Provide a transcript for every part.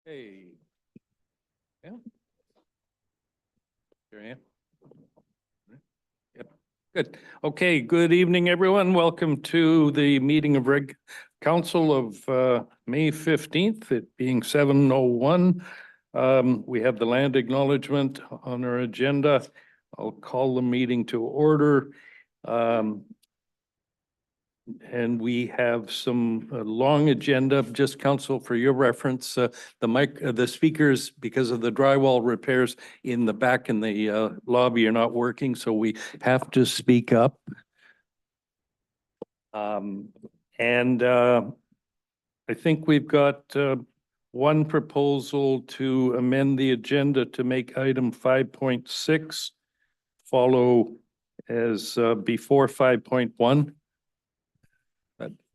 Hey. Yeah. Here I am. Yep. Good. Okay. Good evening, everyone. Welcome to the meeting of Council of May 15th, it being 7:01. We have the land acknowledgement on our agenda. I'll call the meeting to order. And we have some long agenda, just council for your reference. The speakers, because of the drywall repairs in the back in the lobby are not working, so we have to speak up. And I think we've got one proposal to amend the agenda to make item 5.6 follow as before 5.1.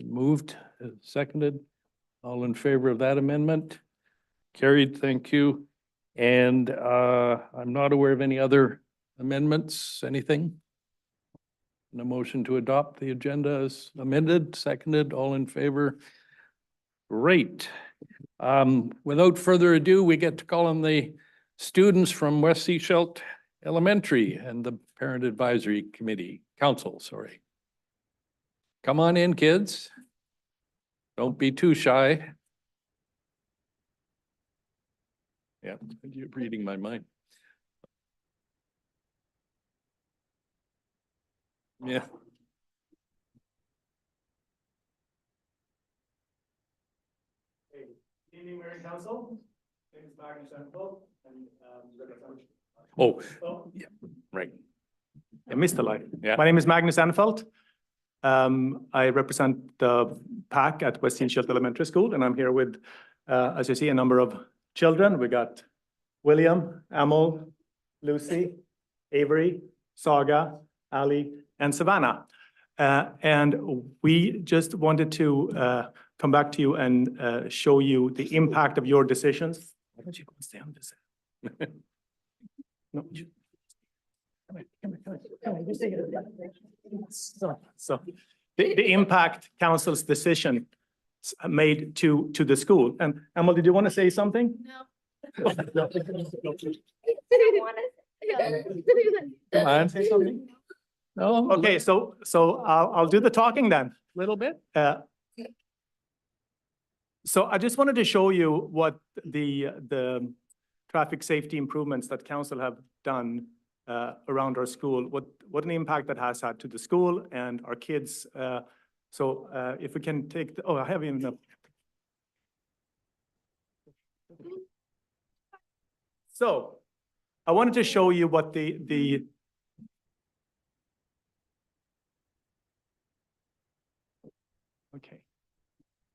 Moved, seconded. All in favor of that amendment? Carried, thank you. And I'm not aware of any other amendments, anything? No motion to adopt the agenda as amended, seconded, all in favor? Great. Without further ado, we get to call on the students from West Sechelt Elementary and the Parent Advisory Committee, Council, sorry. Come on in, kids. Don't be too shy. Yeah, you're reading my mind. Yeah. Hey, good evening, Mayor and Council. My name is Magnus Enfeldt, and Yeah, right. I missed the line. Yeah. My name is Magnus Enfeldt. I represent the PAC at West Sechelt Elementary School, and I'm here with, as you see, a number of children. We got William, Amal, Lucy, Avery, Saga, Ali, and Savannah. And we just wanted to come back to you and show you the impact of your decisions. Why don't you go and stay on this? No, So the impact council's decision made to the school. And Amal, did you want to say something? No. Come on, say something. No. Okay, so I'll do the talking then. A little bit. So I just wanted to show you what the traffic safety improvements that council have done around our school, what an impact that has had to the school and our kids. So if we can take the, I have even. So I wanted to show you what the okay.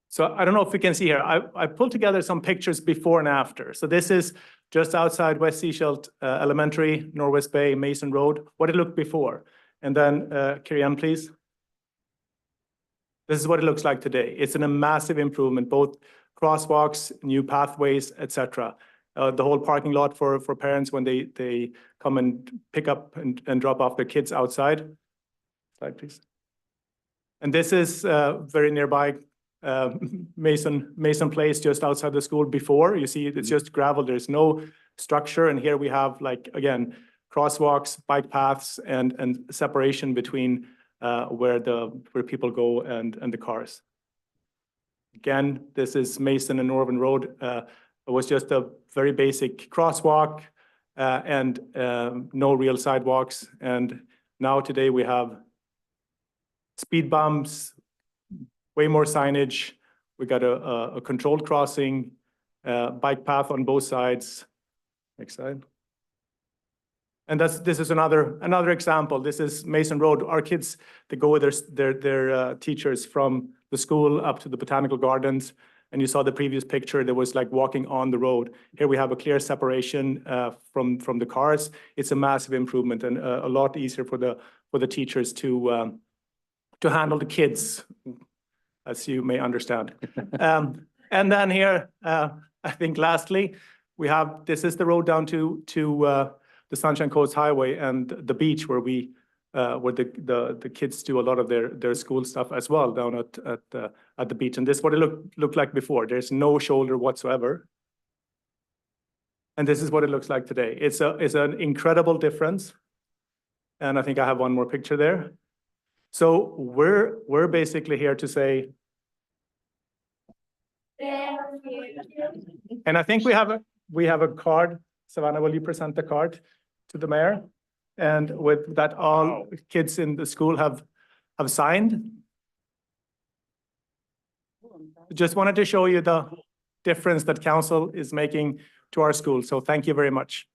So I don't know if we can see here. I pulled together some pictures before and after. So this is just outside West Sechelt Elementary, Norwest Bay, Mason Road, what it looked before. And then carry on, please. This is what it looks like today. It's a massive improvement, both crosswalks, new pathways, etc. The whole parking lot for parents when they come and pick up and drop off their kids outside. Slide, please. And this is very nearby Mason Place, just outside the school before. You see it's just gravel, there's no structure. And here we have, like, again, crosswalks, bike paths, and separation between where people go and the cars. Again, this is Mason and Northern Road. It was just a very basic crosswalk and no real sidewalks. And now today we have speed bumps, way more signage. We got a controlled crossing, bike path on both sides. Next slide. And this is another example. This is Mason Road. Our kids, they go with their teachers from the school up to the botanical gardens. And you saw the previous picture, there was like walking on the road. Here we have a clear separation from the cars. It's a massive improvement and a lot easier for the teachers to handle the kids, as you may understand. And then here, I think lastly, this is the road down to the Sunshine Coast Highway and the beach where the kids do a lot of their school stuff as well down at the beach. And this is what it looked like before. There's no shoulder whatsoever. And this is what it looks like today. It's an incredible difference. And I think I have one more picture there. So we're basically here to say, and I think we have a card. Savannah, will you present the card to the mayor? And with that, all kids in the school have signed. Just wanted to show you the difference that council is making to our school. So thank you very much.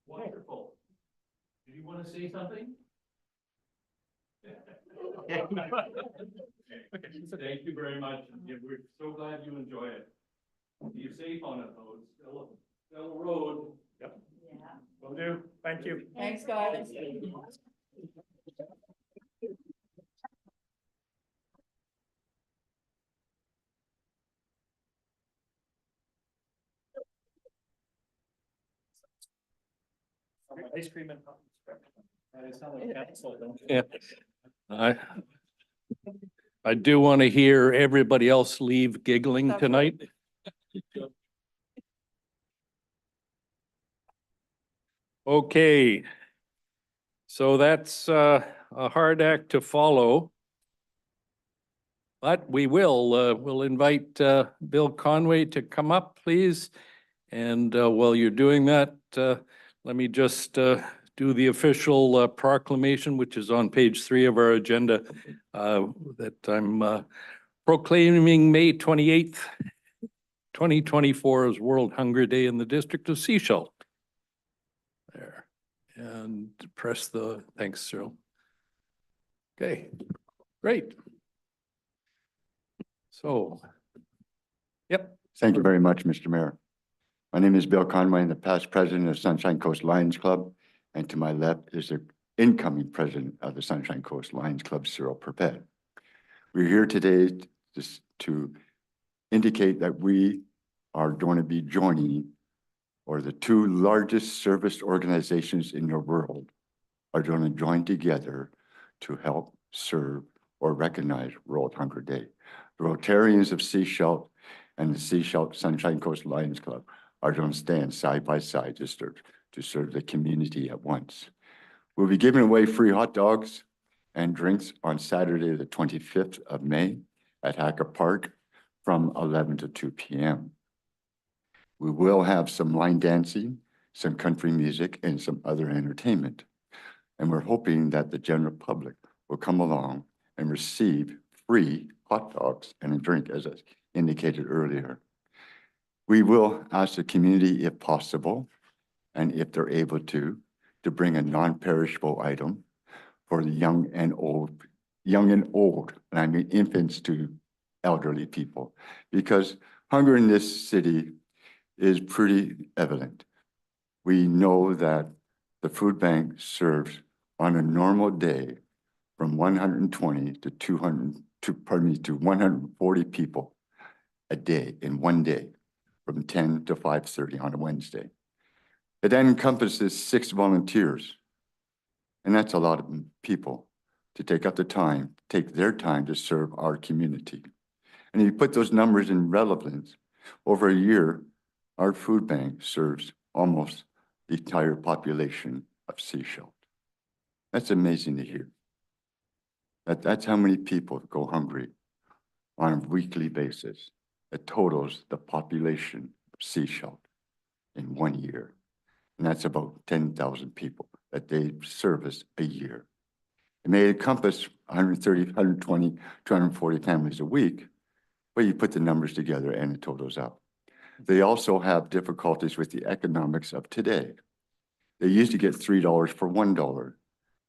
Wonderful. Do you want to say something? Thank you very much. We're so glad you enjoy it. Be safe on it, though. It's still a road. Yep. Yeah. Will do. Thank you. Thanks, guys. Ice cream and. Yeah. I do want to hear everybody else leave giggling tonight. Okay. So that's a hard act to follow. But we'll invite Bill Conway to come up, please. And while you're doing that, let me just do the official proclamation, which is on page 3 of our agenda, that I'm proclaiming May 28th, 2024 as World Hunger Day in the District of Sechelt. There. And press the, thanks, Cyril. Okay, great. So, yep. Thank you very much, Mr. Mayor. My name is Bill Conway, I'm the past president of Sunshine Coast Lions Club, and to my left is the incoming president of the Sunshine Coast Lions Club, Cyril Perpet. We're here today just to indicate that we are going to be joining, or the 2 largest service organizations in the world are going to join together to help serve or recognize World Hunger Day. The Rotarians of Sechelt and the Sechelt Sunshine Coast Lions Club are going to stand side by side to serve the community at once. We'll be giving away free hot dogs and drinks on Saturday, the 25th of May at Hacker Park from 11 to 2 p.m. We will have some line dancing, some country music, and some other entertainment. And we're hoping that the general public will come along and receive free hot dogs and a drink, as I indicated earlier. We will ask the community, if possible, and if they're able to bring a non-perishable item for the young and old, and I mean infants to elderly people, because hunger in this city is pretty evident. We know that the food bank serves on a normal day from 120 to 200 to 140 people a day in one day from 10 to 5:30 on a Wednesday. It then encompasses 6 volunteers. And that's a lot of people to take up the time, take their time to serve our community. And if you put those numbers in relevance, over a year, our food bank serves almost the entire population of Sechelt. That's amazing to hear. That's how many people go hungry on a weekly basis. It totals the population of Sechelt in 1 year. And that's about 10,000 people that they service a year. It may encompass 130, 120, 240 families a week, but you put the numbers together and it totals up. They also have difficulties with the economics of today. They used to get $3 for $1.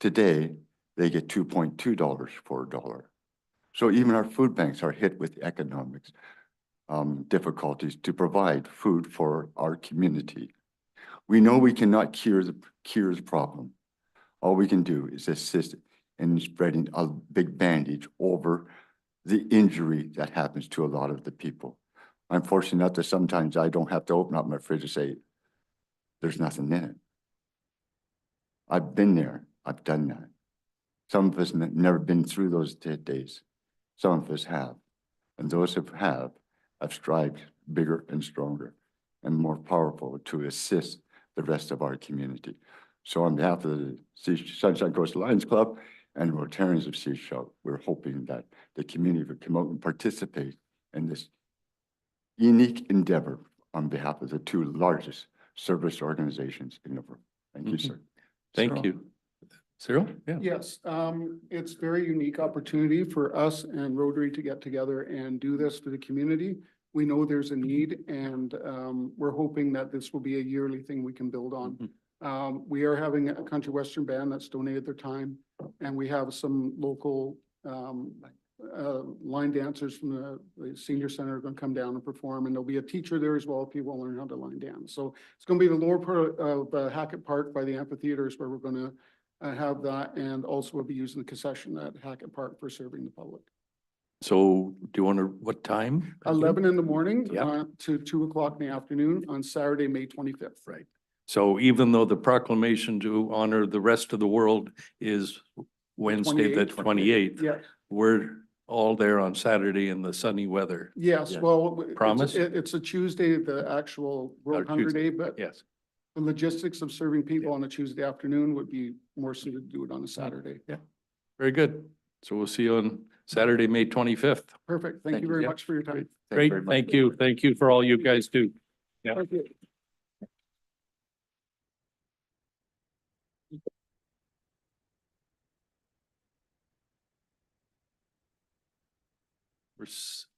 Today, they get $2.2 for $1. So even our food banks are hit with economics difficulties to provide food for our community. We know we cannot cure the problem. All we can do is assist in spreading a big bandage over the injury that happens to a lot of the people. I'm fortunate enough that sometimes I don't have to open up my fridge and say, there's nothing in it. I've been there. I've done that. Some of us never been through those days. Some of us have. And those who have strived bigger and stronger and more powerful to assist the rest of our community. So on behalf of the Sunshine Coast Lions Club and Rotarians of Sechelt, we're hoping that the community will come out and participate in this unique endeavor on behalf of the two largest service organizations in the world. Thank you, sir. Thank Cyril. you. Cyril? Yeah. Yes, it's a very unique opportunity for us and Rotary to get together and do this for the community. We know there's a need and we're hoping that this will be a yearly thing we can build on. We are having a country western band that's donated their time, and we have some local line dancers from the senior center are going to come down and perform, and there'll be a teacher there as well if people learn how to line dance. So it's going to be the lower part of Hackett Park by the amphitheaters where we're going to have that, and also we'll be using the concession at Hackett Park for serving the public. So do you want to, what time? 11 in the morning Yeah. to 2 o'clock in the afternoon on Saturday, May 25th. Right. So even though the proclamation to honor the rest of the world is Wednesday, the 28th, Yeah. we're all there on Saturday in the sunny weather. Yes, Yeah. well. Promise? It's a Tuesday, the actual World Or Hunger Tuesday, Day, but Yes. the logistics of serving people on a Tuesday afternoon would be more suited to do it on a Saturday. Very good. So we'll see you on Saturday, May 25th. Perfect. Thank Thank you you. very Yeah. much for your time. Great. very much. Thank you. Thank you for all you guys do. Yeah. Thank you.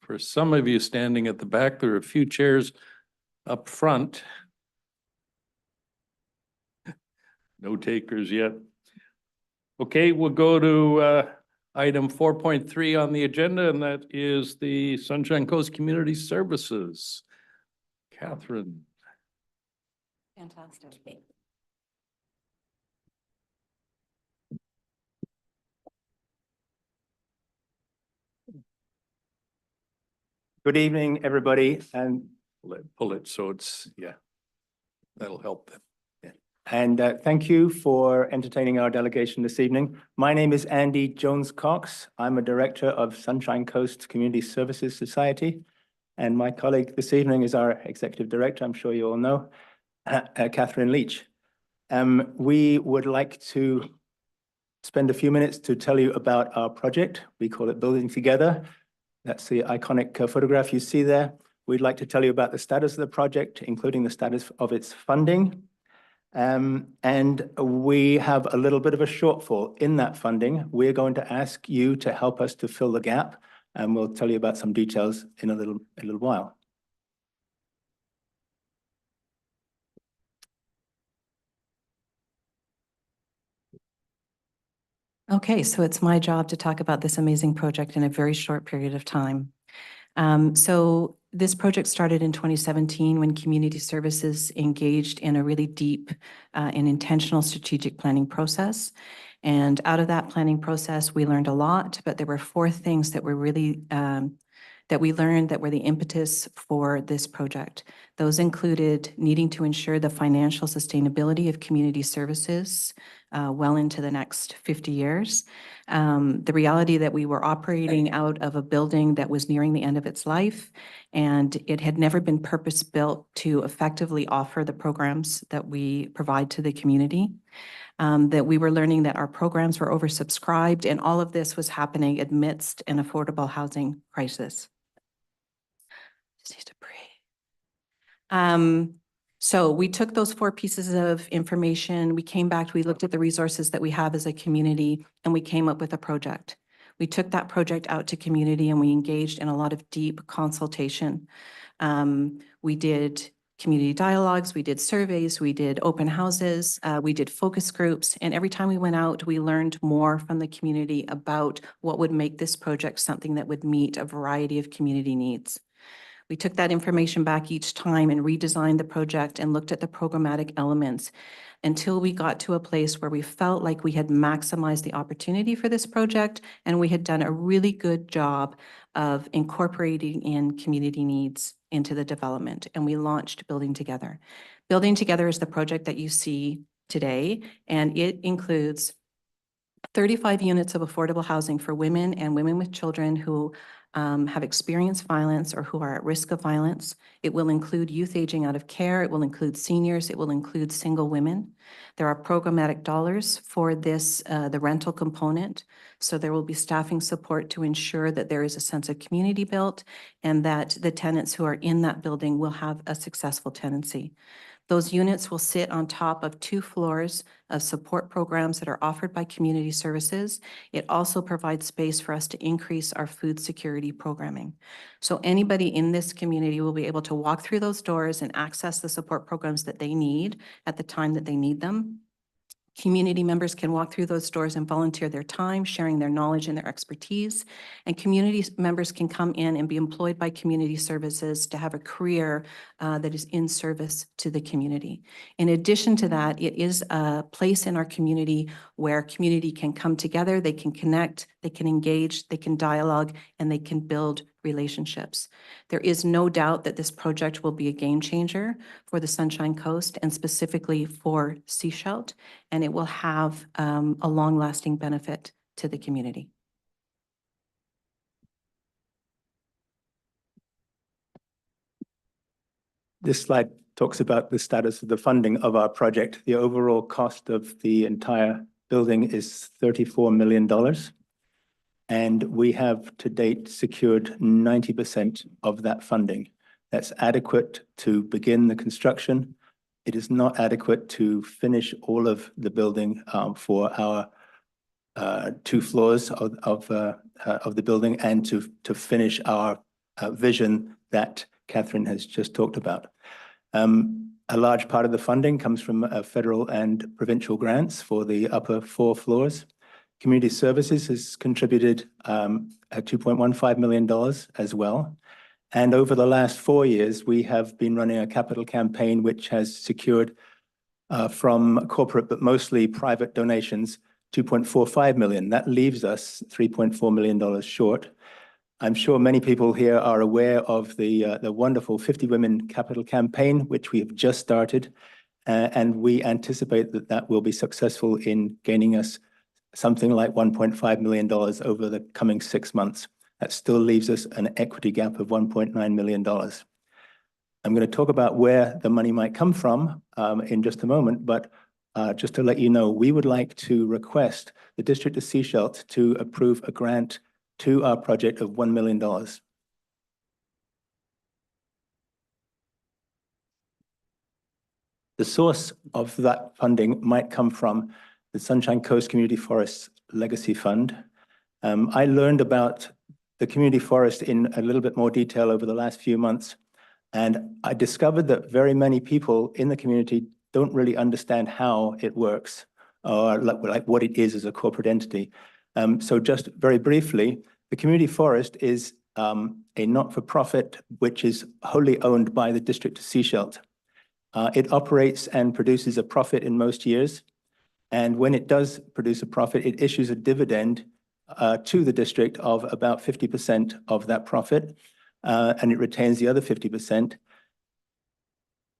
For some of you standing at the back, there are a few chairs up front. No takers yet. Okay, we'll go to item 4.3 on the agenda, and that is the Sunshine Coast Community Services. Catherine. Fantastic. Good evening, everybody, and Pull it so it's, yeah, that'll help them. thank you for entertaining our delegation this evening. My name is Andy Jones-Cox. I'm a director of Sunshine Coast Community Services Society, and my colleague this evening is our executive director, I'm sure you all know, Catherine Leach. We would like to spend a few minutes to tell you about our project. We call it Building Together. That's the iconic photograph you see there. We'd like to tell you about the status of the project, including the status of its funding. And we have a little bit of a shortfall in that funding. We're going to ask you to help us to fill the gap, and we'll tell you about some details in a little while. Okay, so it's my job to talk about this amazing project in a very short period of time. So this project started in 2017 when Community Services engaged in a really deep and intentional strategic planning process. And out of that planning process, we learned a lot, but there were 4 things that were really that we learned that were the impetus for this project. Those included needing to ensure the financial sustainability of community services well into the next 50 years. The reality that we were operating out of a building that was nearing the end of its life, and it had never been purpose-built to effectively offer the programs that we provide to the community. That we were learning that our programs were oversubscribed, and all of this was happening amidst an affordable housing crisis. Just need to breathe. So we took those 4 pieces of information, we came back, we looked at the resources that we have as a community, and we came up with a project. We took that project out to community and we engaged in a lot of deep consultation. We did community dialogues, we did surveys, we did open houses, we did focus groups, and every time we went out, we learned more from the community about what would make this project something that would meet a variety of community needs. We took that information back each time and redesigned the project and looked at the programmatic elements until we got to a place where we felt like we had maximized the opportunity for this project and we had done a really good job of incorporating in community needs into the development. And we launched Building Together. Building Together is the project that you see today, and it includes 35 units of affordable housing for women and women with children who have experienced violence or who are at risk of violence. It will include youth aging out of care. It will include seniors. It will include single women. There are programmatic dollars for this, the rental component. So there will be staffing support to ensure that there is a sense of community built and that the tenants who are in that building will have a successful tenancy. Those units will sit on top of 2 floors of support programs that are offered by community services. It also provides space for us to increase our food security programming. So anybody in this community will be able to walk through those doors and access the support programs that they need at the time that they need them. Community members can walk through those doors and volunteer their time, sharing their knowledge and their expertise. And community members can come in and be employed by community services to have a career that is in service to the community. In addition to that, it is a place in our community where community can come together, they can connect, they can engage, they can dialogue, and they can build relationships. There is no doubt that this project will be a game changer for the Sunshine Coast and specifically for Sechelt, and it will have a long-lasting benefit to the community. This slide talks about the status of the funding of our project. The overall cost of the entire building is $34 million. And we have to date secured 90% of that funding. That's adequate to begin the construction. It is not adequate to finish all of the building for our 2 floors of the building and to finish our vision that Catherine has just talked about. A large part of the funding comes from federal and provincial grants for the upper 4 floors. Community Services has contributed $2.15 million as well. And over the last 4 years, we have been running a capital campaign which has secured from corporate, but mostly private donations, $2.45 million. That leaves us $3.4 million short. I'm sure many people here are aware of the wonderful 50 Women Capital Campaign, which we have just started. And we anticipate that that will be successful in gaining us something like $1.5 million over the coming 6 months. That still leaves us an equity gap of $1.9 million. I'm going to talk about where the money might come from in just a moment, but just to let you know, we would like to request the District of Sechelt to approve a grant to our project of $1 million. The source of that funding might come from the Sunshine Coast Community Forests Legacy Fund. I learned about the community forest in a little bit more detail over the last few months, and I discovered that very many people in the community don't really understand how it works or like what it is as a corporate entity. So just very briefly, the community forest is a not-for-profit which is wholly owned by the District of Sechelt. It operates and produces a profit in most years. And when it does produce a profit, it issues a dividend to the district of about 50% of that profit, and it retains the other 50%.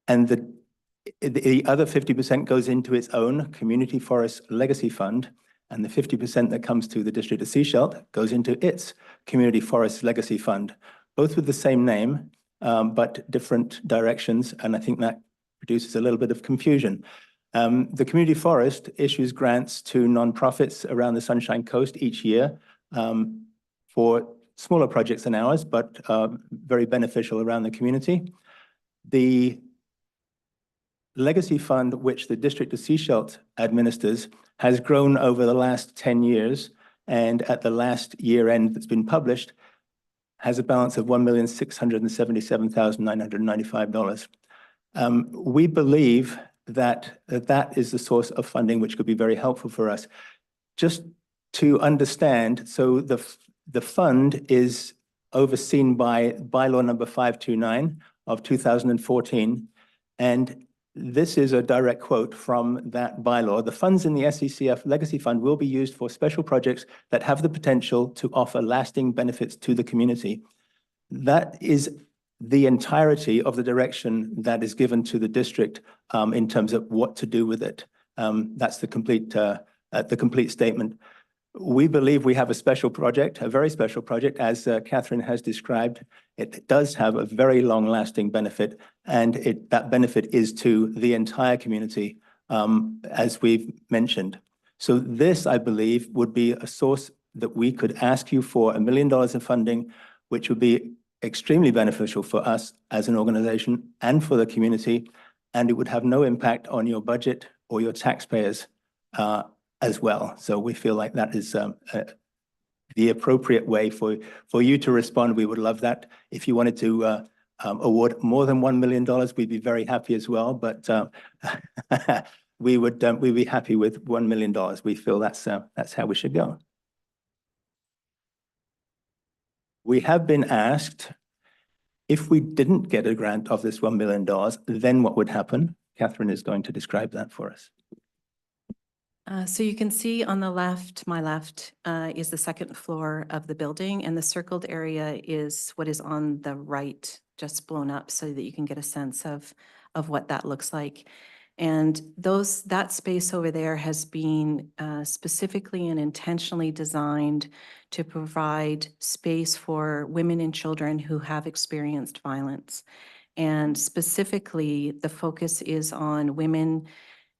And the other 50% goes into its own Community Forest Legacy Fund, and the 50% that comes to the District of Sechelt goes into its Community Forest Legacy Fund, both with the same name, but different directions, and I think that produces a little bit of confusion. The community forest issues grants to nonprofits around the Sunshine Coast each year for smaller projects than ours, but very beneficial around the community. The Legacy Fund, which the District of Sechelt administers, has grown over the last 10 years, and at the last year end that's been published, has a balance of $1,677,995. We believe that is the source of funding which could be very helpful for us. Just to understand, so the fund is overseen by bylaw number 529 of 2014. And this is a direct quote from that bylaw. The funds in the SECF Legacy Fund will be used for special projects that have the potential to offer lasting benefits to the community. That is the entirety of the direction that is given to the district in terms of what to do with it. That's the complete statement. We believe we have a special project, a very special project, as Catherine has described. It does have a very long-lasting benefit, and that benefit is to the entire community, as we've mentioned. So this, I believe, would be a source that we could ask you for $1 million in funding, which would be extremely beneficial for us as an organization and for the community, and it would have no impact on your budget or your taxpayers as well. So we feel like that is the appropriate way for you to respond. We would love that. If you wanted to award more than $1 million, we'd be very happy as well. But we'd be happy with $1 million. We feel that's how we should go. We have been asked, if we didn't get a grant of this $1 million, then what would happen? Catherine is going to describe that for us. So you can see on the left, my left, is the second floor of the building, and the circled area is what is on the right, just blown up so that you can get a sense of what that looks like. And that space over there has been specifically and intentionally designed to provide space for women and children who have experienced violence. And specifically, the focus is on women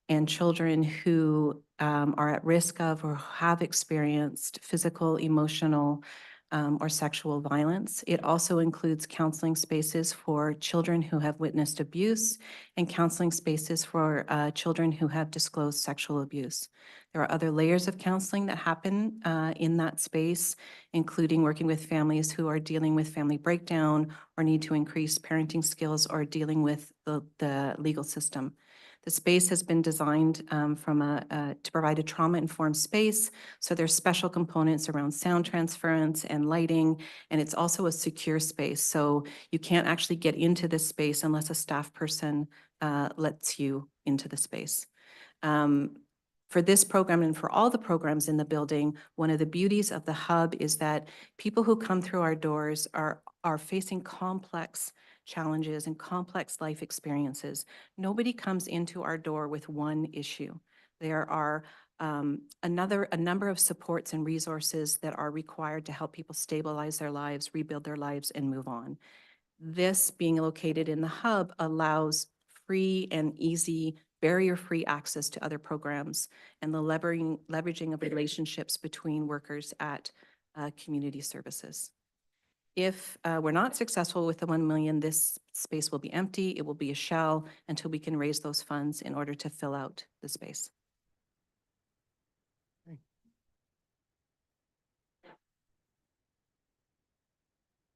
and children who are at risk of or have experienced physical, emotional, or sexual violence. It also includes counseling spaces for children who have witnessed abuse and counseling spaces for children who have disclosed sexual abuse. There are other layers of counseling that happen in that space, including working with families who are dealing with family breakdown or need to increase parenting skills or dealing with the legal system. The space has been designed to provide a trauma-informed space. So there's special components around sound transference and lighting, and it's also a secure space. So you can't actually get into this space unless a staff person lets you into the space. For this program and for all the programs in the building, one of the beauties of the hub is that people who come through our doors are facing complex challenges and complex life experiences. Nobody comes into our door with one issue. There are a number of supports and resources that are required to help people stabilize their lives, rebuild their lives, and move on. This being located in the hub allows free and easy, barrier-free access to other programs and the leveraging of relationships between workers at community services. If we're not successful with the 1 million, this space will be empty. It will be a shell until we can raise those funds in order to fill out the space.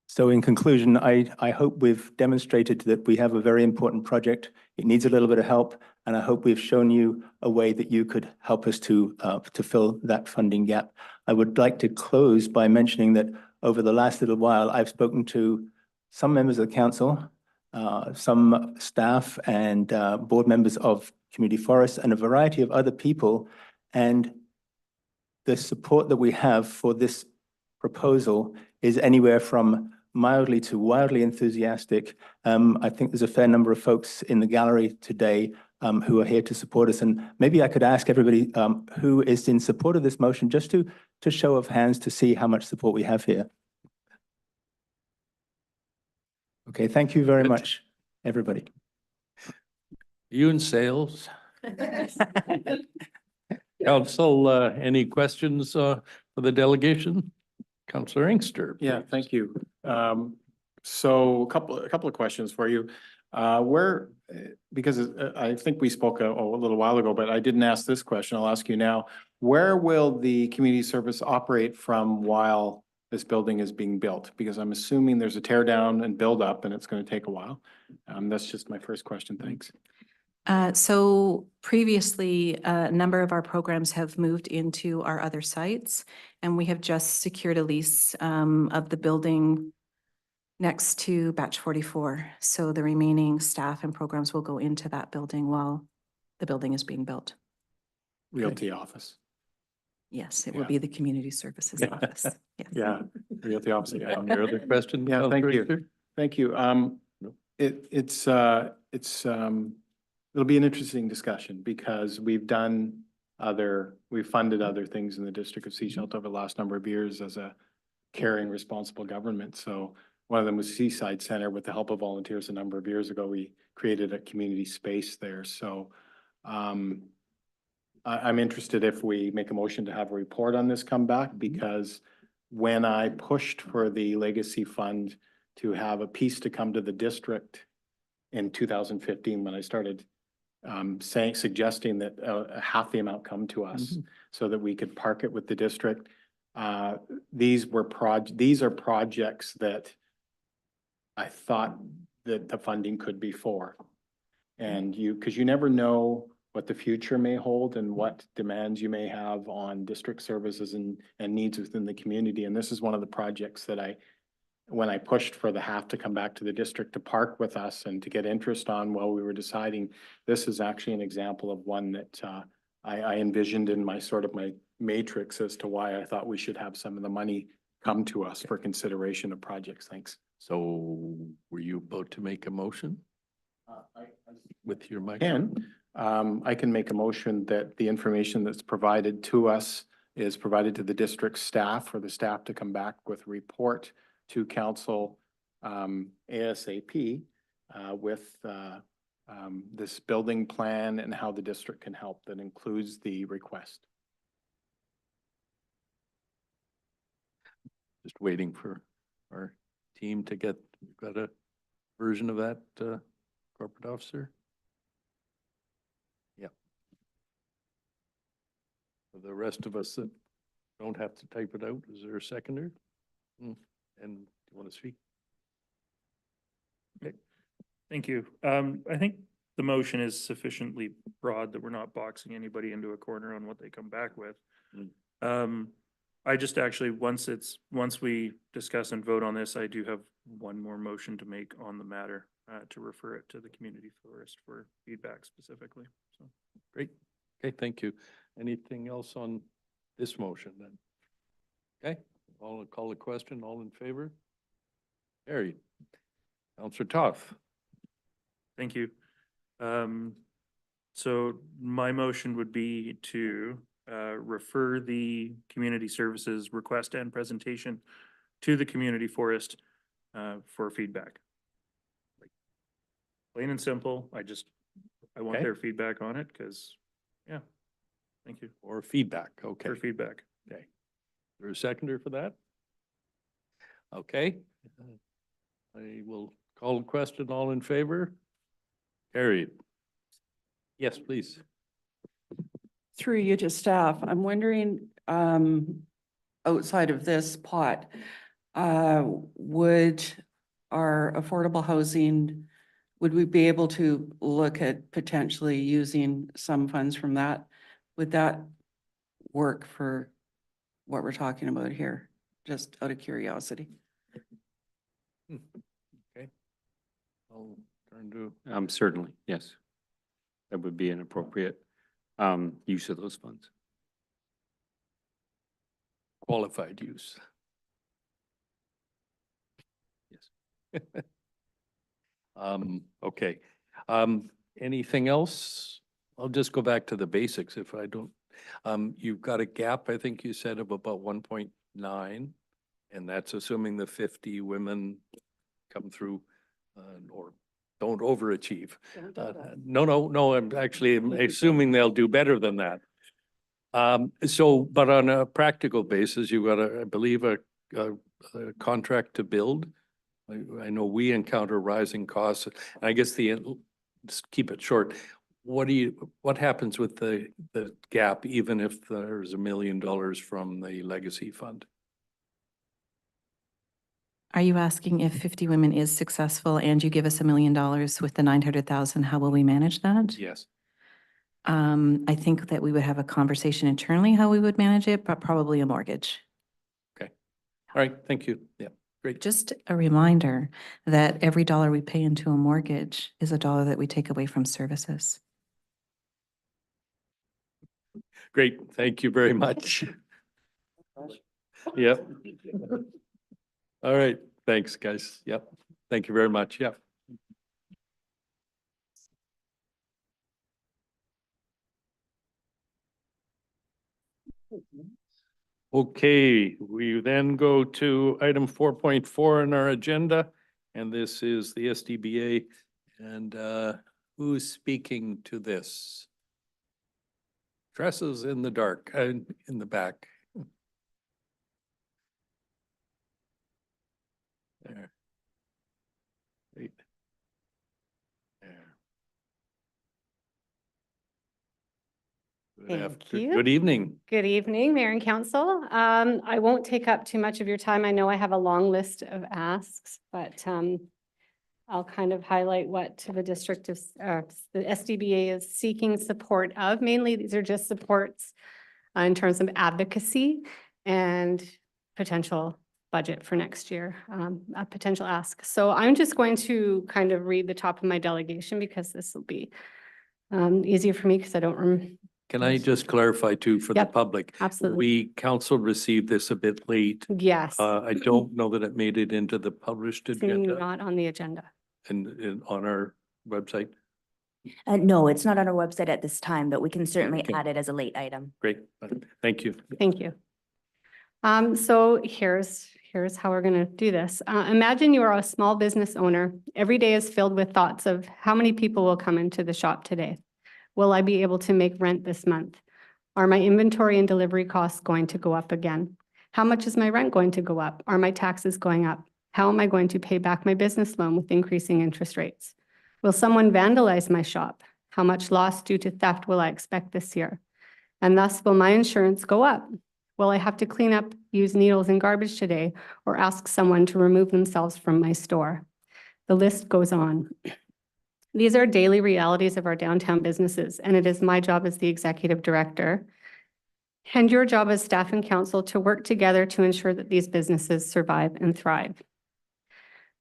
So in conclusion, I hope we've demonstrated that we have a very important project. It needs a little bit of help, and I hope we've shown you a way that you could help us to fill that funding gap. I would like to close by mentioning that over the last little while, I've spoken to some members of the council, some staff and board members of Community Forests, and a variety of other people. And the support that we have for this proposal is anywhere from mildly to wildly enthusiastic. I think there's a fair number of folks in the gallery today who are here to support us. And maybe I could ask everybody who is in support of this motion just to show of hands to see how much support we have here. Okay, thank you very much, everybody. You in sales? Council, any questions for the delegation? Councillor Inkster. Yeah, thank you. So a couple of questions for you. Because I think we spoke a little while ago, but I didn't ask this question. I'll ask you now. Where will the community service operate from while this building is being built? Because I'm assuming there's a tear down and build up and it's going to take a while. That's just my first question. Thanks. So previously, a number of our programs have moved into our other sites, and we have just secured a lease of the building next to batch 44. So the remaining staff and programs will go into that building while the building is being built. Realty office. Yes, it will Yeah. be the community services Yeah. office. Yes. Yeah, realty office. Yeah. Any other question? Yeah, thank Counselor you. Richter? Thank you. It'll be an interesting discussion because we've funded other things in the district of Seashelt over the last number of years as a caring, responsible government. So one of them was Seaside Center. With the help of volunteers a number of years ago, we created a community space there. So I'm interested if we make a motion to have a report on this come back, because when I pushed for the legacy fund to have a piece to come to the district in 2015, when I started suggesting that half the amount come to us so that we could park it with the district. These are projects that I thought that the funding could be for. And because you never know what the future may hold and what demands you may have on district services and needs within the community. And this is one of the projects that when I pushed for the half to come back to the district to park with us and to get interest on while we were deciding, this is actually an example of one that I envisioned in my matrix as to why I thought we should have some of the money come to us for consideration of projects. Thanks. So were you about to make a motion with your mic? I can make a motion that the information that's provided to us is provided to the district staff, for the staff to come back with a report to council ASAP with this building plan and how the district can help, that includes the request. Just waiting for our team to got a version of that, corporate officer? Yeah. For the rest of us that don't have to type it out, is there a seconder? And do you want to speak? Thank you. I think the motion is sufficiently broad that we're not boxing anybody into a corner on what they come back with. I just actually, once we discuss and vote on this, I do have one more motion to make on the matter, to refer it to the community florist for feedback specifically. So Great. Okay, thank you. Anything else on this motion then? Okay, I'll call the question. All in favor? Carried. Counselor Toth. thank you. So my motion would be to refer the community services request and presentation to the community forest for feedback. Plain and simple. I want Okay. their feedback on it because, yeah, thank you Or feedback, okay. for feedback. Okay. Is there a seconder for that? Okay. I will call the question. All in favor? Carried. Yes, please. Through you to staff, I'm wondering, outside of this pot, would our affordable housing, would we be able to look at potentially using some funds from that? Would that work for what we're talking about here? Just out of curiosity. Okay. I'll turn to, Certainly, yes. That would be an appropriate use of those funds. qualified use. Yes. Okay. Anything else? I'll just go back to the basics if I don't. You've got a gap, I think you said, of about 1.9, and that's assuming the 50 women come through or don't overachieve. No, I'm actually assuming they'll do better than that. But on a practical basis, you've got I believe, a contract to build. I know we encounter rising costs. And I guess just keep it short. What happens with the gap, even if there's $1 million from the legacy fund? Are you asking if 50 Women is successful and you give us $1 million with the 900,000, how will we manage that? Yes. I think that we would have a conversation internally how we would manage it, but probably a mortgage. All right, thank you. Yeah, Great. Just a reminder that every dollar we pay into a mortgage is a dollar that we take away from services. Great. Thank you very much. Yep. All right. Thanks, guys. Yep. Thank you very much. Yep. Okay, we then go to item 4.4 on our agenda, and this is the SDBA. And who's speaking to this? Dresses in the dark, in the back. There. Wait. There. Thank you. Good evening. Good evening, Mayor and Council. I won't take up too much of your time. I know I have a long list of asks, but I'll kind of highlight what the district of, the SDBA is seeking support of. Mainly, these are just supports in terms of advocacy and potential budget for next year, a potential ask. So I'm just going to kind of read the top of my delegation because this will be easier for me because I don't remember. Can I just clarify too for the Yep, public? absolutely. We council received this a bit late. Yes, I don't know that it made it into the published it's agenda not on the agenda. and on our website. No, it's not on our website at this time, but we can certainly Okay. add it as a late item. Great. Thank you. Thank you. So here's how we're gonna do this. Imagine you are a small business owner. Every day is filled with thoughts of how many people will come into the shop today? Will I be able to make rent this month? Are my inventory and delivery costs going to go up again? How much is my rent going to go up? Are my taxes going up? How am I going to pay back my business loan with increasing interest rates? Will someone vandalize my shop? How much loss due to theft will I expect this year? And thus, will my insurance go up? Will I have to clean up used needles and garbage today or ask someone to remove themselves from my store? The list goes on. These are daily realities of our downtown businesses, and it is my job as the executive director and your job as staff and council to work together to ensure that these businesses survive and thrive.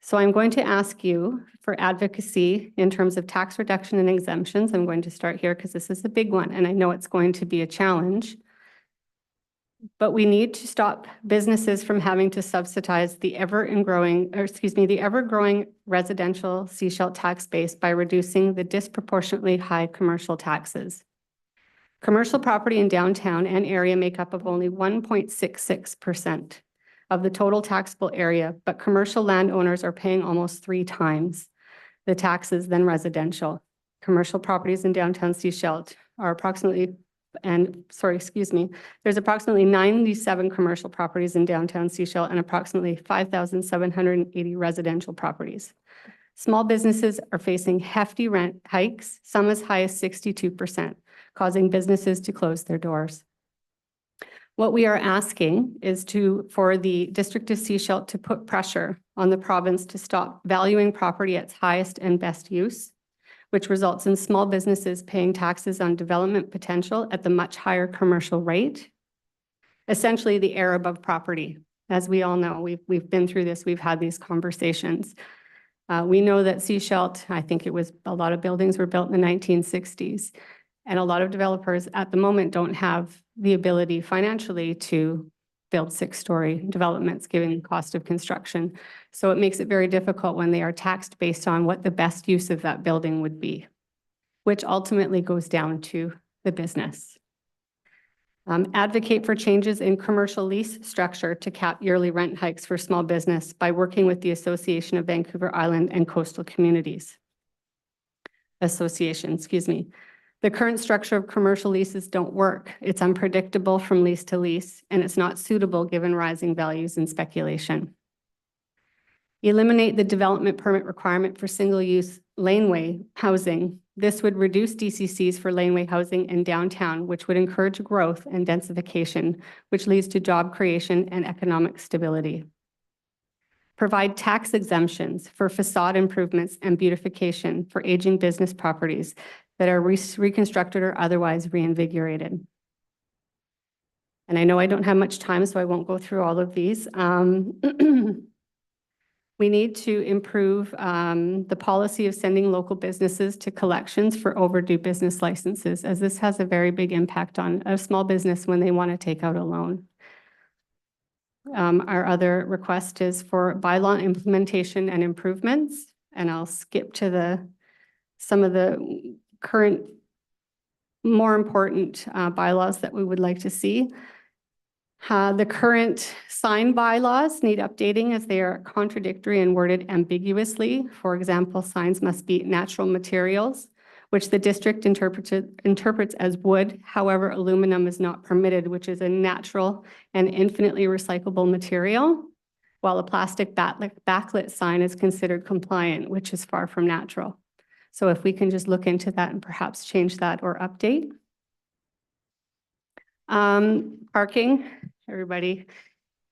So I'm going to ask you for advocacy in terms of tax reduction and exemptions. I'm going to start here because this is a big one, and I know it's going to be a challenge. But we need to stop businesses from having to subsidize the ever-growing residential seashell tax base by reducing the disproportionately high commercial taxes. Commercial property in downtown and area make up of only 1.66% of the total taxable area, but commercial landowners are paying almost 3 times the taxes than residential. Commercial properties in downtown Seashell are approximately there's approximately 97 commercial properties in downtown Seashell and approximately 5,780 residential properties. Small businesses are facing hefty rent hikes, some as high as 62%, causing businesses to close their doors. What we are asking is for the District of Seashell to put pressure on the province to stop valuing property at its highest and best use, which results in small businesses paying taxes on development potential at the much higher commercial rate. Essentially, the air above property. As we all know, we've been through this, we've had these conversations. We know that Seashell, I think it was a lot of buildings were built in the 1960s, and a lot of developers at the moment don't have the ability financially to build 6-story developments, given the cost of construction. So it makes it very difficult when they are taxed based on what the best use of that building would be, which ultimately goes down to the business. Advocate for changes in commercial lease structure to cap yearly rent hikes for small business by working with the Association of Vancouver Island and Coastal Communities. Association, excuse me. The current structure of commercial leases don't work. It's unpredictable from lease to lease, and it's not suitable given rising values and speculation. Eliminate the development permit requirement for single-use laneway housing. This would reduce DCCs for laneway housing in downtown, which would encourage growth and densification, which leads to job creation and economic stability. Provide tax exemptions for facade improvements and beautification for aging business properties that are reconstructed or otherwise reinvigorated. And I know I don't have much time, so I won't go through all of these. We need to improve the policy of sending local businesses to collections for overdue business licenses, as this has a very big impact on a small business when they want to take out a loan. Our other request is for bylaw implementation and improvements, and I'll skip to some of the current more important bylaws that we would like to see. The current sign bylaws need updating as they are contradictory and worded ambiguously. For example, signs must be natural materials, which the district interprets as wood. However, aluminum is not permitted, which is a natural and infinitely recyclable material, while a plastic backlit sign is considered compliant, which is far from natural. So if we can just look into that and perhaps change that or update. Parking, everybody,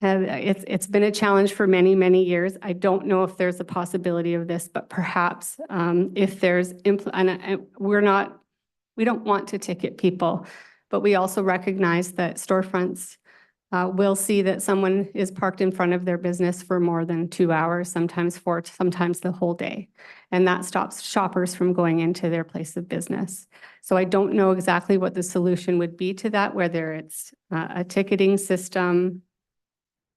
it's been a challenge for many, many years. I don't know if there's a possibility of this, but perhaps if there's, we don't want to ticket people, but we also recognize that storefronts will see that someone is parked in front of their business for more than 2 hours, sometimes 4, sometimes the whole day. And that stops shoppers from going into their place of business. So I don't know exactly what the solution would be to that, whether it's a ticketing system.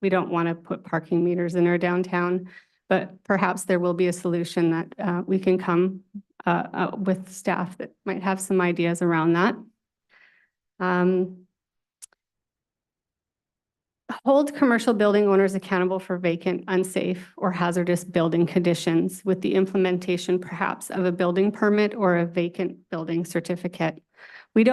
We don't want to put parking meters in our downtown, but perhaps there will be a solution that we can come with staff that might have some ideas around that. Hold commercial building owners accountable for vacant, unsafe, or hazardous building conditions with the implementation perhaps of a building permit or a vacant building certificate. We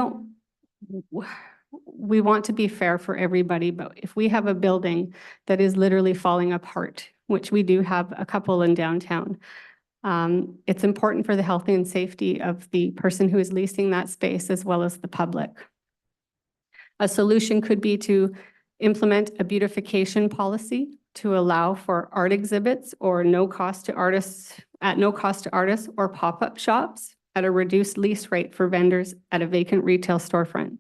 want to be fair for everybody, but if we have a building that is literally falling apart, which we do have a couple in downtown, it's important for the health and safety of the person who is leasing that space as well as the public. A solution could be to implement a beautification policy to allow for art exhibits or no cost to artists or pop-up shops at a reduced lease rate for vendors at a vacant retail storefront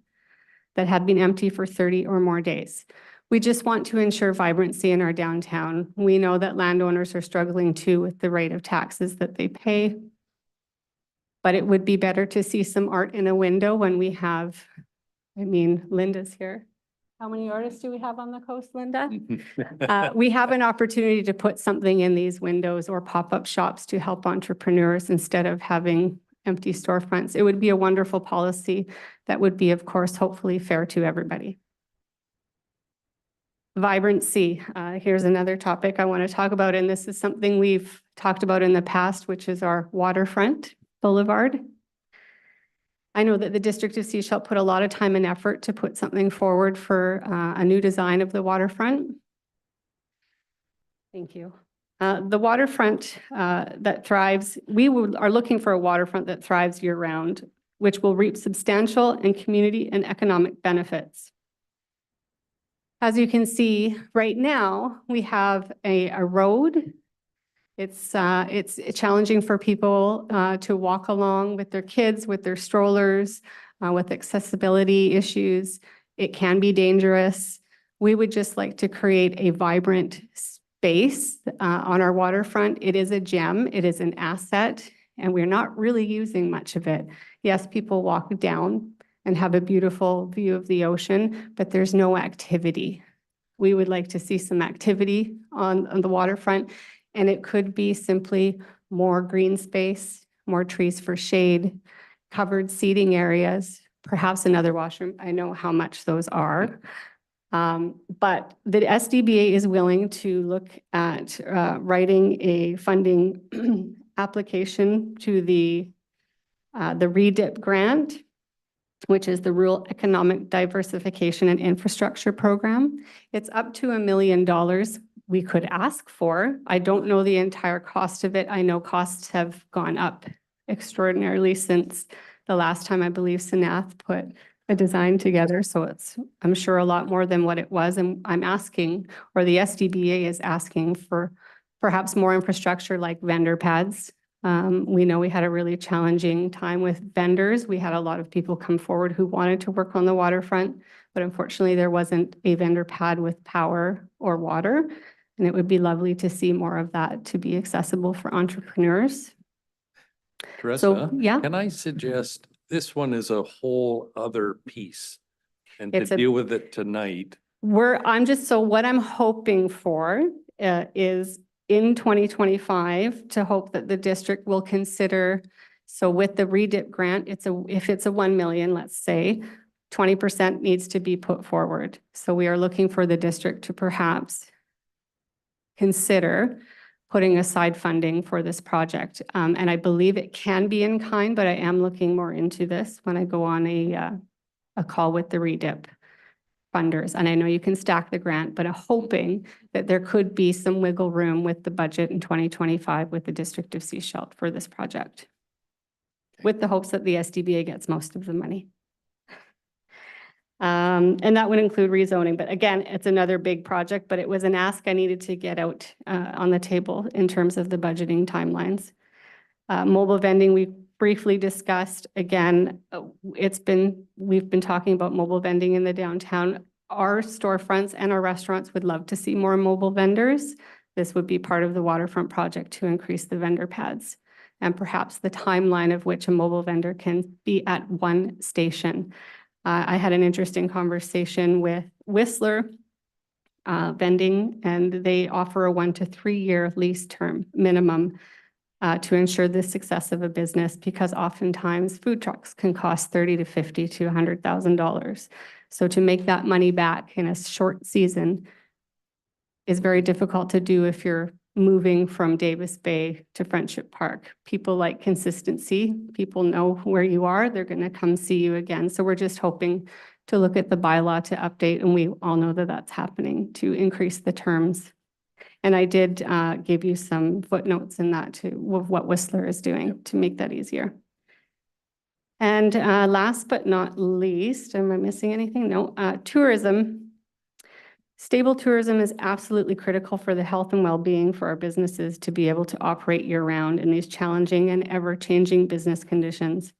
that have been empty for 30 or more days. We just want to ensure vibrancy in our downtown. We know that landowners are struggling too with the rate of taxes that they pay. But it would be better to see some art in a window when we have, Linda's here. How many artists do we have on the coast, Linda? We have an opportunity to put something in these windows or pop-up shops to help entrepreneurs instead of having empty storefronts. It would be a wonderful policy that would be, of course, hopefully fair to everybody. Vibrancy. Here's another topic I want to talk about, and this is something we've talked about in the past, which is our waterfront boulevard. I know that the District of Sechelt put a lot of time and effort to put something forward for a new design of the waterfront. Thank you. The waterfront that thrives, are looking for a waterfront that thrives year-round, which will reap substantial and community and economic benefits. As you can see, right now, we have a road. It's challenging for people to walk along with their kids, with their strollers, with accessibility issues. It can be dangerous. We would just like to create a vibrant space on our waterfront. It is a gem, it is an asset, and we're not really using much of it. Yes, people walk down and have a beautiful view of the ocean, but there's no activity. We would like to see some activity on the waterfront. And it could be simply more green space, more trees for shade, covered seating areas, perhaps another washroom. I know how much those are. But the SDBA is willing to look at writing a funding application to the REDIP grant, which is the Rural Economic Diversification and Infrastructure Program. It's up to $1 million. We could ask for. I don't know the entire cost of it. I know costs have gone up extraordinarily since the last time I believe Senath put a design together. So it's, I'm sure, a lot more than what it was. And I'm asking, or the SDBA is asking for perhaps more infrastructure like vendor pads. We know we had a really challenging time with vendors. We had a lot of people come forward who wanted to work on the waterfront, but unfortunately there wasn't a vendor pad with power or water. And it would be lovely to see more of that to be accessible for entrepreneurs. Teresa, yeah. can I suggest, this one is a whole other piece. And It's to a- deal with it tonight, What I'm hoping for is in 2025 to hope that the district will consider, so with the REDIP grant, if it's a 1 million, let's say, 20% needs to be put forward. So we are looking for the district to perhaps consider putting aside funding for this project. And I believe it can be in kind, but I am looking more into this when I go on a call with the REDIP funders. And I know you can stack the grant, but I'm hoping that there could be some wiggle room with the budget in 2025 with the District of Sechelt for this project. With the hopes that the SDBA gets most of the money. And that would include rezoning, but again, it's another big project, but it was an ask I needed to get out on the table in terms of the budgeting timelines. Mobile vending, we briefly discussed. Again, we've been talking about mobile vending in the downtown. Our storefronts and our restaurants would love to see more mobile vendors. This would be part of the waterfront project to increase the vendor pads and perhaps the timeline of which a mobile vendor can be at one station. I had an interesting conversation with Whistler Vending, and they offer a 1 to 3 year lease term minimum to ensure the success of a business, because oftentimes food trucks can cost $30,000 to $50,000 to $100,000. So to make that money back in a short season is very difficult to do if you're moving from Davis Bay to Friendship Park. People like consistency. People know where you are. They're going to come see you again. So we're just hoping to look at the bylaw to update, and we all know that that's happening, to increase the terms. And I did give you some footnotes in that too, of what Whistler is doing to make that easier. And last but not least, am I missing anything? No, tourism. Stable tourism is absolutely critical for the health and well-being for our businesses to be able to operate year-round in these challenging and ever-changing business conditions.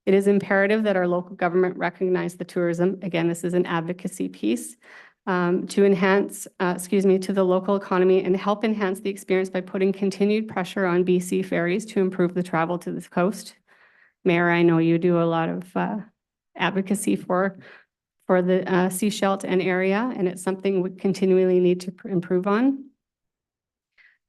It is imperative that our local government recognize the tourism. Again, this is an advocacy piece to enhance, to the local economy and help enhance the experience by putting continued pressure on BC ferries to improve the travel to the coast. Mayor, I know you do a lot of advocacy for the Sechelt and area, and it's something we continually need to improve on.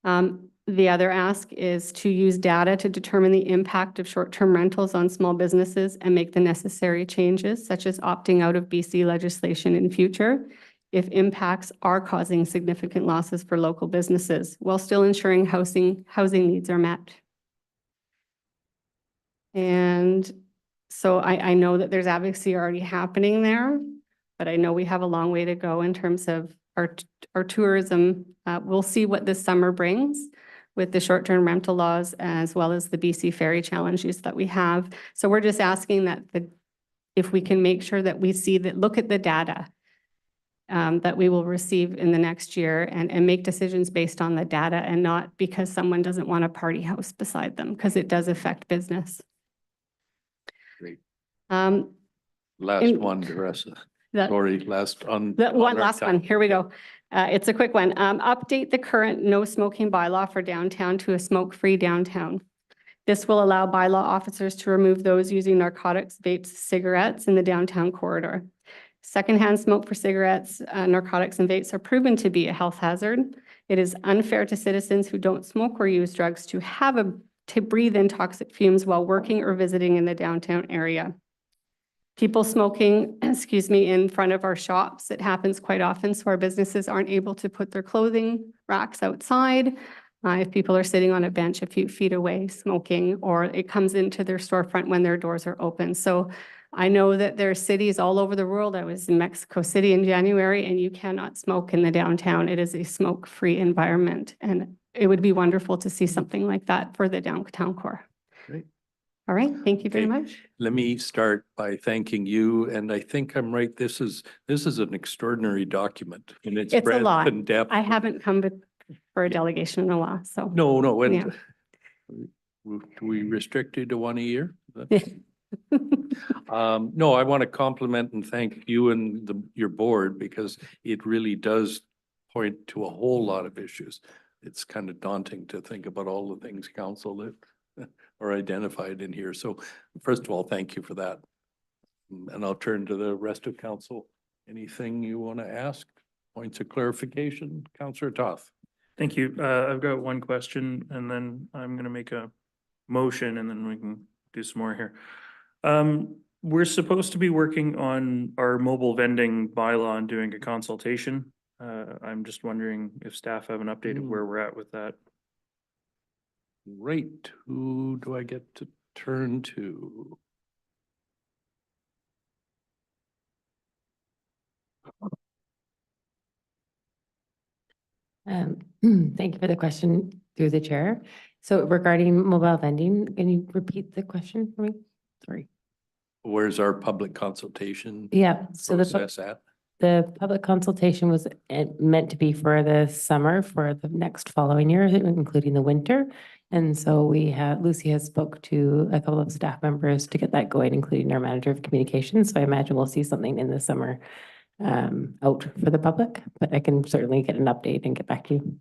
The other ask is to use data to determine the impact of short-term rentals on small businesses and make the necessary changes, such as opting out of BC legislation in future if impacts are causing significant losses for local businesses, while still ensuring housing needs are met. And so I know that there's advocacy already happening there, but I know we have a long way to go in terms of our tourism. We'll see what this summer brings with the short-term rental laws, as well as the BC ferry challenges that we have. So we're just asking that if we can make sure that we see that, look at the data that we will receive in the next year and make decisions based on the data and not because someone doesn't want a party house beside them, because it does affect business. Great. Um, last in- one, Teresa. that- Sorry, last on. The on one our last time. one, here we go. It's a quick one. Update the current no smoking bylaw for downtown to a smoke-free downtown. This will allow bylaw officers to remove those using narcotics, vapes, cigarettes in the downtown corridor. Secondhand smoke for cigarettes, narcotics, and vapes are proven to be a health hazard. It is unfair to citizens who don't smoke or use drugs to breathe in toxic fumes while working or visiting in the downtown area. People smoking, in front of our shops, it happens quite often, so our businesses aren't able to put their clothing racks outside. If people are sitting on a bench a few feet away smoking, or it comes into their storefront when their doors are open. So I know that there are cities all over the world. I was in Mexico City in January, and you cannot smoke in the downtown. It is a smoke-free environment, and it would be wonderful to see something like that for the downtown core. Great. All right, thank you very Okay. much. Let me start by thanking you, and I think I'm right. This is an extraordinary document in its It's a breadth lot. and depth. I haven't come for a delegation in a while, so. No, Yeah. and we restricted to one a year? No, I want to compliment and thank you and your board, because it really does point to a whole lot of issues. It's kind of daunting to think about all the things council that are identified in here. So first of all, thank you for that. And I'll turn to the rest of council. Anything you want to ask? Points of clarification? Councillor Toth. Thank you. I've got one question and then I'm gonna make a motion and then we can do some more here. We're supposed to be working on our mobile vending bylaw and doing a consultation. I'm just wondering if staff have an update of where we're at with that. Great. Who do I get to turn to? Thank you for the question through the chair. So regarding mobile vending, can you repeat the question for me? Sorry. Where's our public consultation Yeah, so process at? the public consultation was meant to be for the summer for the next following year, including the winter. And so Lucy has spoke to a couple of staff members to get that going, including our manager of communications. So I imagine we'll see something in the summer out for the public, but I can certainly get an update and get back to you.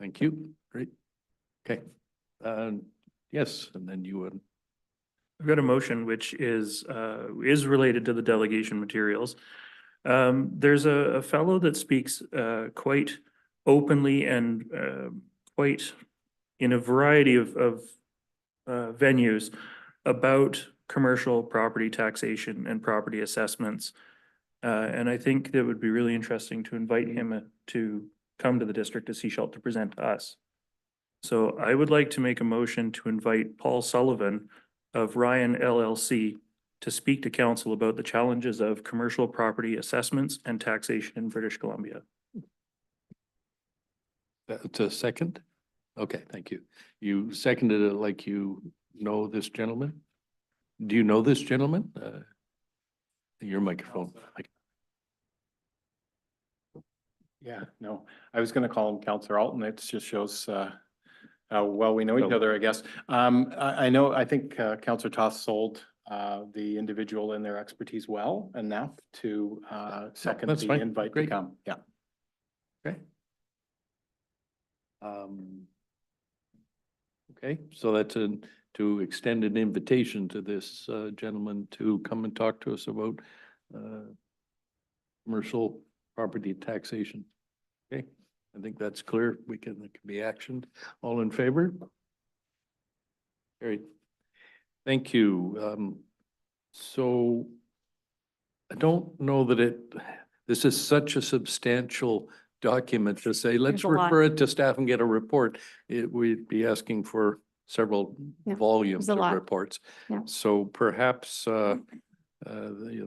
Thank you. Great. Okay. Yes, and then you would. I've got a motion which is related to the delegation materials. There's a fellow that speaks quite openly and quite in a variety of venues about commercial property taxation and property assessments. And I think that would be really interesting to invite him to come to the district of Sechelt to present to us. So I would like to make a motion to invite Paul Sullivan of Ryan LLC to speak to council about the challenges of commercial property assessments and taxation in British Columbia. That's a second? Okay, thank you. You seconded it like you know this gentleman? Do you know this gentleman? Your microphone. Yeah, no, I was gonna call him Counselor Alton. It just shows how well we know each other, I guess. I know, I think Counselor Toth sold the individual in their expertise well enough to second that's the fine. invite to Great. come. Yeah. Okay. Okay, so that's to extend an invitation to this gentleman to come and talk to us about commercial property taxation. Okay, I think that's clear. It can be actioned. All in favor? Great. Thank you. So I don't know that this is such a substantial document to say, let's There's a lot. refer it to staff and get a report. We'd be asking for several Yeah, volumes there's a of lot. reports. Yeah. So perhaps the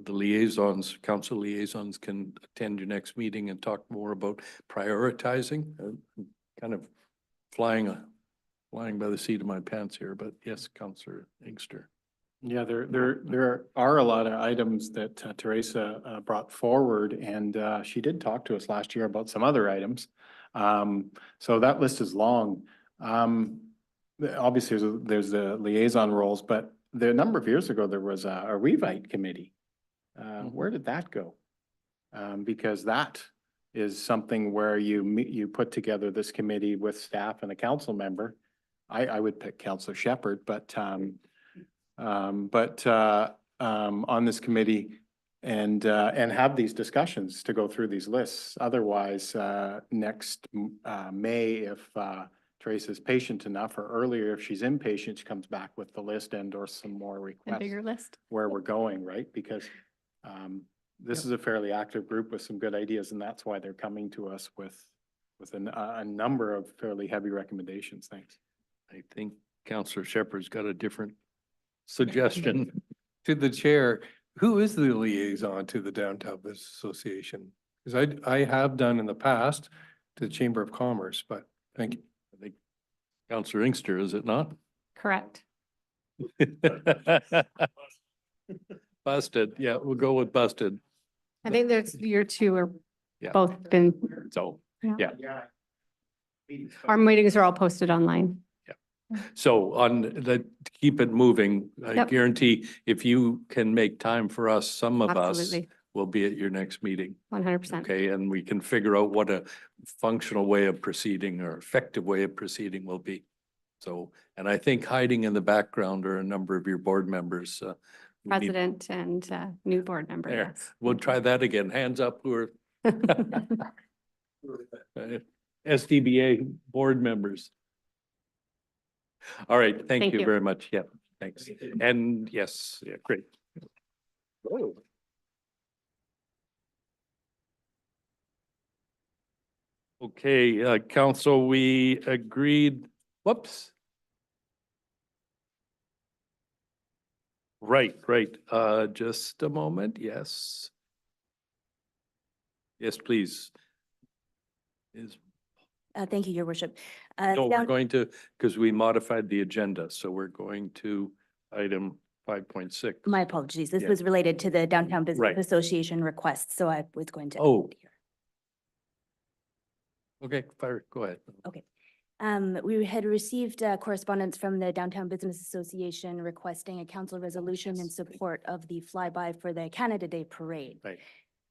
liaisons, council liaisons can attend your next meeting and talk more about prioritizing. Kind of flying by the seat of my pants here, but yes, Councillor Inkster. Yeah, there are a lot of items that Teresa brought forward, and she did talk to us last year about some other items. So that list is long. Obviously, there's the liaison roles, but a number of years ago, there was a Revite committee. Where did that go? Because that is something where you put together this committee with staff and a council member. I would pick Councillor Shepherd, but on this committee and have these discussions to go through these lists. Otherwise, next May, if Teresa's patient enough, or earlier, if she's impatient, she comes back with the list and or some more A requests bigger list. where we're going, right? Because this is a fairly active group with some good ideas, and that's why they're coming to us with a number of fairly heavy recommendations. Thanks. I think Councillor Shepherd's got a different suggestion. To the chair, who is the liaison to the Downtown Business Association? Because I have done in the past to the Chamber of Commerce, but thank you. I think Councillor Inkster, is it not? Correct. Busted. Yeah, we'll go with busted. I think there's your two are Yeah. both been, So, Yeah. yeah. our meetings are all posted online. So to keep it moving, I Yep. guarantee if you can make time for us, some of us, Absolutely. will be at your next meeting. 100%. Okay, and we can figure out what a functional way of proceeding or effective way of proceeding will be. So, and I think hiding in the background are a number of your board members. We need- President and new board member, There, yes. we'll try that again. Hands up who are SDBA board members. All right, thank Thank you you. very much. Yeah, thanks. And yes, yeah, great. Okay, council, we agreed, whoops. Right, just a moment, yes. Yes, please. Thank you, Your Worship. No, we're going to, because we modified the agenda, so we're going to item 5.6. My apologies. This Yeah. was related to the Downtown Business Right. Association request, so I was going to. Oh. Okay, fire, go ahead. Okay. We had received correspondence from the Downtown Business Association requesting a council resolution in support of the flyby for the Canada Day Parade. Right.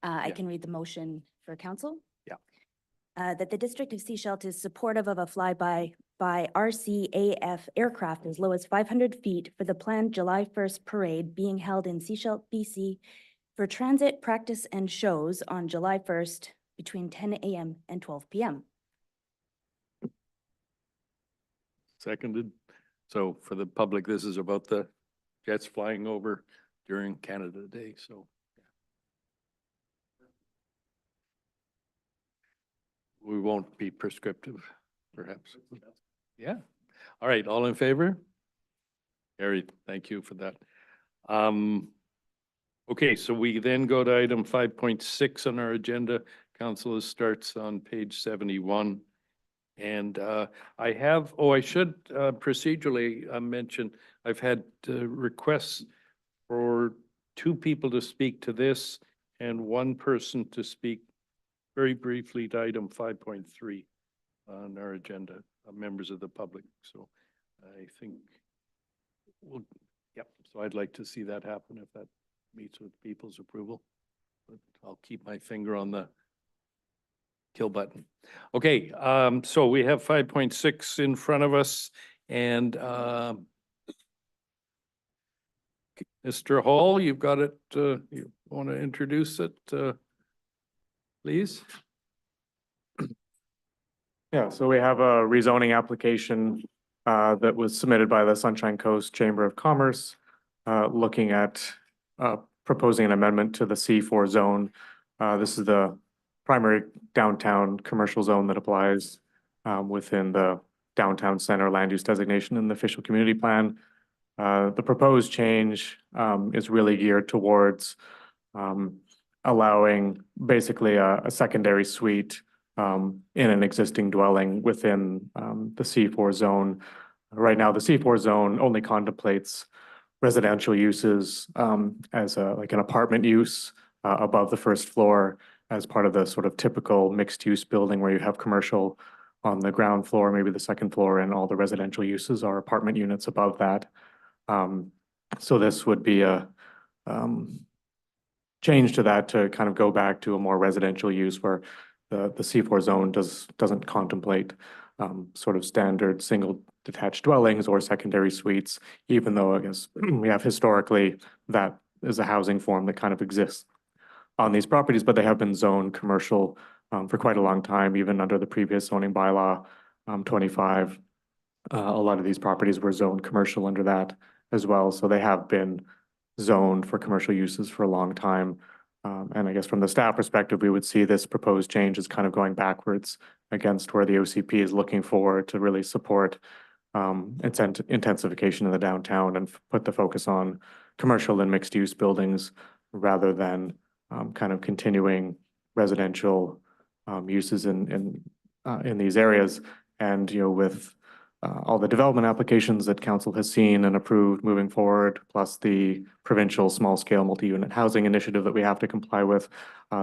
I Yeah. can read the motion for council. Yeah. That the District of Sechelt is supportive of a flyby by RCAF aircraft as low as 500 feet for the planned July 1st parade being held in Sechelt, BC for transit, practice, and shows on July 1st between 10 a.m. and 12 p.m. Seconded. So for the public, this is about the jets flying over during Canada Day, so. We won't be prescriptive, perhaps. Yeah. All right, all in favor? Carried, thank you for that. Okay, so we then go to item 5.6 on our agenda. Council starts on page 71. And I have, I should procedurally mention, I've had requests for 2 people to speak to this and 1 person to speak very briefly to item 5.3 on our agenda, members of the public. So I think, well, yep, so I'd like to see that happen if that meets with people's approval. But I'll keep my finger on the kill button. Okay, so we have 5.6 in front of us and Mr. Hall, you've got it, you want to introduce it, please? Yeah, so we have a rezoning application that was submitted by the Sunshine Coast Chamber of Commerce, looking at proposing an amendment to the C4 zone. This is the primary downtown commercial zone that applies within the downtown center land use designation in the official community plan. The proposed change is really geared towards allowing basically a secondary suite in an existing dwelling within the C4 zone. Right now, the C4 zone only contemplates residential uses as like an apartment use above the first floor as part of the sort of typical mixed-use building where you have commercial on the ground floor, maybe the second floor, and all the residential uses are apartment units above that. So this would be a change to that to kind of go back to a more residential use where the C4 zone doesn't contemplate sort of standard single detached dwellings or secondary suites, even though I guess we have historically that is a housing form that kind of exists on these properties, but they have been zoned commercial for quite a long time, even under the previous zoning bylaw 25. A lot of these properties were zoned commercial under that as well, so they have been zoned for commercial uses for a long time. And I guess from the staff perspective, we would see this proposed change as kind of going backwards against where the OCP is looking for to really support intensification in the downtown and put the focus on commercial and mixed use buildings rather than kind of continuing residential uses in these areas. And, you know, with all the development applications that council has seen and approved moving forward, plus the provincial small-scale multi-unit housing initiative that we have to comply with,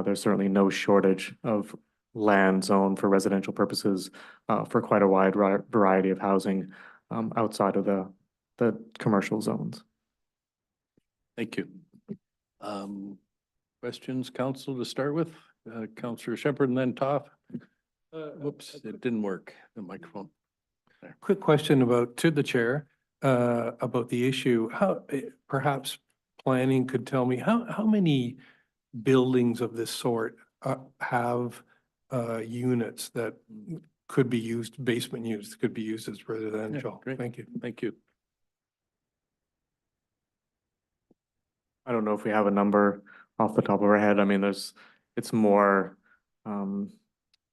there's certainly no shortage of land zoned for residential purposes for quite a wide variety of housing outside of the commercial zones. Thank you. Questions, council, to start with? Councillor Shepherd and then Toff. Whoops, it didn't work, the microphone. Quick question to the chair, about the issue. How, perhaps planning could tell me, how many buildings of this sort have units that could be used, basement units could be used as residential? great. Thank you. Thank you. I don't know if we have a number off the top of our head. I mean, it's more, I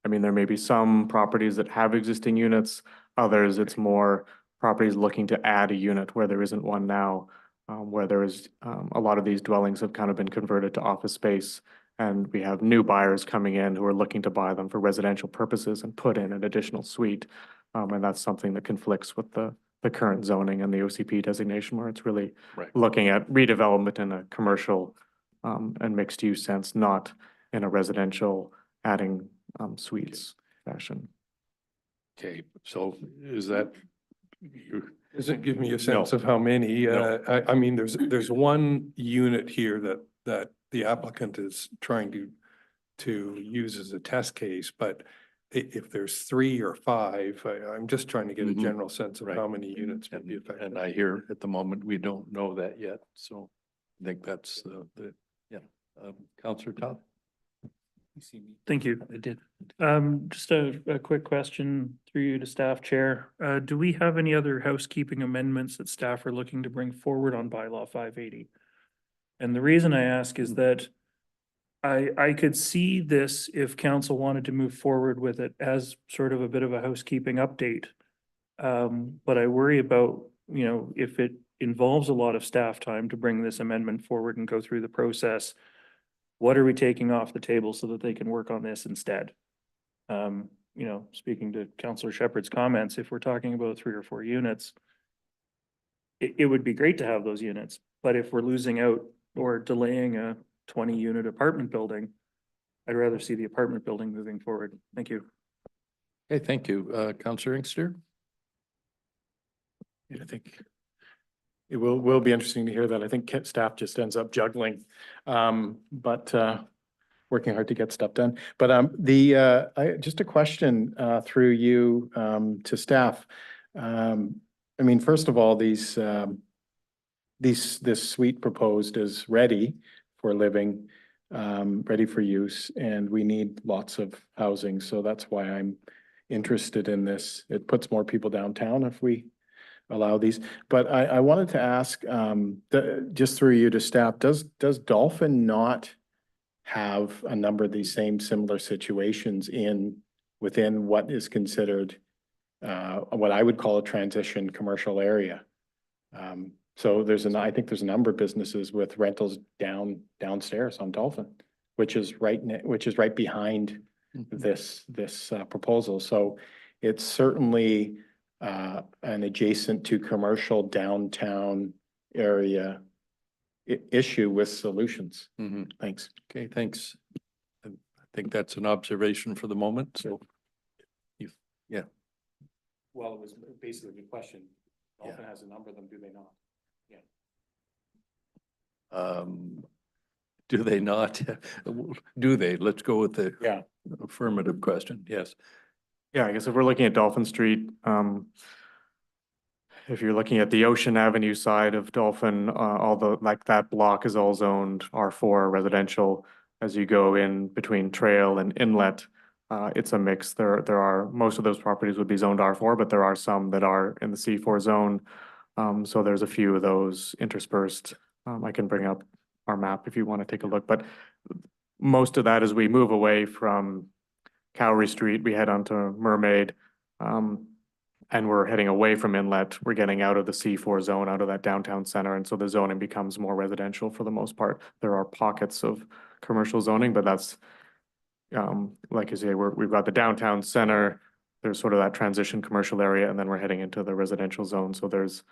mean, there may be some properties that have existing units. Others, it's more properties looking to add a unit where there isn't one now. Where there is, a lot of these dwellings have kind of been converted to office space. And we have new buyers coming in who are looking to buy them for residential purposes and put in an additional suite. And that's something that conflicts with the current zoning and the OCP designation, where it's really Right. looking at redevelopment in a commercial and mixed use sense, not in a residential adding suites fashion. Okay, so is that? Doesn't give me a sense of how many. I mean, there's one unit here that the applicant is trying to use as a test case, but if there's 3 or 5, I'm just trying to get a general sense of how many units would be affected. And I hear at the moment, we don't know that yet, so I think that's yeah. Councillor Todd? Thank you. I did. Just a quick question through you to staff chair. Do we have any other housekeeping amendments that staff are looking to bring forward on bylaw 580? And the reason I ask is that I could see this if council wanted to move forward with it as sort of a bit of a housekeeping update. But I worry about, you know, if it involves a lot of staff time to bring this amendment forward and go through the process, what are we taking off the table so that they can work on this instead? You know, speaking to Councillor Shepherd's comments, if we're talking about 3 or 4 units, it would be great to have those units, but if we're losing out or delaying a 20-unit apartment building, I'd rather see the apartment building moving forward. Thank you. Okay, thank you. Councillor Inkster? Yeah, I think it will be interesting to hear that. I think staff just ends up juggling, but working hard to get stuff done. But just a question through you to staff. I mean, first of all, this suite proposed is ready for living, ready for use, and we need lots of housing. So that's why I'm interested in this. It puts more people downtown if we allow these. But I wanted to ask, just through you to staff, does Dolphin not have a number of these same similar situations within what is considered what I would call a transition commercial area? So I think there's a number of businesses with rentals downstairs on Dolphin, which is right behind this proposal. So it's certainly an adjacent to commercial downtown area issue with solutions. Thanks. Okay, thanks. I think that's an observation for the moment, so. Yeah. Well, it was basically the question. Dolphin has a number of them, do they not? Do they not? Do they? Let's go with the Yeah. affirmative question. Yes. Yeah, I guess if we're looking at Dolphin Street, if you're looking at the Ocean Avenue side of Dolphin, like that block is all zoned R4 residential. As you go in between Trail and Inlet, it's a mix. Most of those properties would be zoned R4, but there are some that are in the C4 zone. So there's a few of those interspersed. I can bring up our map if you want to take a look, but most of that as we move away from Cowrie Street, we head onto Mermaid, and we're heading away from Inlet. We're getting out of the C4 zone, out of that downtown center, and so the zoning becomes more residential for the most part. There are pockets of commercial zoning, but that's, like you say, we've got the downtown center, there's sort of that transition commercial area, and then we're heading into the residential zone, so there's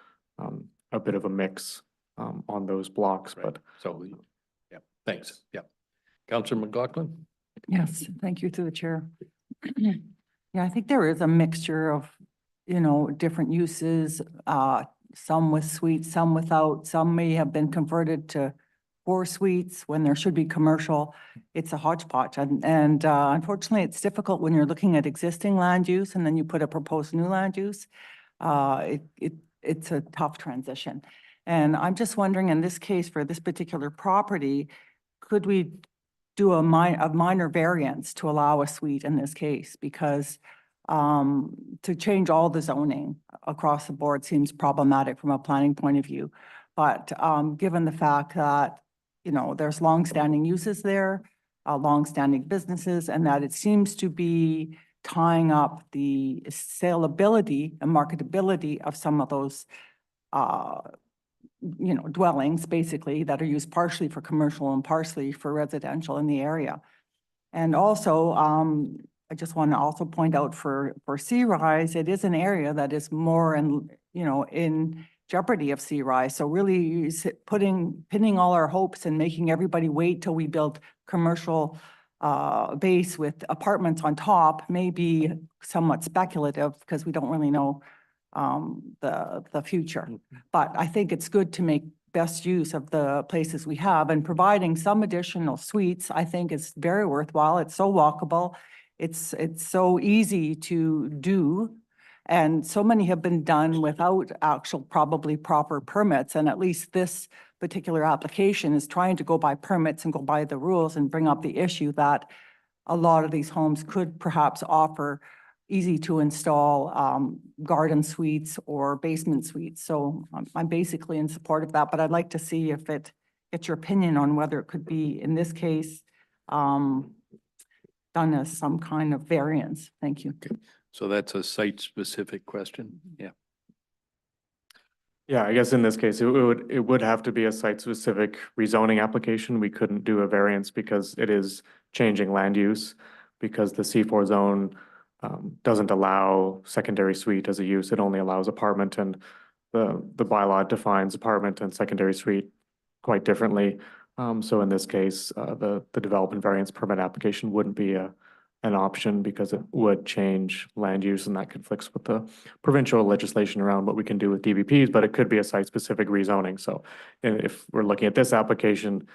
a bit of a mix on those blocks, Right. but. So, yeah, thanks. Yeah. Councillor McLaughlin? Yes, thank you to the chair. Yeah, I think there is a mixture of, you know, different uses, some with suites, some without, some may have been converted to 4 suites when there should be commercial. It's a hodgepodge. And unfortunately, it's difficult when you're looking at existing land use and then you put a proposed new land use. It's a tough transition. And I'm just wondering, in this case, for this particular property, could we do a minor variance to allow a suite in this case? Because to change all the zoning across the board seems problematic from a planning point of view. But given the fact that, you know, there's longstanding uses there, longstanding businesses, and that it seems to be tying up the saleability and marketability of some of those you know, dwellings basically that are used partially for commercial and partially for residential in the area. And also, I just want to also point out for sea rise, it is an area that is more in jeopardy of sea rise. So really pinning all our hopes and making everybody wait till we build commercial base with apartments on top may be somewhat speculative because we don't really know the future. But I think it's good to make best use of the places we have, and providing some additional suites, I think is very worthwhile. It's so walkable. It's so easy to do. And so many have been done without actual probably proper permits. And at least this particular application is trying to go by permits and go by the rules and bring up the issue that a lot of these homes could perhaps offer easy to install garden suites or basement suites. So I'm basically in support of that, but I'd like to see if it gets your opinion on whether it could be, in this case, done as some kind of variance. Thank you. So that's a site-specific question. Yeah. Yeah, I guess in this case, it would have to be a site-specific rezoning application. We couldn't do a variance because it is changing land use, because the C4 zone doesn't allow secondary suite as a use. It only allows apartment, and the bylaw defines apartment and secondary suite quite differently. So in this case, the development variance permit application wouldn't be an option because it would change land use, and that conflicts with the provincial legislation around what we can do with DBPs, but it could be a site-specific rezoning. So if we're looking at this application,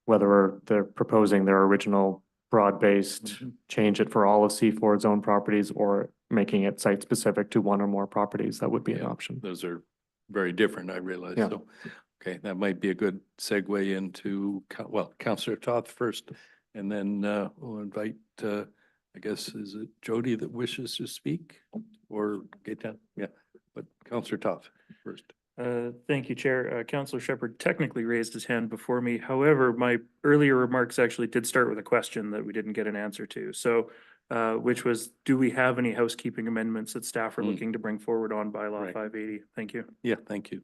whether they're proposing their original broad-based, change it for all of C4 zone properties, or making it site-specific to one or more properties, that would be an option. Those are very different, I realize. Yeah. So, okay, that might be a good segue into, Councillor Toth first, and then we'll invite, I guess, is it Jody that wishes to speak, or Gaetan? Yeah, but Councillor Toth first. Thank you, Chair. Councillor Shepherd technically raised his hand before me. However, my earlier remarks actually did start with a question that we didn't get an answer to. So, which was, do we have any housekeeping amendments that staff are looking to bring forward on bylaw Right. 580? Thank you. Yeah, thank you.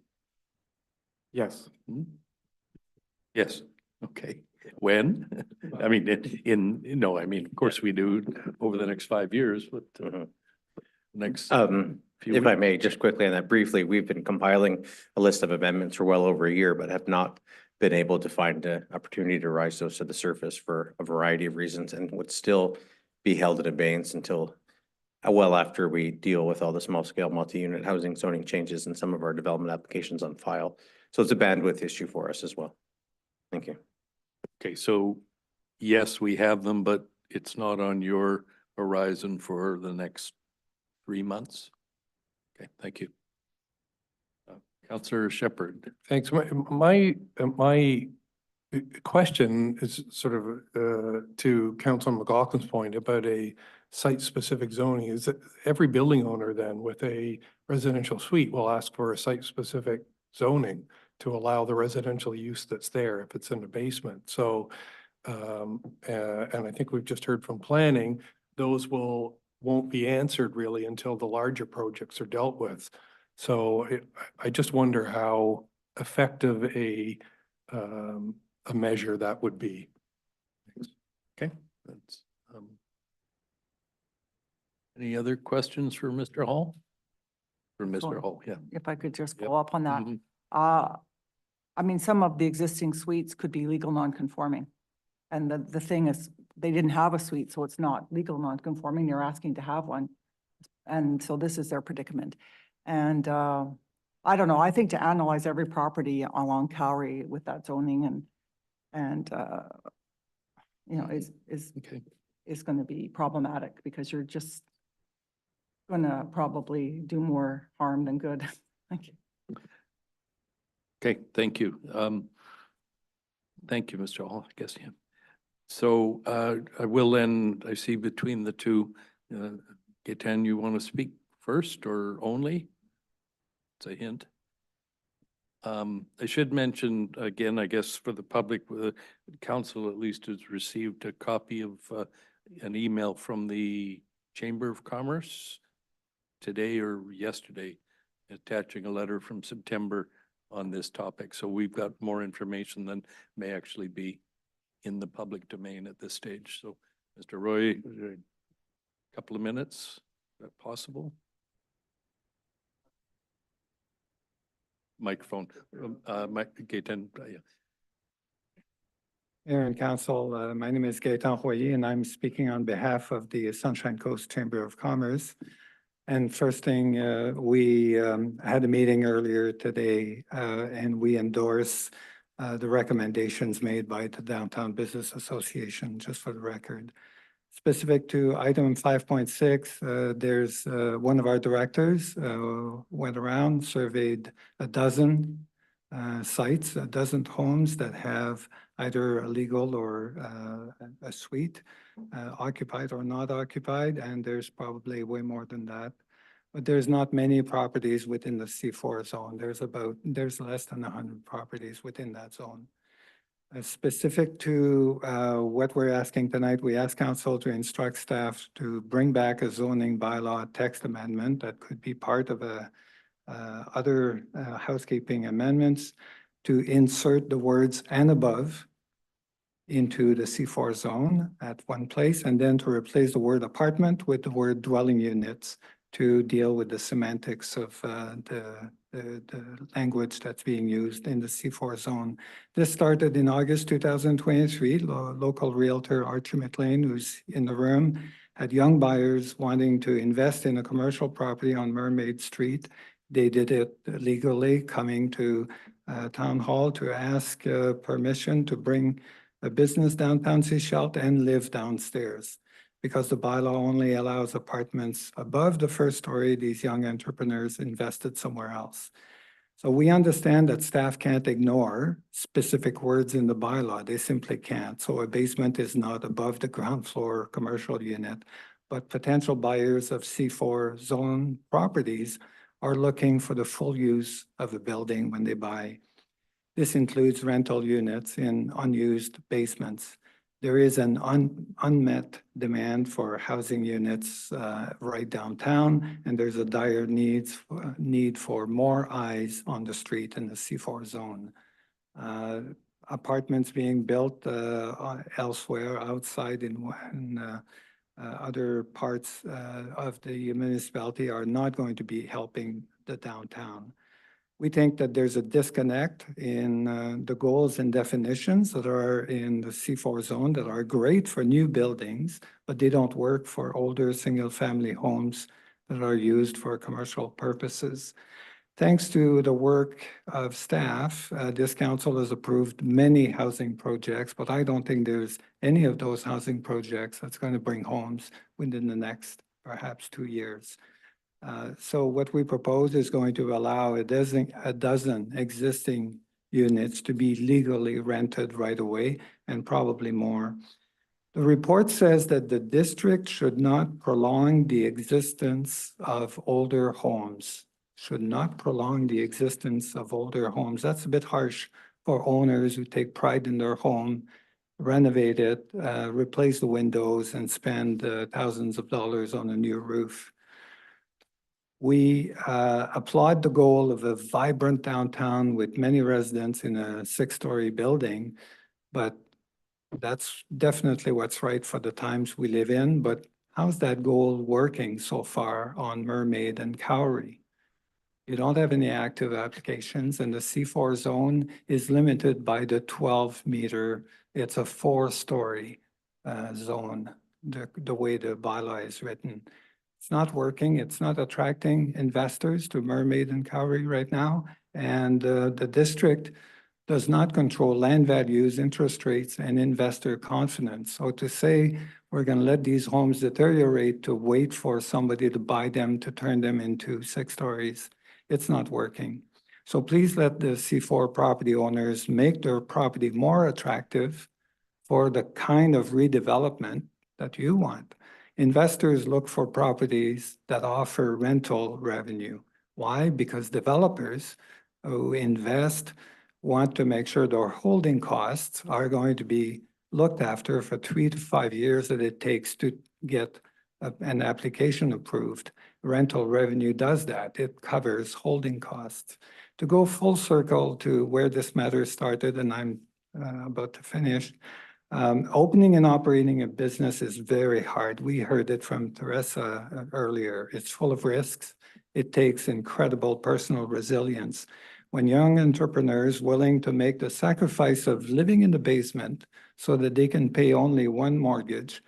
Yes. Yes, okay. When? I mean, no, I mean, of course we do over the next 5 years, but next. few If I weeks. may, just quickly on that briefly, we've been compiling a list of amendments for well over a year, but have not been able to find an opportunity to rise those to the surface for a variety of reasons, and would still be held in abeyance until well after we deal with all the small scale multi-unit housing zoning changes and some of our development applications on file. So it's a bandwidth issue for us as well. Thank you. Okay, so yes, we have them, but it's not on your horizon for the next 3 months? Okay, thank you. Councillor Shepherd. Thanks. My question is sort of to Councilor McLaughlin's point about a site-specific zoning, is that every building owner then with a residential suite will ask for a site-specific zoning to allow the residential use that's there if it's in the basement. So, and I think we've just heard from planning, those won't be answered really until the larger projects are dealt with. So I just wonder how effective a measure that would be. Okay, that's, any other questions for Mr. Hall? For Mr. Sure. Hall, yeah. If I could just Yep. follow up on that. Mhm. I mean, some of the existing suites could be legal non-conforming. And the thing is, they didn't have a suite, so it's not legal non-conforming. You're asking to have one. And so this is their predicament. And I don't know, I think to analyze every property along Cowrie with that zoning and And, you know, Okay. is going to be problematic because you're just going to probably do more harm than good. Thank you. Okay, thank you. Thank you, Mr. Hall, I guess, yeah. So I will then, I see between the two, Gaetan, you want to speak first or only? It's a hint. I should mention again, I guess for the public, the council at least has received a copy of an email from the Chamber of Commerce today or yesterday, attaching a letter from September on this topic. So we've got more information than may actually be in the public domain at this stage. So Mr. Roy, a couple of minutes, is that possible? Microphone, Gaetan, yeah. Mayor and Council, my name is Gaetan Royer, and I'm speaking on behalf of the Sunshine Coast Chamber of Commerce. And first thing, we had a meeting earlier today, and we endorse the recommendations made by the Downtown Business Association, just for the record. Specific to item 5.6, there's one of our directors went around, surveyed a dozen sites, a dozen homes that have either a legal or a suite occupied or not occupied, and there's probably way more than that. But there's not many properties within the C4 zone. There's less than 100 properties within that zone. Specific to what we're asking tonight, we ask council to instruct staff to bring back a zoning bylaw text amendment that could be part of other housekeeping amendments to insert the words "and above" into the C4 zone at one place, and then to replace the word apartment with the word dwelling units to deal with the semantics of the language that's being used in the C4 zone. This started in August 2023. Local realtor Archie McLean, who's in the room, had young buyers wanting to invest in a commercial property on Mermaid Street. They did it legally, coming to Town Hall to ask permission to bring a business downtown Sechelt and live downstairs. Because the bylaw only allows apartments above the first story, these young entrepreneurs invested somewhere else. So we understand that staff can't ignore specific words in the bylaw. They simply can't. So a basement is not above the ground floor commercial unit, but potential buyers of C4 zone properties are looking for the full use of a building when they buy. This includes rental units in unused basements. There is an unmet demand for housing units right downtown, and there's a dire need for more eyes on the street in the C4 zone. Apartments being built elsewhere outside in other parts of the municipality are not going to be helping the downtown. We think that there's a disconnect in the goals and definitions that are in the C4 zone that are great for new buildings, but they don't work for older single-family homes that are used for commercial purposes. Thanks to the work of staff, this council has approved many housing projects, but I don't think there's any of those housing projects that's going to bring homes within the next perhaps 2 years. So what we propose is going to allow a dozen existing units to be legally rented right away, and probably more. The report says that the district should not prolong the existence of older homes. Should not prolong the existence of older homes. That's a bit harsh for owners who take pride in their home, renovate it, replace the windows, and spend thousands of dollars on a new roof. We applaud the goal of a vibrant downtown with many residents in a 6-story building, but that's definitely what's right for the times we live in. But how's that goal working so far on Mermaid and Cowrie? You don't have any active applications, and the C4 zone is limited by the 12-meter. It's a 4-story zone, the way the bylaw is written. It's not working. It's not attracting investors to Mermaid and Cowrie right now. And the district does not control land values, interest rates, and investor confidence. So to say we're going to let these homes deteriorate to wait for somebody to buy them to turn them into 6 stories, it's not working. So please let the C4 property owners make their property more attractive for the kind of redevelopment that you want. Investors look for properties that offer rental revenue. Why? Because developers who invest want to make sure their holding costs are going to be looked after for 3 to 5 years that it takes to get an application approved. Rental revenue does that. It covers holding costs. To go full circle to where this matter started, and I'm about to finish, opening and operating a business is very hard. We heard it from Teresa earlier. It's full of risks. It takes incredible personal resilience. When young entrepreneurs willing to make the sacrifice of living in the basement so that they can pay only one mortgage,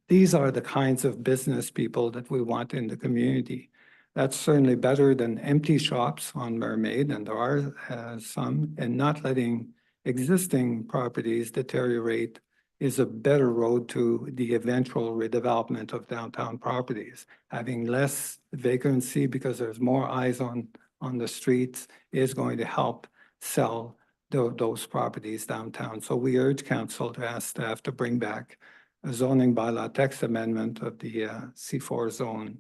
these are the kinds of business people that we want in the community. That's certainly better than empty shops on Mermaid, and there are some, and not letting existing properties deteriorate is a better road to the eventual redevelopment of downtown properties. Having less vacancy because there's more eyes on the streets is going to help sell those properties downtown. So we urge council to ask staff to bring back a zoning bylaw text amendment of the C4 zone.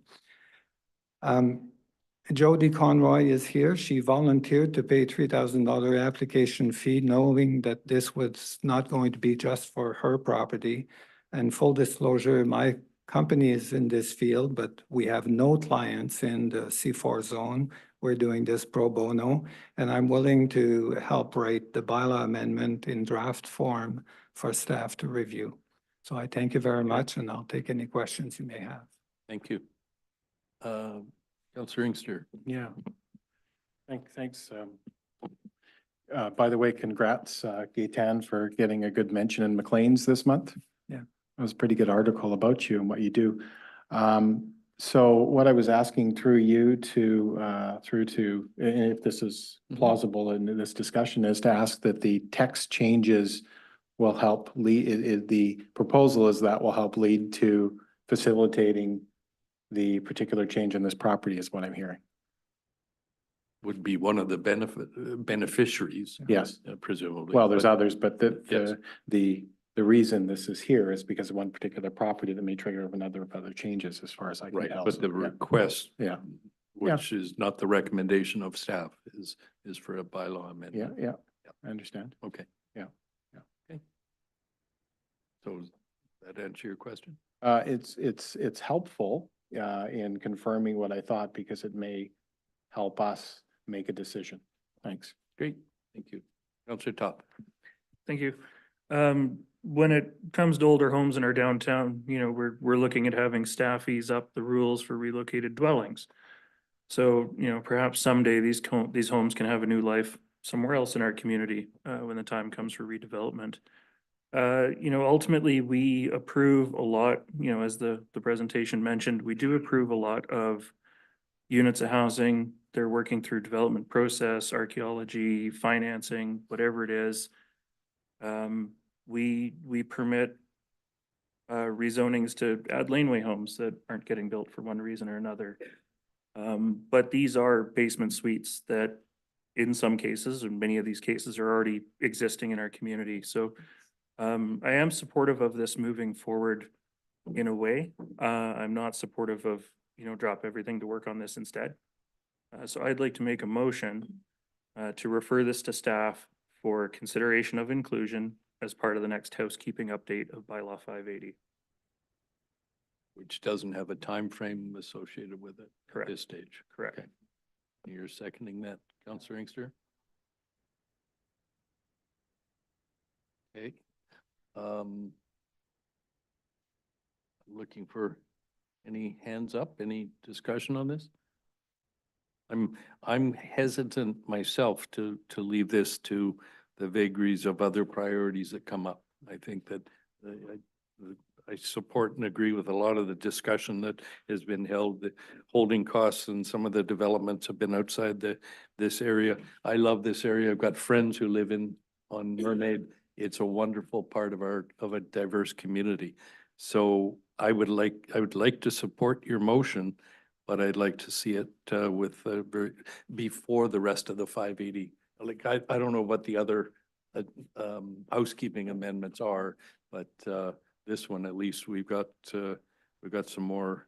Jody Conroy is here. She volunteered to pay $3,000 application fee, knowing that this was not going to be just for her property. And full disclosure, my company is in this field, but we have no clients in the C4 zone. We're doing this pro bono, and I'm willing to help write the bylaw amendment in draft form for staff to review. So I thank you very much, and I'll take any questions you may have. Thank you. Councillor Inkster. Yeah. Thanks. By the way, congrats, Gaetan, for getting a good mention in Maclean's this month. Yeah. It was a pretty good article about you and what you do. So what I was asking through you to, if this is plausible in this discussion, is to ask that the text changes will help lead, the proposal is that will help lead to facilitating the particular change in this property is what I'm hearing. Would be one of the beneficiaries. Yes. Presumably. Well, there's others, but Yes. the reason this is here is because of one particular property that may trigger another of other changes as far as I can Right, tell. but the So, request. Yeah. Which is not the recommendation of staff, is for a bylaw Yeah, amendment. yeah, I understand. Okay. Yeah. Okay. So does that answer your question? It's helpful in confirming what I thought because it may help us make a decision. Thanks. Great, thank you. Councillor Top. Thank you. When it comes to older homes in our downtown, you know, we're looking at having staff ease up the rules for relocated dwellings. So, you know, perhaps someday these homes can have a new life somewhere else in our community when the time comes for redevelopment. You know, ultimately, we approve a lot, you know, as the presentation mentioned, we do approve a lot of units of housing. They're working through development process, archaeology, financing, whatever it is. We permit rezonings to add laneway homes that aren't getting built for one reason or another. But these are basement suites that in some cases, and many of these cases are already existing in our community. So I am supportive of this moving forward in a way. I'm not supportive of, you know, drop everything to work on this instead. So I'd like to make a motion to refer this to staff for consideration of inclusion as part of the next housekeeping update of bylaw 580. Which doesn't have a time frame associated with it at Correct. this stage. Correct. Okay. You're seconding that, Councillor Inkster? Okay. Looking for any hands up, any discussion on this? I'm hesitant myself to leave this to the vagaries of other priorities that come up. I think that I support and agree with a lot of the discussion that has been held. The holding costs and some of the developments have been outside this area. I love this area. I've got friends who live on Mermaid. It's a wonderful part of a diverse community. So I would like to support your motion, but I'd like to see it before the rest of the 580. Like, I don't know what the other housekeeping amendments are, but this one, at least we've got some more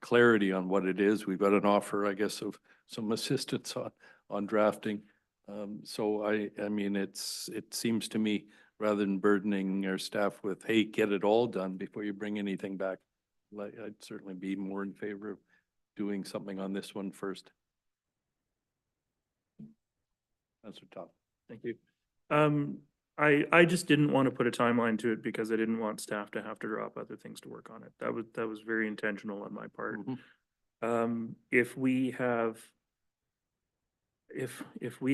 clarity on what it is. We've got an offer, I guess, of some assistance on drafting. So I mean, it seems to me, rather than burdening our staff with, hey, get it all done before you bring anything back, I'd certainly be more in favor of doing something on this one first. Councillor Top. Thank you. I just didn't want to put a timeline to it because I didn't want staff to have to drop other things to work on it. That was very intentional on my part. If we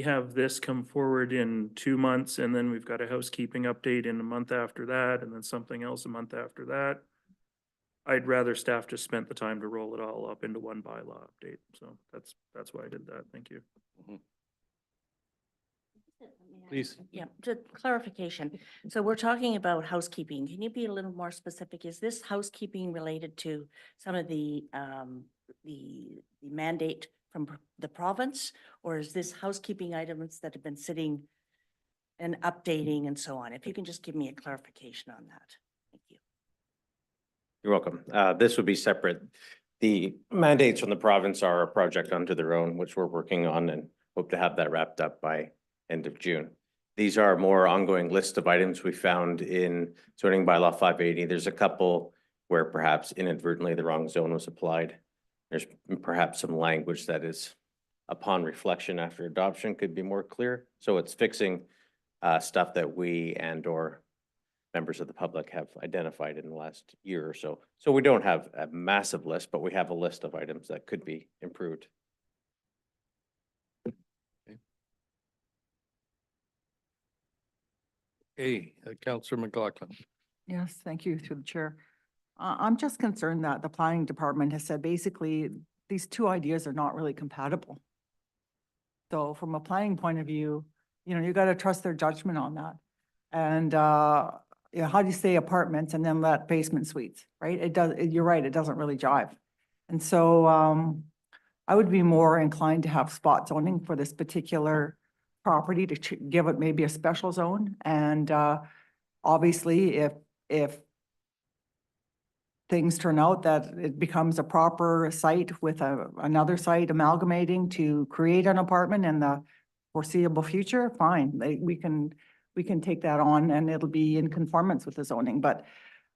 have this come forward in 2 months and then we've got a housekeeping update in a month after that and then something else a month after that, I'd rather staff just spent the time to roll it all up into one bylaw update. So that's why I did that. Thank you. Please. Yeah, just clarification. So we're talking about housekeeping. Can you be a little more specific? Is this housekeeping related to some of the mandate from the province? Or is this housekeeping items that have been sitting and updating and so on? If you can just give me a clarification on that. Thank you. You're welcome. This would be separate. The mandates from the province are a project unto their own, which we're working on and hope to have that wrapped up by end of June. These are more ongoing list of items we found in zoning bylaw 580. There's a couple where perhaps inadvertently the wrong zone was applied. There's perhaps some language that is upon reflection after adoption could be more clear. So it's fixing stuff that we and or members of the public have identified in the last year or so. So we don't have a massive list, but we have a list of items that could be improved. Hey, Councillor McLaughlin. Yes, thank you through the chair. I'm just concerned that the planning department has said basically these two ideas are not really compatible. So from a planning point of view, you know, you got to trust their judgment on that. And you know, how do you say apartments and then let basement suites, right? It does, you're right, it doesn't really jive. And so I would be more inclined to have spot zoning for this particular property to give it maybe a special zone. And obviously, if things turn out that it becomes a proper site with another site amalgamating to create an apartment in the foreseeable future, fine. We can take that on and it'll be in conformance with the zoning. But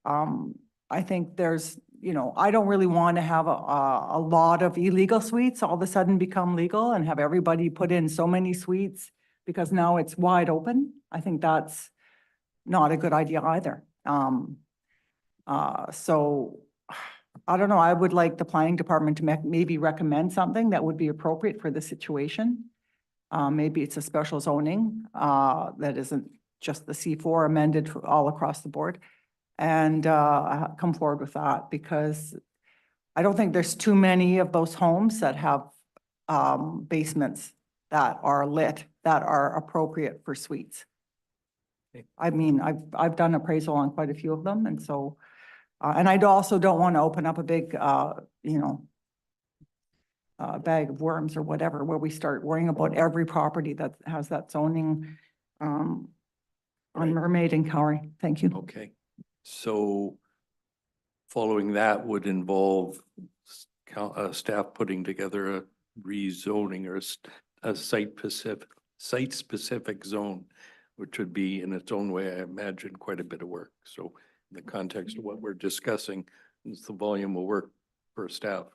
I think there's, you know, I don't really want to have a lot of illegal suites all of a sudden become legal and have everybody put in so many suites because now it's wide open. I think that's not a good idea either. So I don't know, I would like the planning department to maybe recommend something that would be appropriate for the situation. Maybe it's a special zoning that isn't just the C4 amended all across the board, and come forward with that, because I don't think there's too many of those homes that have basements that are lit, that are appropriate for suites. I mean, I've done appraisal on quite a few of them, and so, and I also don't want to open up a big, you know, bag of worms or whatever, where we start worrying about every property that has that zoning on Mermaid and Cowrie. Thank you. Okay, so following that would involve staff putting together a rezoning or a site-specific zone, which would be in its own way, I imagine, quite a bit of work. So in the context of what we're discussing, is the volume of work for staff.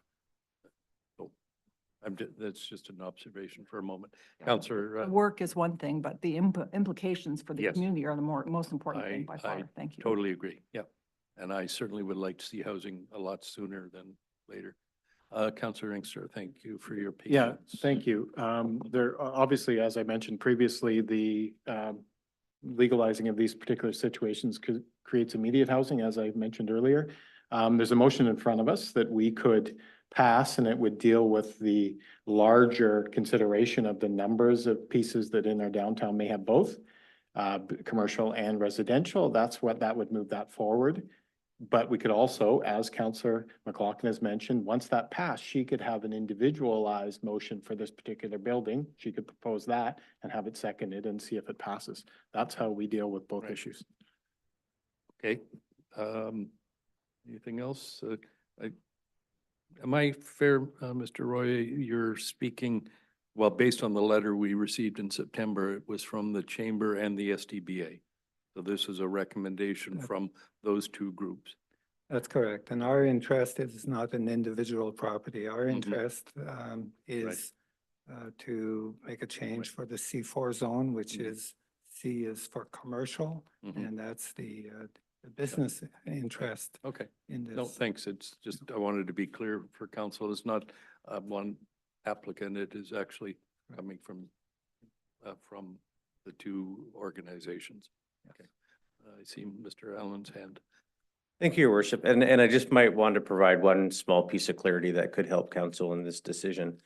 So that's just an observation for a moment. Councillor. Work is one thing, but the implications for the Yes. community are the most important thing by far. Thank you. Totally agree. Yep. And I certainly would like to see housing a lot sooner than later. Councillor Inkster, thank you for your patience. Yeah, thank you. There, obviously, as I mentioned previously, the legalizing of these particular situations creates immediate housing, as I mentioned earlier. There's a motion in front of us that we could pass, and it would deal with the larger consideration of the numbers of pieces that in our downtown may have both commercial and residential. That's what that would move that forward. But we could also, as Councillor McLaughlin has mentioned, once that passed, she could have an individualized motion for this particular building. She could propose that and have it seconded and see if it passes. That's how we deal with both issues. Okay. Anything else? Am I fair, Mr. Roy? You're speaking, well, based on the letter we received in September, it was from the Chamber and the SDBA. So this is a recommendation from those two groups. That's correct. And our interest is not an individual property. Our Mhm. interest is to make a change for the C4 zone, which is, C is for commercial, Mhm. and that's the business interest Okay. in this. No, thanks. It's just, I wanted to be clear for council. It's not one applicant. It is actually coming from the two organizations. Okay. I see Mr. Allen's hand. Thank you, Your Worship. And I just might want to provide one small piece of clarity that could help council in this decision.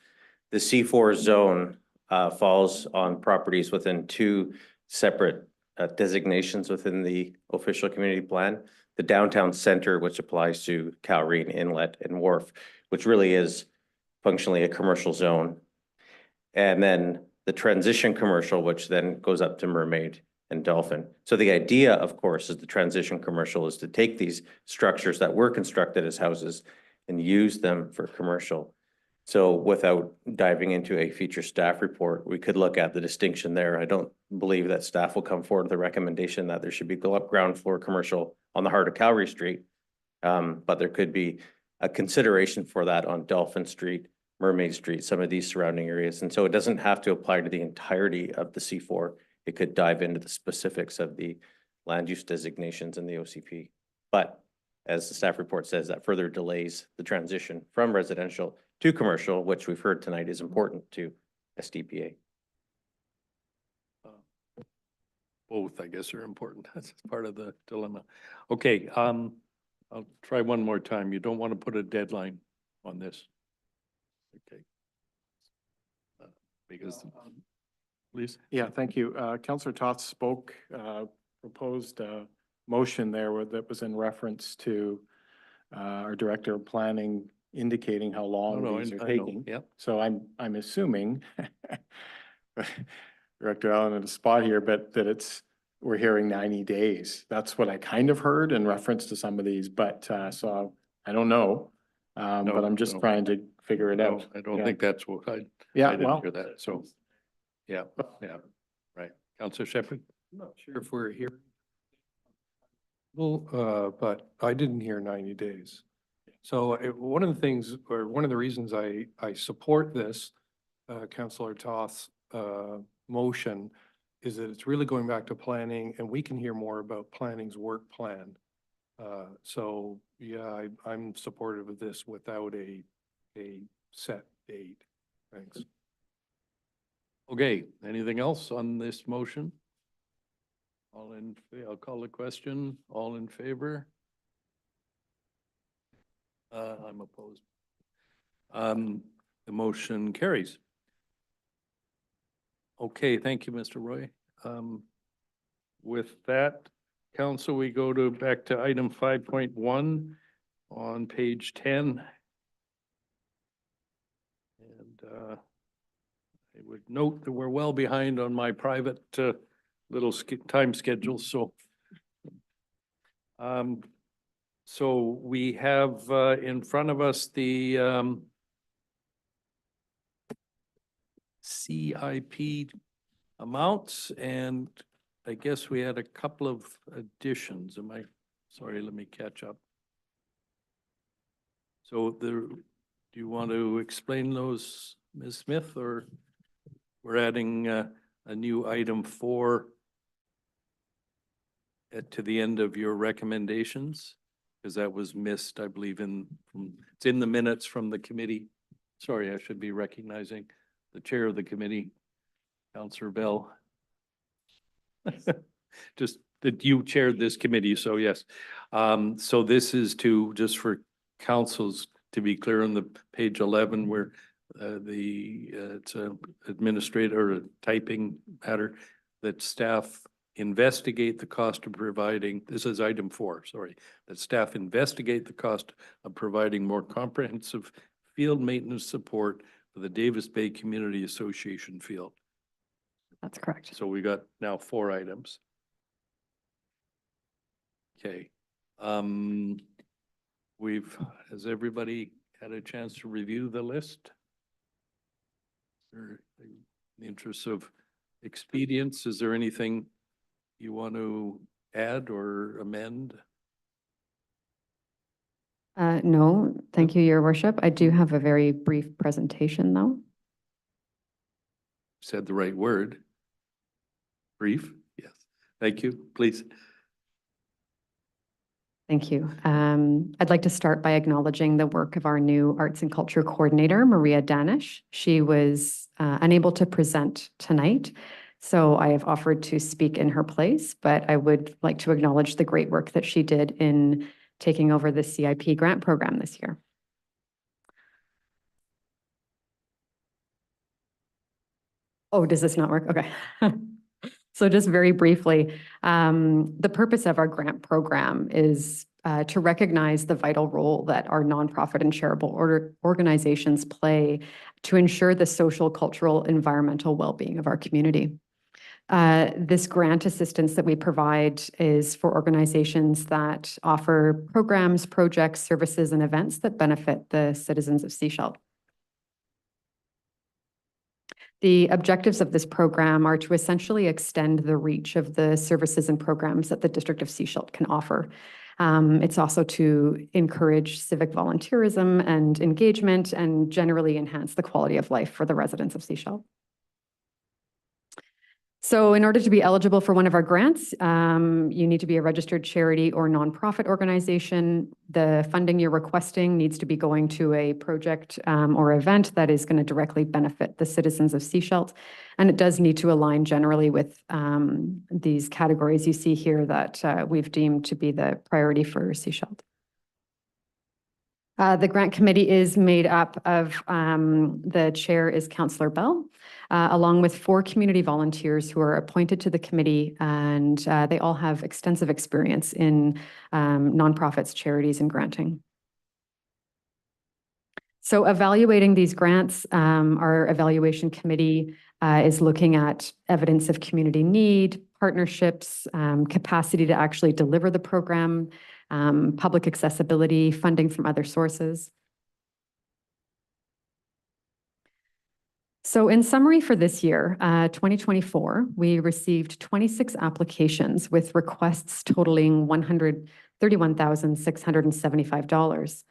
The C4 zone falls on properties within two separate designations within the official community plan. The downtown center, which applies to Calreen Inlet and Wharf, which really is functionally a commercial zone. And then the transition commercial, which then goes up to Mermaid and Dolphin. So the idea, of course, is the transition commercial is to take these structures that were constructed as houses and use them for commercial. So without diving into a future staff report, we could look at the distinction there. I don't believe that staff will come forward with a recommendation that there should be ground floor commercial on the heart of Calgary Street. But there could be a consideration for that on Dolphin Street, Mermaid Street, some of these surrounding areas. And so it doesn't have to apply to the entirety of the C4. It could dive into the specifics of the land use designations in the OCP. But as the staff report says, that further delays the transition from residential to commercial, which we've heard tonight is important to SDPA. Both, I guess, are important. That's part of the dilemma. Okay, I'll try one more time. You don't want to put a deadline on this. Okay. Because, please. Yeah, thank you. Councillor Tots spoke, proposed a motion there that was in reference to our Director of Planning indicating how long these are taking. Yep. So I'm assuming Director Allen in a spot here, but that we're hearing 90 days. That's what I kind of heard in reference to some of these, but so I don't know. But I'm just trying to figure it out. I don't Yeah. think that's what I Yeah, didn't well. hear that. So, yeah, right. Councillor Shepherd? I'm not sure if we're here. Well, but I didn't hear 90 days. So one of the things, or one of the reasons I support this, Councillor Toth's motion is that it's really going back to planning, and we can hear more about planning's work plan. So, yeah, I'm supportive of this without a set date. Thanks. Okay, anything else on this motion? I'll call the question. All in favor? I'm opposed. The motion carries. Okay, thank you, Mr. Roy. With that, council, we go back to item 5.1 on page 10. And I would note that we're well behind on my private little time schedule, so. So we have in front of us the CIP amounts, and I guess we had a couple of additions. Sorry, let me catch up. So do you want to explain those, Ms. Smith, or we're adding a new item 4 to the end of your recommendations? Because that was missed, I believe, it's in the minutes from the committee. Sorry, I should be recognizing the chair of the committee, Councillor Bell. just that you chaired this committee, so yes. So this is to, just for councils to be clear on the page 11 where it's a administrator or a typing matter that staff investigate the cost of providing, this is item 4, sorry, that staff investigate the cost of providing more comprehensive field maintenance support for the Davis Bay Community Association field. That's correct. So we got now 4 items. Okay. Has everybody had a chance to review the list? Or in the interest of expedience, is there anything you want to add or amend? No, thank you, Your Worship. I do have a very brief presentation, though. Said the right word. Brief, yes. Thank you, please. Thank you. I'd like to start by acknowledging the work of our new Arts and Culture Coordinator, Maria Danish. She was unable to present tonight, so I have offered to speak in her place, but I would like to acknowledge the great work that she did in taking over the CIP grant program this year. Oh, does this not work? Okay. So just very briefly, the purpose of our grant program is to recognize the vital role that our nonprofit and charitable organizations play to ensure the social, cultural, environmental well-being of our community. This grant assistance that we provide is for organizations that offer programs, projects, services, and events that benefit the citizens of Sechelt. The objectives of this program are to essentially extend the reach of the services and programs that the District of Sechelt can offer. It's also to encourage civic volunteerism and engagement and generally enhance the quality of life for the residents of Sechelt. So in order to be eligible for one of our grants, you need to be a registered charity or nonprofit organization. The funding you're requesting needs to be going to a project or event that is going to directly benefit the citizens of Sechelt. And it does need to align generally with these categories you see here that we've deemed to be the priority for Sechelt. The grant committee is made up of, the chair is Councillor Bell, along with 4 community volunteers who are appointed to the committee, and they all have extensive experience in nonprofits, charities, and granting. So evaluating these grants, our evaluation committee is looking at evidence of community need, partnerships, capacity to actually deliver the program, public accessibility, funding from other sources. So in summary for this year, 2024, we received 26 applications with requests totaling $131,675.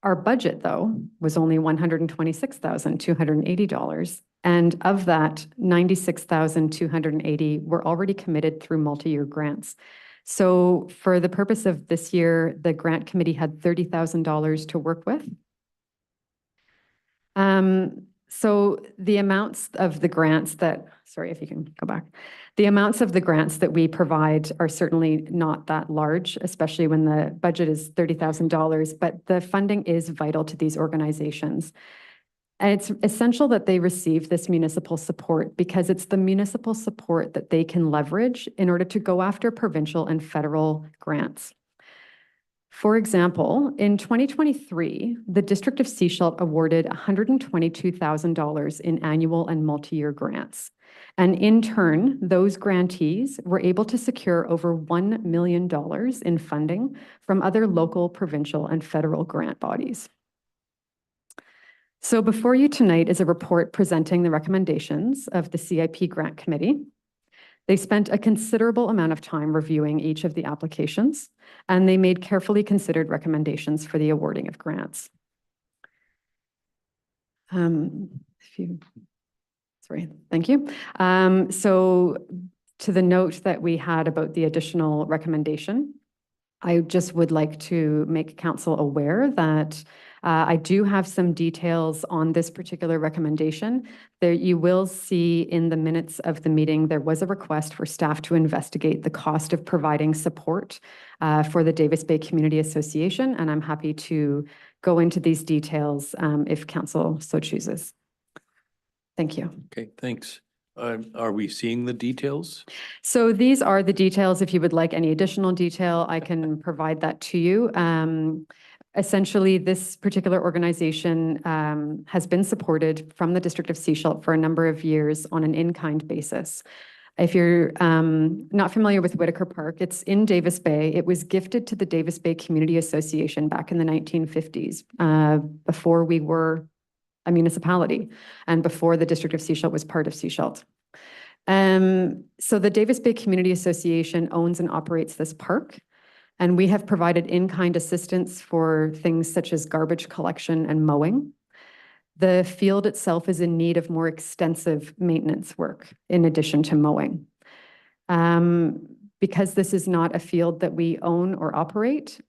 Our budget, though, was only $126,280. And of that, $96,280 were already committed through multi-year grants. So for the purpose of this year, the grant committee had $30,000 to work with. So the amounts of the grants that, sorry, if you can go back. The amounts of the grants that we provide are certainly not that large, especially when the budget is $30,000, but the funding is vital to these organizations. And it's essential that they receive this municipal support because it's the municipal support that they can leverage in order to go after provincial and federal grants. For example, in 2023, the District of Sechelt awarded $122,000 in annual and multi-year grants. And in turn, those grantees were able to secure over $1 million in funding from other local, provincial, and federal grant bodies. So before you tonight is a report presenting the recommendations of the CIP Grant Committee. They spent a considerable amount of time reviewing each of the applications, and they made carefully considered recommendations for the awarding of grants. Sorry, thank you. So to the note that we had about the additional recommendation, I just would like to make council aware that I do have some details on this particular recommendation. There, you will see in the minutes of the meeting, there was a request for staff to investigate the cost of providing support for the Davis Bay Community Association, and I'm happy to go into these details if council so chooses. Thank you. Okay, thanks. Are we seeing the details? So these are the details. If you would like any additional detail, I can provide that to you. Essentially, this particular organization has been supported from the District of Sechelt for a number of years on an in-kind basis. If you're not familiar with Whitaker Park, it's in Davis Bay. It was gifted to the Davis Bay Community Association back in the 1950s, before we were a municipality and before the District of Sechelt was part of Sechelt. So the Davis Bay Community Association owns and operates this park, and we have provided in-kind assistance for things such as garbage collection and mowing. The field itself is in need of more extensive maintenance work in addition to mowing. Because this is not a field that we own or operate,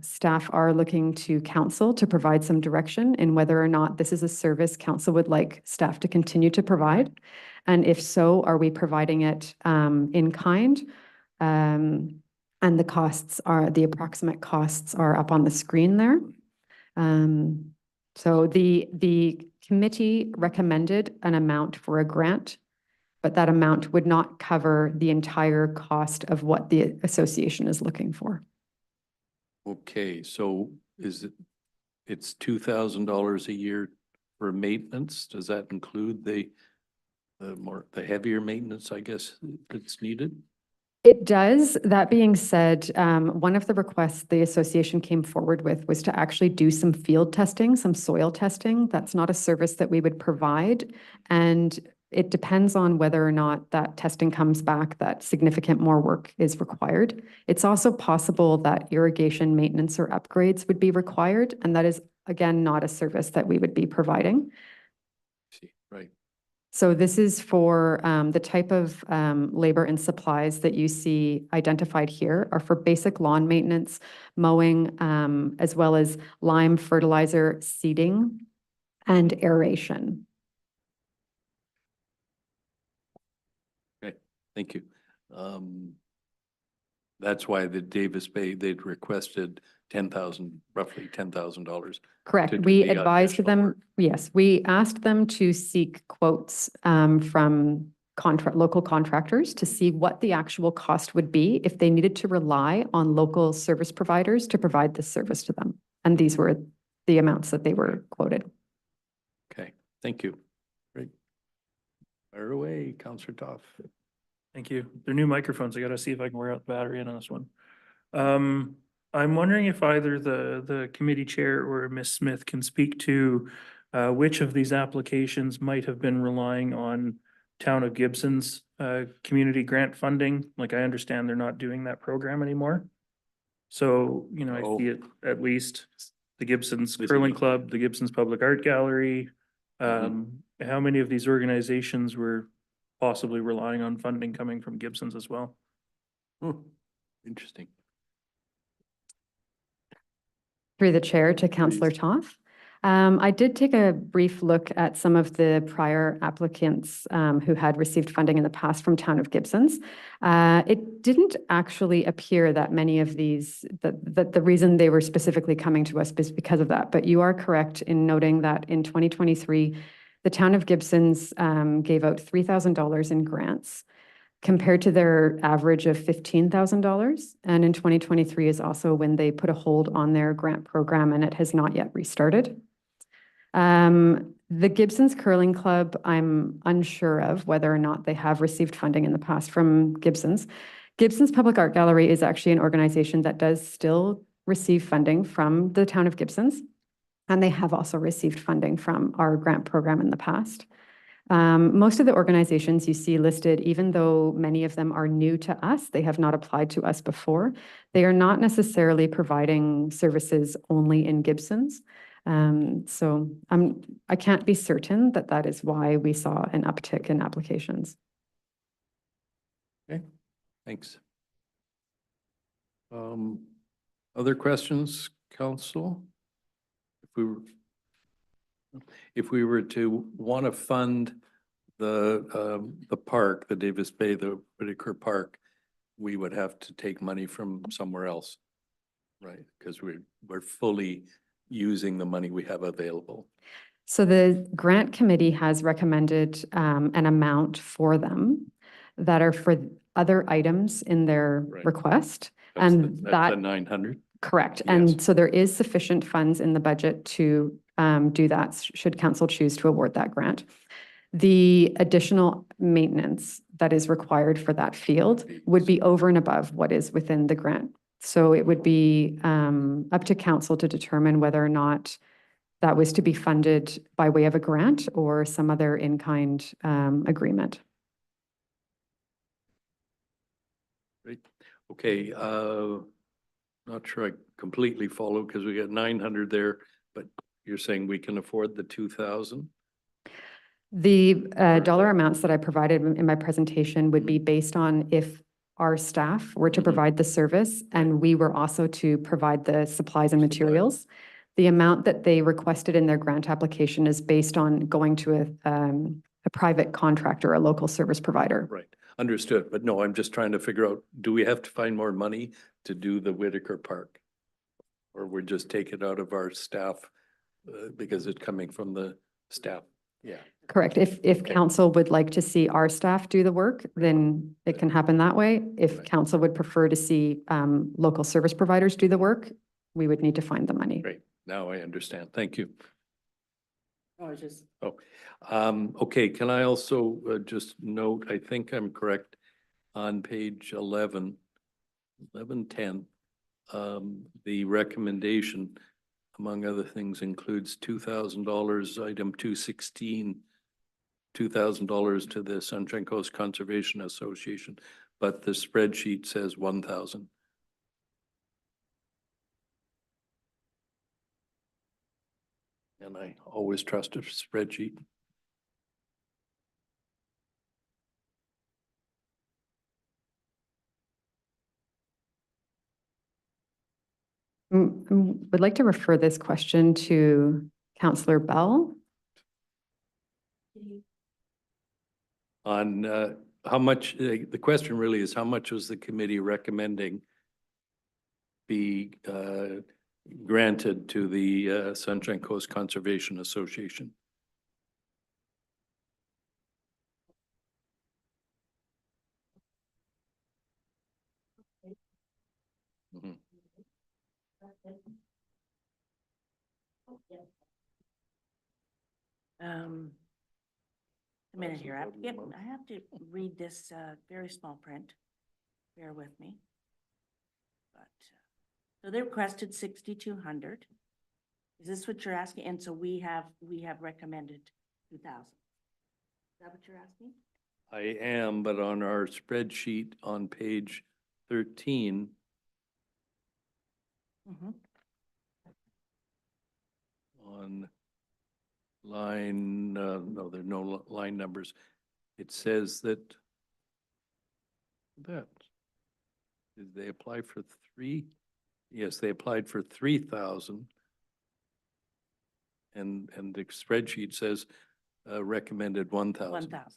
staff are looking to council to provide some direction in whether or not this is a service council would like staff to continue to provide. And if so, are we providing it in kind? And the costs are, the approximate costs are up on the screen there. So the committee recommended an amount for a grant, but that amount would not cover the entire cost of what the association is looking for. Okay, so it's $2,000 a year for maintenance? Does that include the heavier maintenance, I guess, that's needed? It does. That being said, one of the requests the association came forward with was to actually do some field testing, some soil testing. That's not a service that we would provide. And it depends on whether or not that testing comes back that significant more work is required. It's also possible that irrigation maintenance or upgrades would be required, and that is, again, not a service that we would be providing. Right. So this is for the type of labor and supplies that you see identified here are for basic lawn maintenance, mowing, as well as lime fertilizer, seeding, and aeration. Thank you. That's why the Davis Bay, they'd requested roughly $10,000. Correct. to do We the advised additional them, work. yes, we asked them to seek quotes from local contractors to see what the actual cost would be if they needed to rely on local service providers to provide this service to them. And these were the amounts that they were quoted. Okay, thank you. Great. Fire away, Councillor Toff. Thank you. They're new microphones. I gotta see if I can wear out the battery in on this one. I'm wondering if either the committee chair or Ms. Smith can speak to which of these applications might have been relying on Town of Gibson's community grant funding. Like, I understand they're not doing that program anymore. So, you know, I see it at least the Gibson's Curling Club, the Gibson's Public Art Gallery. How many of these organizations were possibly relying on funding coming from Gibson's as well? Interesting. Through the chair to Councillor Toth. I did take a brief look at some of the prior applicants who had received funding in the past from Town of Gibson's. It didn't actually appear that many of these, that the reason they were specifically coming to us is because of that. But you are correct in noting that in 2023, the Town of Gibson's gave out $3,000 in grants compared to their average of $15,000. And in 2023 is also when they put a hold on their grant program, and it has not yet restarted. The Gibson's Curling Club, I'm unsure of whether or not they have received funding in the past from Gibson's. Gibson's Public Art Gallery is actually an organization that does still receive funding from the Town of Gibson's. And they have also received funding from our grant program in the past. Most of the organizations you see listed, even though many of them are new to us, they have not applied to us before, they are not necessarily providing services only in Gibson's. So I can't be certain that that is why we saw an uptick in applications. Okay, thanks. Other questions, council? If we were to want to fund the park, the Davis Bay, the Whitaker Park, we would have to take money from somewhere else, right? Because we're fully using the money we have available. So the grant committee has recommended an amount for them that are for other items in their Right. request. That's And the that, 900. correct. Yes. And so there is sufficient funds in the budget to do that, should council choose to award that grant. The additional maintenance that is required for that field would be over and above what is within the grant. So it would be up to council to determine whether or not that was to be funded by way of a grant or some other in-kind agreement. Great. Okay, not sure I completely follow because we got 900 there, but you're saying we can afford the 2,000? The dollar amounts that I provided in my presentation would be based on if our staff were to provide the service and we were also to provide the supplies and materials. The amount that they requested in their grant application is based on going to a private contractor, a local service provider. Right, understood. But no, I'm just trying to figure out, do we have to find more money to do the Whitaker Park? Or we just take it out of our staff because it's coming from the staff? Yeah. Correct. If council would like to see our staff do the work, then it can happen that way. If council would prefer to see local service providers do the work, we would need to find the money. Great, now I understand. Thank you. Or just, Okay, can I also just note, I think I'm correct, on page 1110, the recommendation, among other things, includes $2,000, item 216, $2,000 to the Sunshine Coast Conservation Association, but the spreadsheet says 1,000. And I always trust a spreadsheet. Would like to refer this question to Councillor Bell. On how much, the question really is how much was the committee recommending be granted to the Sunshine Coast Conservation Association? Mhm. A minute here, I have to read this, very small print. Bear with me. But, so they requested 6,200. Is this what you're asking? And so we have recommended 2,000. Is that what you're asking? I am, but on our spreadsheet on page 13, Mm-hmm. on line, no, there are no line numbers. It says that did they apply for 3? Yes, they applied for 3,000. And the spreadsheet says recommended 1,000. 1,000.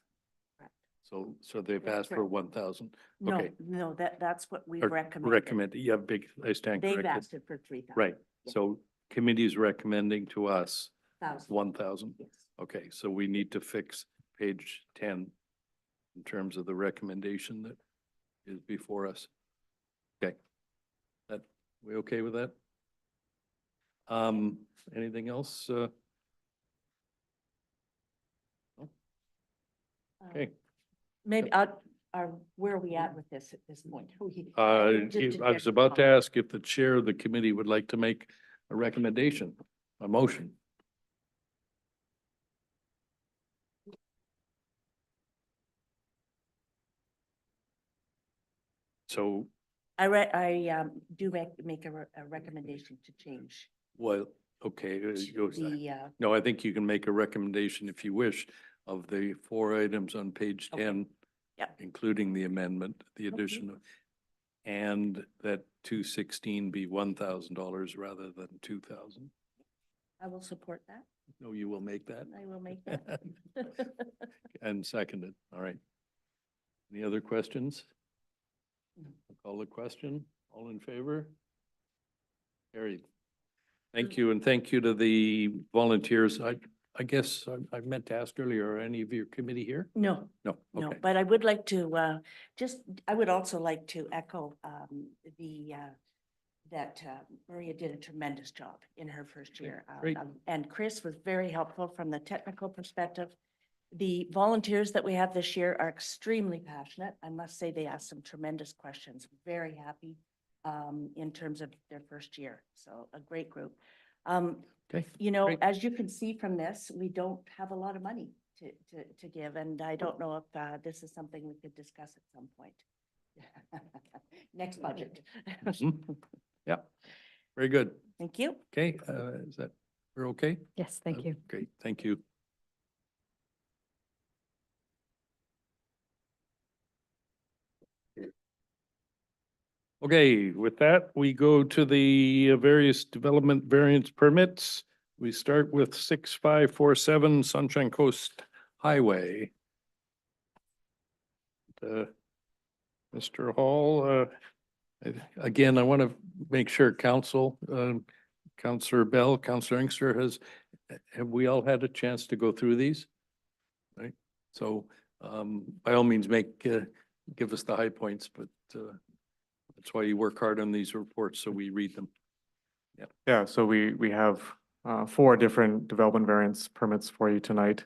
So they've That's asked for correct. 1,000. No, Okay. no, that's what we've Or recommended. Recommended, yeah, big, I stand They've corrected. asked it for 3,000. Right, Yeah. so committee's recommending to us 1,000. 1,000. Yes. Okay, so we need to fix page 10 in terms of the recommendation that is before us. Okay. We okay with that? Anything else? No? Okay. Maybe, where are we at with this at this point? I was about to ask if the chair of the committee would like to make a recommendation, a motion. So, I do make a recommendation to change well, okay, the, no, I think you can make a recommendation if you wish of the 4 items on page Okay. 10, Yep. including the amendment, the addition of, and that 216 be $1,000 rather than 2,000. I will support that. No, you will make that? I will make that. And seconded, all right. Any other questions? I'll call the question. All in favor? Carried. Thank you, and thank you to the volunteers. I guess I meant to ask earlier, are any of your committee here? No, No, no, okay. but I would like to, I would also like to echo, that Maria did a tremendous job in her first year. Great. And Chris was very helpful from the technical perspective. The volunteers that we have this year are extremely passionate. I must say they asked some tremendous questions. Very happy in terms of their first year. So a great group. Okay, You know, great. as you can see from this, we don't have a lot of money to give, and I don't know if this is something we could discuss at some point. Next budget. Mhm. Yeah, very good. Thank you. Okay, is that, we're okay? Yes, thank you. Great, thank you. Okay, with that, we go to the various development variance permits. We start with 6547 Sunshine Coast Highway. Mr. Hall, again, I want to make sure council, Councillor Bell, Councillor Inkster have we all had a chance to go through these? Right, so by all means, give us the high points, but that's why you work hard on these reports, so we read them. Yeah. Yeah, so we have 4 different development variance permits for you tonight.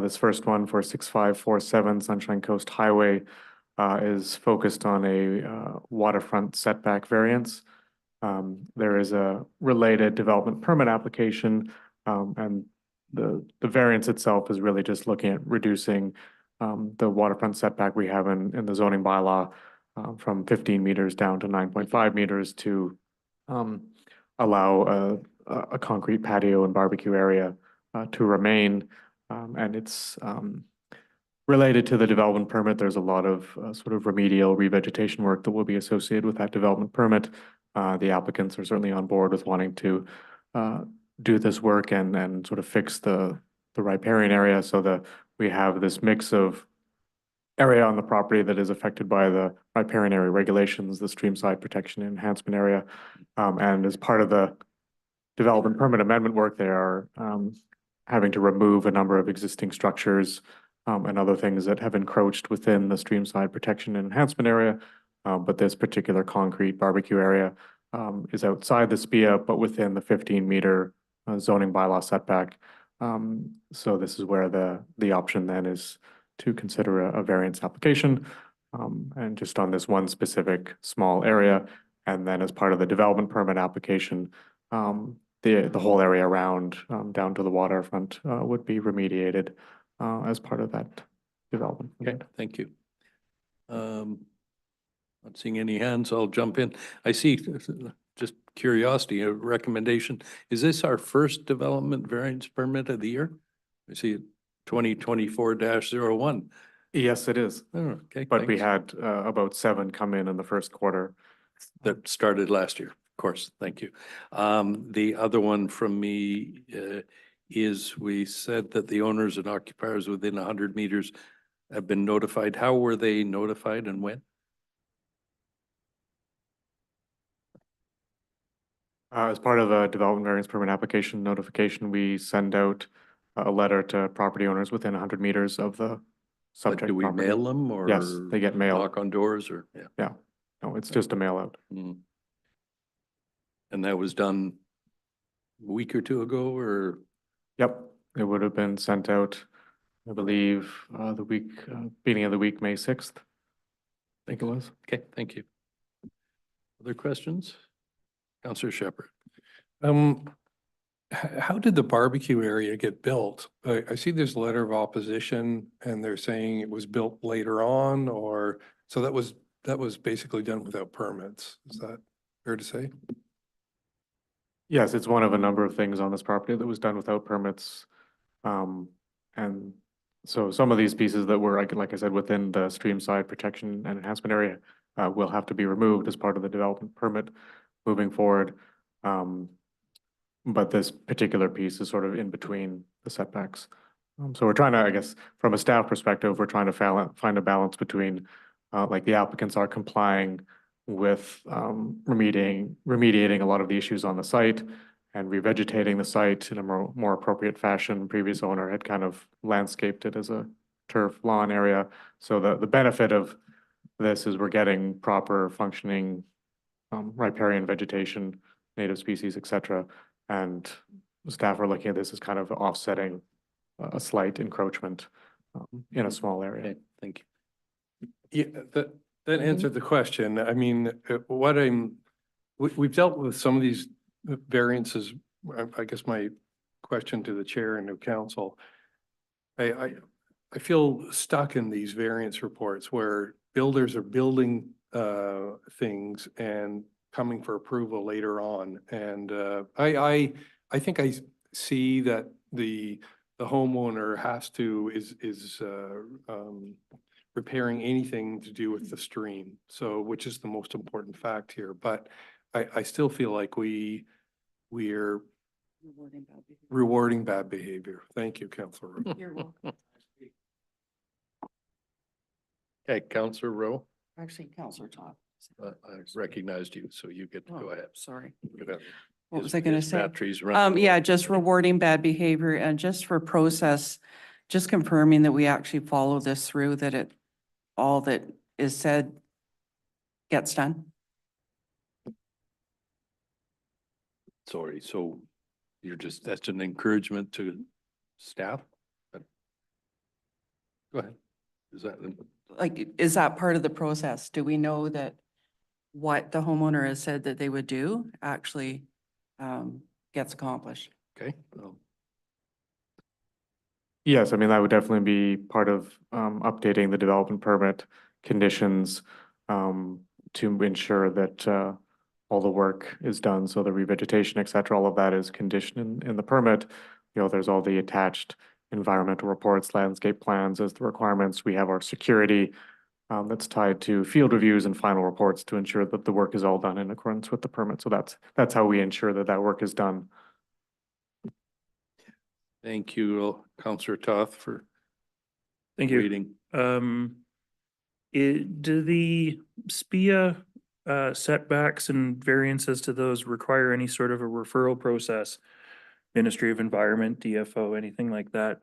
This first one for 6547 Sunshine Coast Highway is focused on a waterfront setback variance. There is a related development permit application, and the variance itself is really just looking at reducing the waterfront setback we have in the zoning bylaw from 15 meters down to 9.5 meters to allow a concrete patio and barbecue area to remain. And it's related to the development permit. There's a lot of sort of remedial revegetation work that will be associated with that development permit. The applicants are certainly on board with wanting to do this work and sort of fix the riparian area so that we have this mix of area on the property that is affected by the riparian area regulations, the streamside protection enhancement area. And as part of the development permit amendment work, they are having to remove a number of existing structures and other things that have encroached within the streamside protection and enhancement area. But this particular concrete barbecue area is outside the SPIA, but within the 15-meter zoning bylaw setback. So this is where the option then is to consider a variance application, and just on this one specific small area. And then as part of the development permit application, the whole area around down to the waterfront would be remediated as part of that development. Okay, thank you. Not seeing any hands, I'll jump in. I see, just curiosity, a recommendation. Is this our first development variance permit of the year? I see it 2024-01. Yes, it is. Oh, okay. But we thanks. had about 7 come in the first quarter. That started last year, of course, thank you. The other one from me is we said that the owners and occupiers within 100 meters have been notified. How were they notified and when? As part of a development variance permit application notification, we send out a letter to property owners within 100 meters of the Like, subject do we property. mail them or? Yes, they get mailed. Knock on doors or, yeah. Yeah, no, it's just a mail out. Mm. And that was done a week or two ago or? Yep, it would have been sent out, I believe, the week, beginning of the week, May 6th. I think it was. Okay, thank you. Other questions? Councillor Shepherd. How did the barbecue area get built? I see there's a letter of opposition and they're saying it was built later on, or, so that was basically done without permits. Is that fair to say? Yes, it's one of a number of things on this property that was done without permits. And so some of these pieces that were, like I said, within the stream side protection and enhancement area will have to be removed as part of the development permit moving forward. But this particular piece is sort of in between the setbacks. So we're trying to, I guess, from a staff perspective, we're trying to find a balance between, like the applicants are complying with remediating a lot of the issues on the site and revegetating the site in a more appropriate fashion. Previous owner had kind of landscaped it as a turf lawn area. So the benefit of this is we're getting proper functioning riparian vegetation, native species, et cetera. And staff are looking at this as kind of offsetting a slight encroachment in a small area. Okay, thank you. Yeah, that answered the question. I mean, we've dealt with some of these variances. I guess my question to the chair and to council, I feel stuck in these variance reports where builders are building things and coming for approval later on. And I think I see that the homeowner is repairing anything to do with the stream. So, which is the most important fact here. But I still feel like we're rewarding bad behavior. Thank you, Councillor Rowe. You're welcome. Okay, Councillor Rowe, Actually, Counselor Todd. I recognized you, so you get to go ahead. Sorry. Go ahead. What was I gonna His say? battery's running Yeah, low. just rewarding bad behavior and just for process, just confirming that we actually follow this through, that all that is said gets done. Sorry, so that's an encouragement to staff? Go ahead. Is that? Like, is that part of the process? Do we know that what the homeowner has said that they would do actually gets accomplished? Okay. Well, Yes, I mean, that would definitely be part of updating the development permit conditions to ensure that all the work is done. So the revegetation, et cetera, all of that is conditioned in the permit. You know, there's all the attached environmental reports, landscape plans as the requirements. We have our security that's tied to field reviews and final reports to ensure that the work is all done in accordance with the permit. So that's how we ensure that that work is done. thank you, Councillor Toth, for Thank you. reading. Do the SPIA setbacks and variances to those require any sort of a referral process? Ministry of Environment, DFO, anything like that?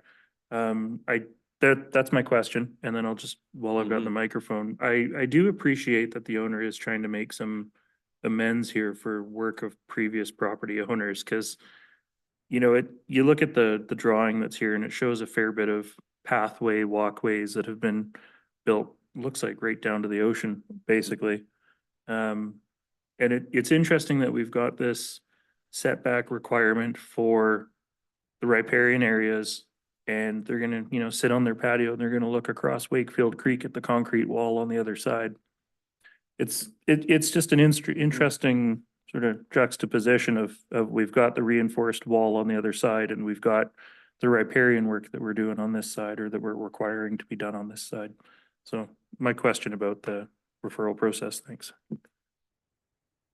That's my question, and then I'll just, while I've got the microphone, I do appreciate that the owner is trying to make some amends here for work of previous property owners, because you know, you look at the drawing that's here and it shows a fair bit of pathway, walkways that have been built, looks like right down to the ocean, basically. And it's interesting that we've got this setback requirement for the riparian areas, and they're gonna, you know, sit on their patio and they're gonna look across Wakefield Creek at the concrete wall on the other side. It's just an interesting sort of juxtaposition of we've got the reinforced wall on the other side, and we've got the riparian work that we're doing on this side, or that we're requiring to be done on this side. So my question about the referral process, thanks.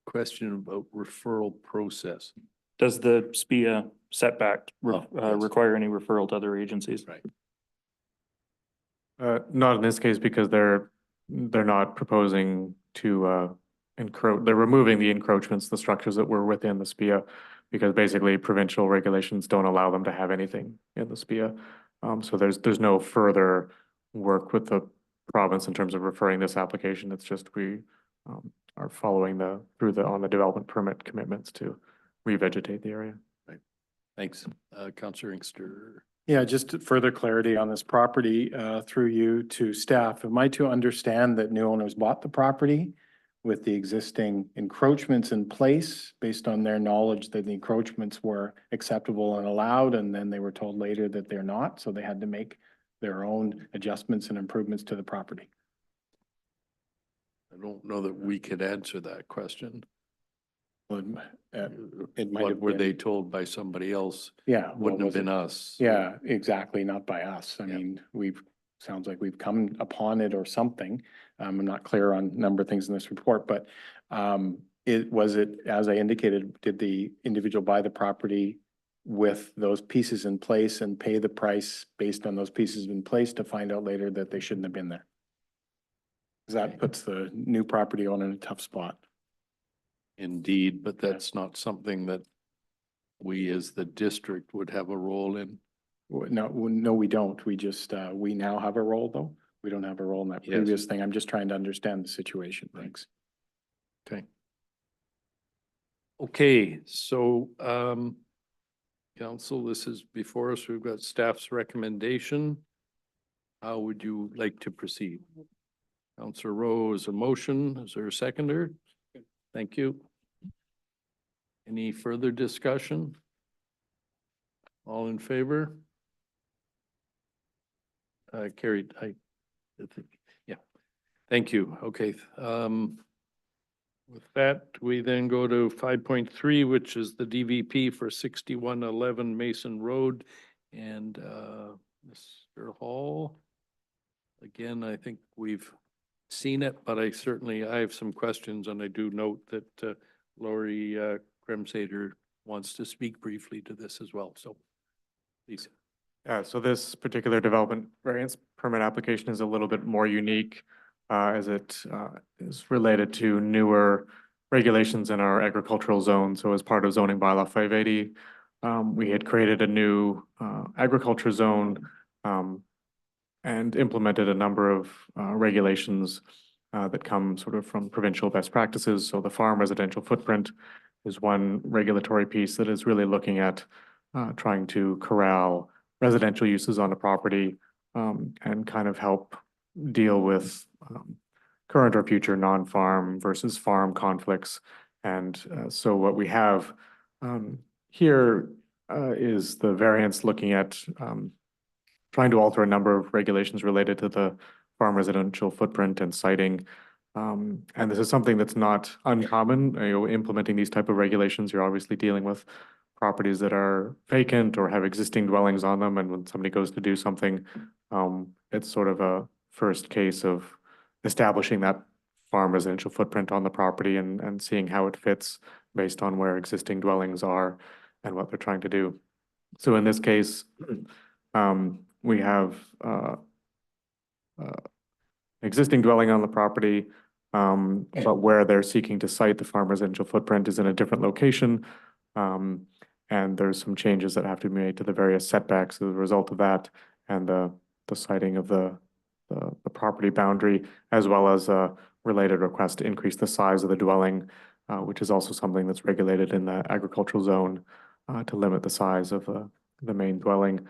Question about referral process. Does the SPIA setback Yes. require any referral to other agencies? Right. Not in this case, because they're not proposing to they're removing the encroachments, the structures that were within the SPIA, because basically provincial regulations don't allow them to have anything in the SPIA. So there's no further work with the province in terms of referring this application. It's just we are following on the development permit commitments to revegetate the area. Right. Thanks. Councillor Inkster. Yeah, just further clarity on this property through you to staff. Am I to understand that new owners bought the property with the existing encroachments in place based on their knowledge that the encroachments were acceptable and allowed, and then they were told later that they're not, so they had to make their own adjustments and improvements to the property? I don't know that we could answer that question. Well, it might What have were been- they told by somebody else? Yeah. well, Wouldn't have was it- been us. Yeah, exactly, not by us. I mean, sounds like we've come upon it or something. I'm not clear on a number of things in this report, but was it, as I indicated, did the individual buy the property with those pieces in place and pay the price based on those pieces in place to find out later that they shouldn't have been there? 'Cause that puts the new property owner in a tough spot. Indeed, but that's not something that we as the district would have a role in. No, we don't. We just, we now have a role though. We don't have a role in that Yes. previous thing. I'm just trying to understand the situation. Thanks. Okay. Okay, so, council, this is before us. We've got staff's recommendation. How would you like to proceed? Councillor Rowe is a motion. Is there a seconder? Thank you. Any further discussion? All in favor? Carried. I think, yeah. Thank you. Okay. With that, we then go to 5.3, which is the DVP for 6111 Mason Road. And Mr. Hall, again, I think we've seen it, but I have some questions, and I do note that Lori Kremsader wants to speak briefly to this as well. So please. Yeah, so this particular development variance permit application is a little bit more unique as it is related to newer regulations in our agricultural zone. So as part of zoning bylaw 580, we had created a new agriculture zone and implemented a number of regulations that come sort of from provincial best practices. So the farm residential footprint is one regulatory piece that is really looking at trying to corral residential uses on the property and kind of help deal with current or future non-farm versus farm conflicts. And so what we have here is the variance looking at trying to alter a number of regulations related to the farm residential footprint and siting. And this is something that's not uncommon. Implementing these type of regulations, you're obviously dealing with properties that are vacant or have existing dwellings on them. And when somebody goes to do something, it's sort of a first case of establishing that farm residential footprint on the property and seeing how it fits based on where existing dwellings are and what they're trying to do. So in this case, we have existing dwelling on the property, but where they're seeking to site the farm residential footprint is in a different location. And there's some changes that have to be made to the various setbacks as a result of that, and the siting of the property boundary, as well as a related request to increase the size of the dwelling, which is also something that's regulated in the agricultural zone to limit the size of the main dwelling.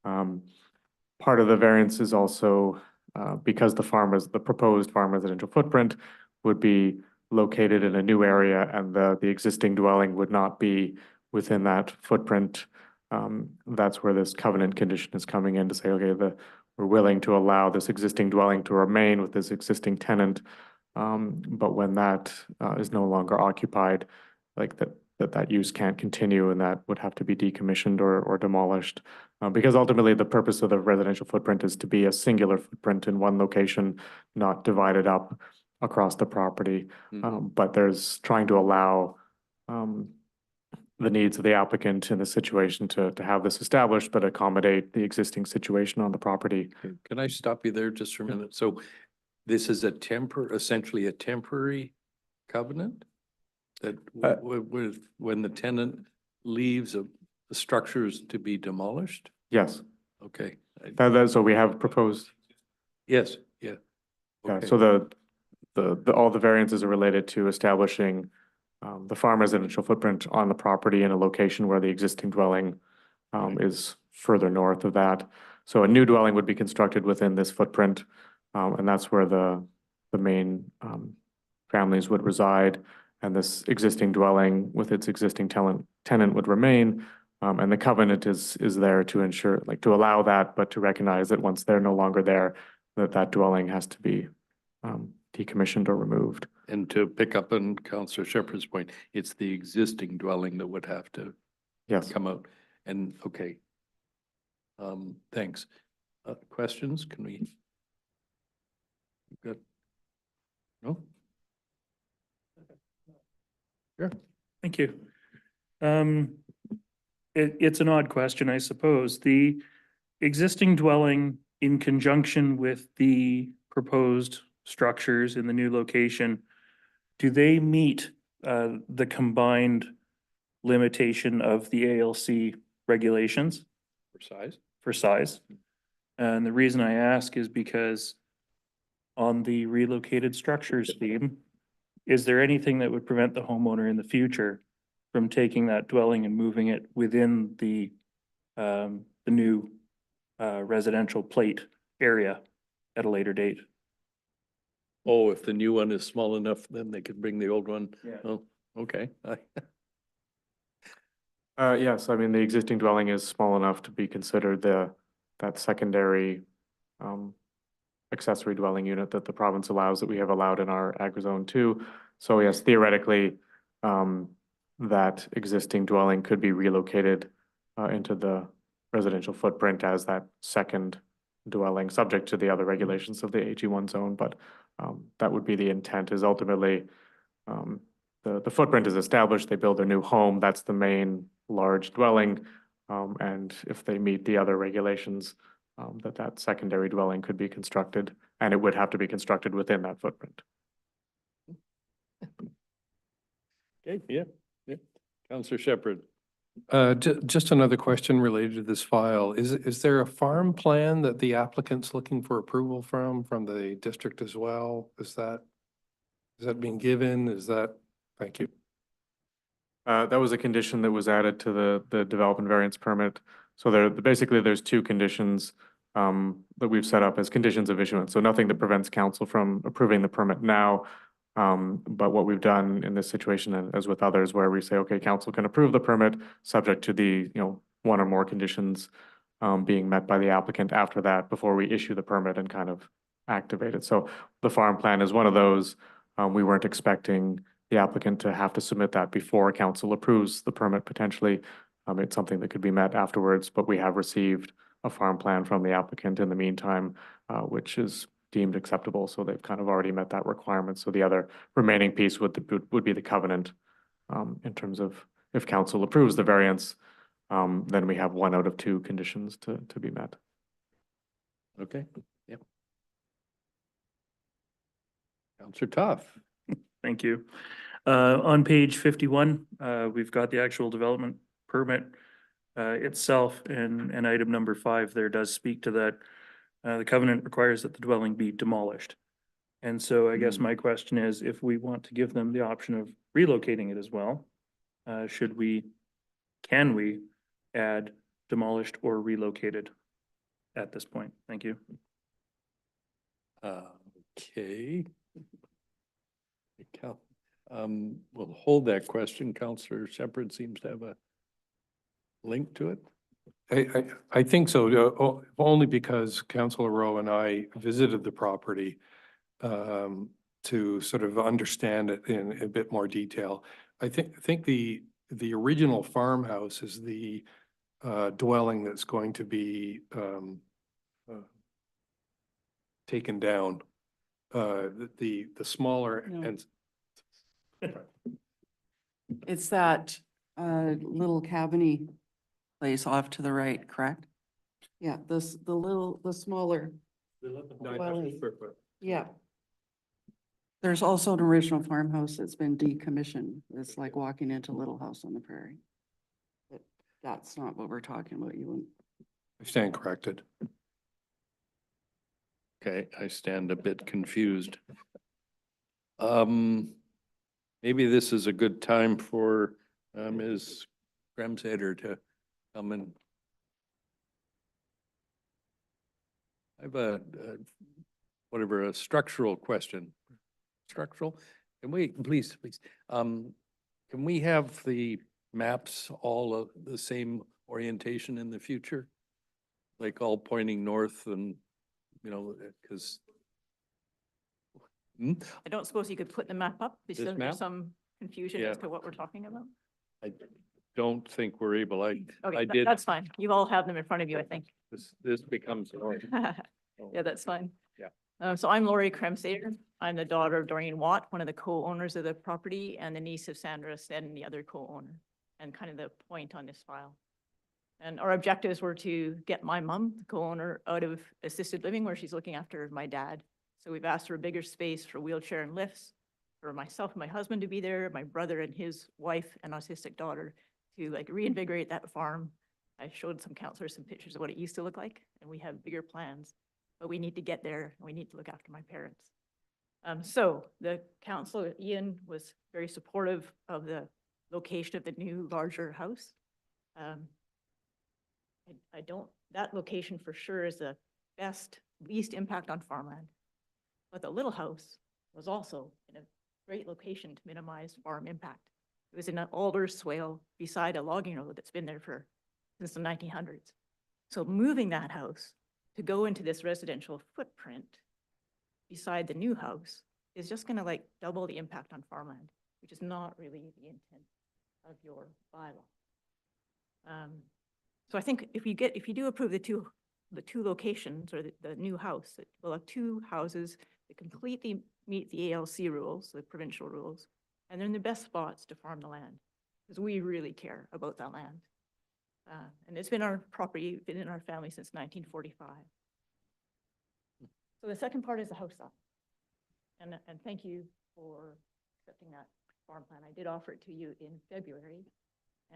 Part of the variance is also because the proposed farm residential footprint would be located in a new area and the existing dwelling would not be within that footprint. That's where this covenant condition is coming in to say, okay, we're willing to allow this existing dwelling to remain with this existing tenant. But when that is no longer occupied, like that use can't continue and that would have to be decommissioned or demolished. Because ultimately the purpose of the residential footprint is to be a singular footprint in one location, not divided up across the property. But there's trying to allow the needs of the applicant in the situation to have this established, but accommodate the existing situation on the property. Can I stop you there just for a minute? So this is essentially a temporary covenant that when the tenant leaves, the structure is to be demolished? Yes. Okay. So we have proposed. Yes, yeah. Yeah, Okay. so all the variances are related to establishing the farm residential footprint on the property in a location where the existing dwelling is further north of that. So a new dwelling would be constructed within this footprint, and that's where the main families would reside. And this existing dwelling with its existing tenant would remain. And the covenant is there to ensure, like to allow that, but to recognize that once they're no longer there, that dwelling has to be decommissioned or removed. And to pick up on Councillor Shepherd's point, it's the existing dwelling that would have to come out. And okay. Thanks. Questions? Can we? We've got No? Sure. Thank you. It's an odd question, I suppose. The existing dwelling in conjunction with the proposed structures in the new location, do they meet the combined limitation of the ALC regulations For size? for size? And the reason I ask is because on the relocated structures theme, is there anything that would prevent the homeowner in the future from taking that dwelling and moving it within the new residential plate area at a later date? Oh, if the new one is small enough, then they could bring the old one. Yeah. Oh, okay. Yes, I mean, the existing dwelling is small enough to be considered that secondary accessory dwelling unit that the province allows, that we have allowed in our agri-zone 2. So yes, theoretically, that existing dwelling could be relocated into the residential footprint as that second dwelling, subject to the other regulations of the AG1 zone, but that would be the intent, is ultimately the footprint is established, they build their new home, that's the main large dwelling. And if they meet the other regulations, that secondary dwelling could be constructed, and it would have to be constructed within that footprint. Okay, yeah. Counselor Shepherd. Just another question related to this file. Is there a farm plan that the applicant's looking for approval from the district as well? Is that being given? Thank you. That was a condition that was added to the development variance permit. So basically there's two conditions that we've set up as conditions of issuance. So nothing that prevents council from approving the permit now. But what we've done in this situation, and as with others, where we say, okay, council can approve the permit subject to the, one or more conditions being met by the applicant after that, before we issue the permit and kind of activate it. So the farm plan is one of those. We weren't expecting the applicant to have to submit that before council approves the permit potentially. It's something that could be met afterwards, but we have received a farm plan from the applicant in the meantime, which is deemed acceptable. So they've kind of already met that requirement. So the other remaining piece would be the covenant in terms of if council approves the variance, then we have 1 out of 2 conditions to be met. Okay, yep. Counselor Tough. Thank you. On page 51, we've got the actual development permit itself, and item number 5 there does speak to that. The covenant requires that the dwelling be demolished. And so I guess my question is, if we want to give them the option of relocating it as well, can we add demolished or relocated at this point? Thank you. Okay. We'll hold that question. Counselor Shepherd seems to have a link to it. I think so, only because Councilor Rowe and I visited the property to sort of understand it in a bit more detail. I think the original farmhouse is the dwelling that's going to be taken down. The smaller No. and It's that little cabiny place off to the right, correct? Yeah, the smaller. dwelling. Yeah. There's also an original farmhouse that's been decommissioned. It's like walking into Little House on the Prairie. But that's not what we're talking about. You wouldn't. I stand corrected. Okay, I stand a bit confused. Maybe this is a good time for Ms. Gremseder to come in. I have a structural question. Structural? Can we, please, can we have the maps all of the same orientation in the future? Like all pointing north and, because. I don't suppose you could put the map up because This map? there's some confusion Yeah. as to what we're talking about. I don't think we're able, I Okay, did, that's fine. You all have them in front of you, I think. this becomes. Yeah, that's fine. Yeah. So I'm Lori Kremsader. I'm the daughter of Doreen Watt, one of the co-owners of the property, and the niece of Sandra Sneddon, the other co-owner, and kind of the point on this file. And our objectives were to get my mom, the co-owner, out of assisted living where she's looking after my dad. So we've asked for a bigger space for wheelchair and lifts, for myself and my husband to be there, my brother and his wife and autistic daughter to like reinvigorate that farm. I showed some counselors some pictures of what it used to look like, and we have bigger plans, but we need to get there and we need to look after my parents. So the council, Ian, was very supportive of the location of the new larger house. That location for sure is the best, least impact on farmland. But the little house was also in a great location to minimize farm impact. It was in an alder swale beside a logging road that's been there since the 1900s. So moving that house to go into this residential footprint beside the new house is just gonna like double the impact on farmland, which is not really the intent of your bylaw. So I think if you do approve the two locations or the new house, it will have two houses that completely meet the ALC rules, the provincial rules, and they're in the best spots to farm the land, because we really care about that land. And it's been our property, been in our family since 1945. So the second part is the house side. And thank you for accepting that farm plan. I did offer it to you in February,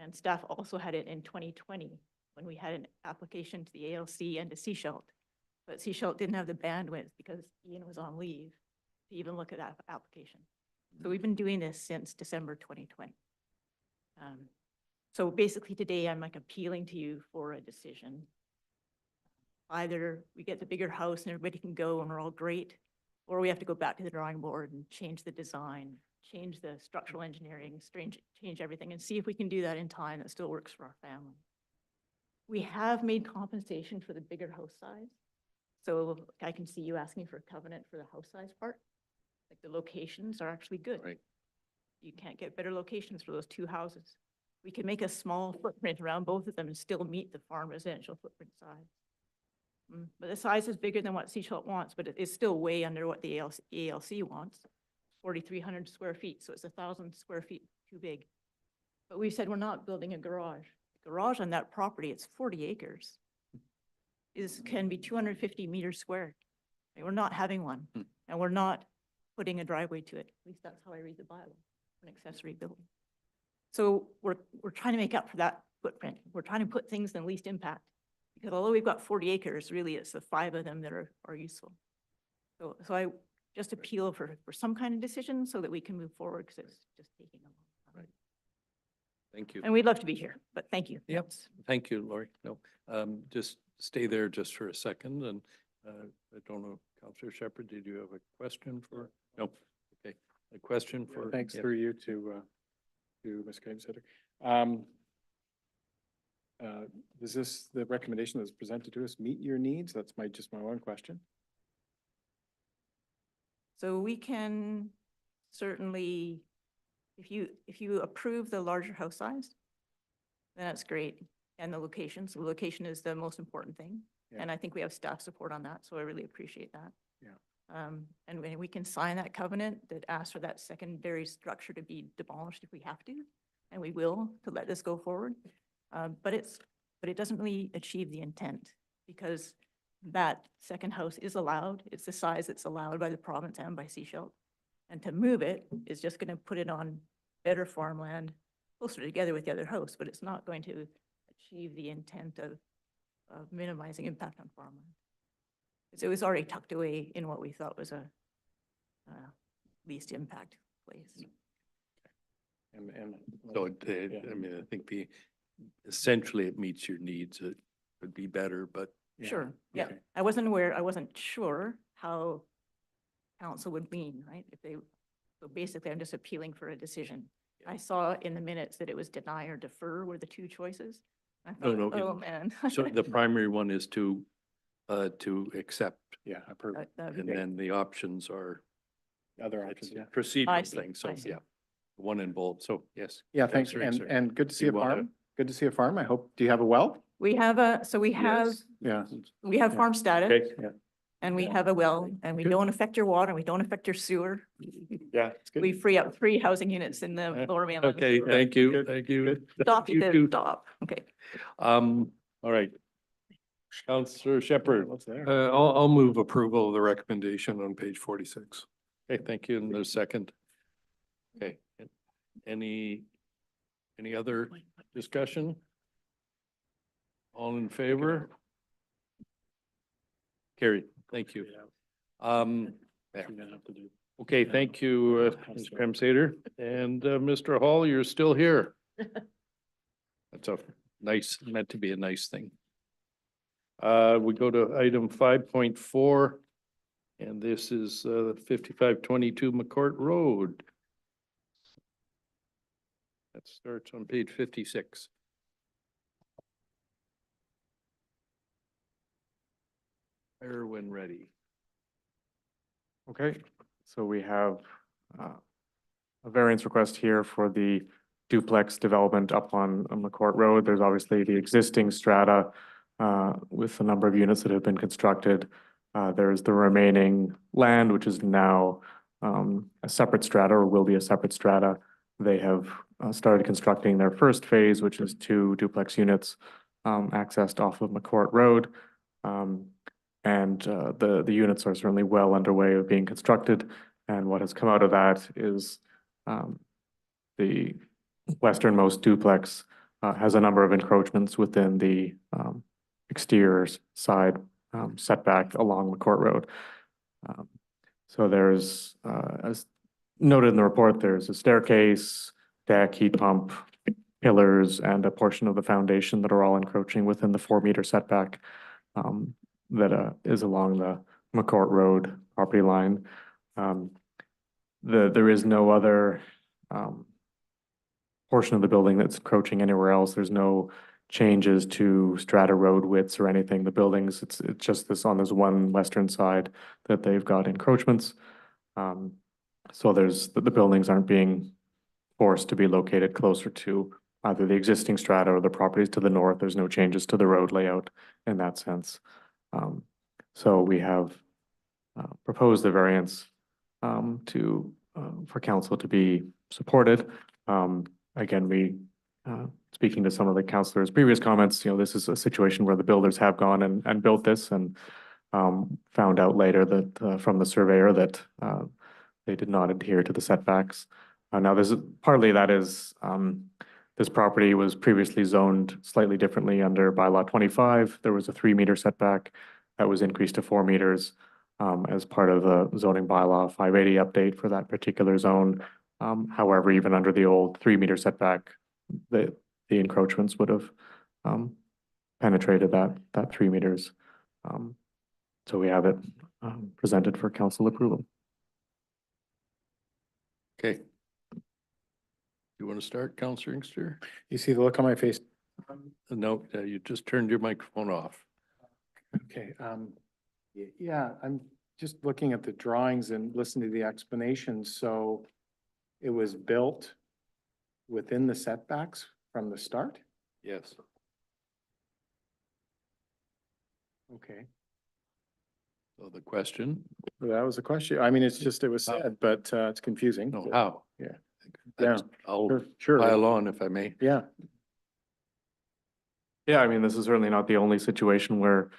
and staff also had it in 2020 when we had an application to the ALC and to Seashelt. But Seashelt didn't have the bandwidth because Ian was on leave to even look at that application. So we've been doing this since December 2020. So basically today I'm like appealing to you for a decision. Either we get the bigger house and everybody can go and we're all great, or we have to go back to the drawing board and change the design, change the structural engineering, change everything, and see if we can do that in time that still works for our family. We have made compensation for the bigger house size. So I can see you asking for a covenant for the house size part. Like the locations are actually good. Right. You can't get better locations for those two houses. We can make a small footprint around both of them and still meet the farm residential footprint size. But the size is bigger than what Seashelt wants, but it is still way under what the ALC wants, 4,300 square feet. So it's 1,000 square feet too big. But we said we're not building a garage. The garage on that property, it's 40 acres, can be 250 meters squared. And we're not having one, and we're not putting a driveway to it. At least that's how I read the bylaw, an accessory building. So we're trying to make up for that footprint. We're trying to put things in least impact, because although we've got 40 acres, really it's the 5 of them that are useful. So I just appeal for some kind of decision so that we can move forward, because it's just taking a long time. Right. Thank you. And we'd love to be here, but thank you. Yep. Thank you, Lori. No, just stay there just for a second. And I don't know, Councillor Shepherd, did you have a question for? No. Okay. A question for? Thanks yeah. through you to Ms. Kremsader. Does this, the recommendation that's presented to us, meet your needs? That's just my one question. So we can certainly, if you approve the larger house size, then that's great. And the location, so the location is the most important thing. Yeah. And I think we have staff support on that, so I really appreciate that. Yeah. And when we can sign that covenant that asks for that secondary structure to be demolished if we have to, and we will, to let this go forward. But it doesn't really achieve the intent, because that second house is allowed. It's the size that's allowed by the province and by Seashelt. And to move it is just going to put it on better farmland closer together with the other house, but it's not going to achieve the intent of minimizing impact on farmland. So it was already tucked away in what we thought was a least impact place. And So I mean, I think essentially it meets your needs. It would be better, but. Sure, yeah. Okay. I wasn't sure how council would lean, right? So basically I'm just appealing for a decision. I saw in the minutes that it was deny or defer were the two choices. I thought, No, oh, man. So the primary one is to accept. Yeah, approve. That'd be And great. then the options are. Other It's options, yeah. I procedural see, things. So, I see. yeah, one in bold. So, yes. Yeah, thanks. Councillor Inkster. And good to see You a wanna- farm. Good to see a farm. I hope, do you have a well? We have we have Yeah. farm status. Okay, yeah. and we have a well, and we don't affect your water, and we don't affect your sewer. Yeah, it's good. We free up 3 housing units in the Lower Mainland. Okay, thank you, thank you. Stop, you You said too. stop. Okay. All right. Counselor Shepherd. What's there? I'll move approval of the recommendation on page 46. Okay, thank you. And there's a second. Okay. Any other discussion? All in favor? Carried. Thank you. Yeah. Okay, thank you, Ms. Kremsader. And Mr. Hall, you're still here. That's a nice, meant to be a nice thing. We go to item 5.4, and this is 5522 McCourt Road. That starts on page 56. Fire when ready. Okay, so we have a variance request here for the duplex development up on McCourt Road. There's obviously the existing strata with a number of units that have been constructed. There's the remaining land, which is now a separate strata or will be a separate strata. They have started constructing their first phase, which is 2 duplex units accessed off of McCourt Road. The units are certainly well underway of being constructed. And what has come out of that is the westernmost duplex has a number of encroachments within the exterior side setback along McCourt Road. So there's, as noted in the report, there's a staircase, deck, heat pump, pillars, and a portion of the foundation that are all encroaching within the 4-meter setback that is along the McCourt Road property line. There is no other portion of the building that's encroaching anywhere else. There's no changes to strata road widths or anything. The buildings, it's just this on this one western side that they've got encroachments. So the buildings aren't being forced to be located closer to either the existing strata or the properties to the north. There's no changes to the road layout in that sense. So we have proposed the variance for council to be supported. Again, speaking to some of the councilors' previous comments, this is a situation where the builders have gone and built this and found out later that from the surveyor that they did not adhere to the setbacks. Now, partly that is this property was previously zoned slightly differently under bylaw 25. There was a 3-meter setback that was increased to 4 meters as part of the zoning bylaw 580 update for that particular zone. However, even under the old 3-meter setback, the encroachments would have penetrated that 3 meters. So we have it presented for council approval. Okay. You want to start, Counselor Inkster? You see the look on my face? No, you just turned your microphone off. Okay, yeah, I'm just looking at the drawings and listening to the explanations. So it was built within the setbacks from the start? Yes. Okay. So the question? That was the question. I mean, it's just, it was said, but it's confusing. No, how? Yeah. That's- I'll Sure. pile on if I may. Yeah. Yeah, I mean, this is certainly not the only situation where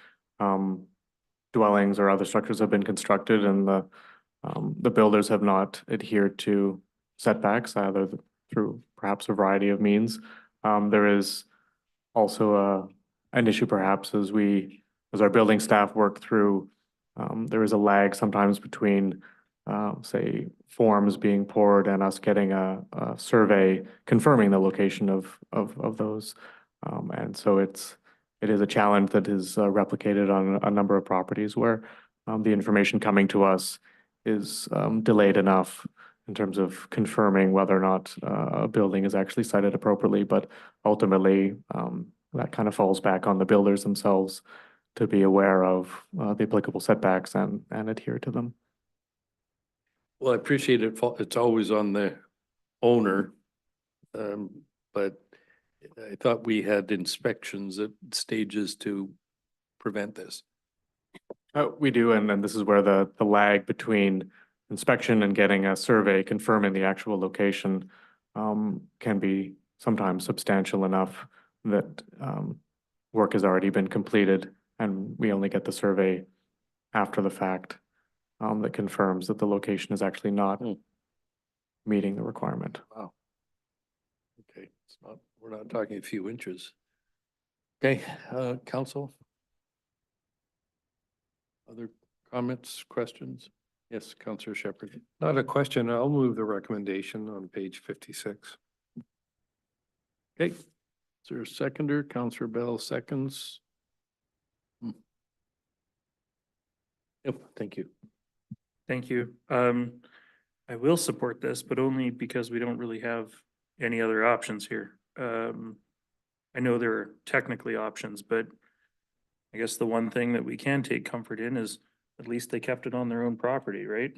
dwellings or other structures have been constructed and the builders have not adhered to setbacks, either through perhaps a variety of means. There is also an issue perhaps as our building staff work through, there is a lag sometimes between say forms being poured and us getting a survey confirming the location of those. And so it is a challenge that is replicated on a number of properties where the information coming to us is delayed enough in terms of confirming whether or not a building is actually sited appropriately. But ultimately, that kind of falls back on the builders themselves to be aware of the applicable setbacks and adhere to them. Well, I appreciate it. It's always on the owner. But I thought we had inspections at stages to prevent this. We do, and then this is where the lag between inspection and getting a survey confirming the actual location can be sometimes substantial enough that work has already been completed and we only get the survey after the fact that confirms that the location is actually not meeting the requirement. Wow. Okay, it's not, we're not talking a few inches. Okay, council? Other comments, questions? Yes, Councillor Shepherd. Not a question. I'll move the recommendation on page 56. Okay, is there a seconder? Councillor Bell seconds. Yep, thank you. Thank you. I will support this, but only because we don't really have any other options here. I know there are technically options, but I guess the one thing that we can take comfort in is at least they kept it on their own property, right?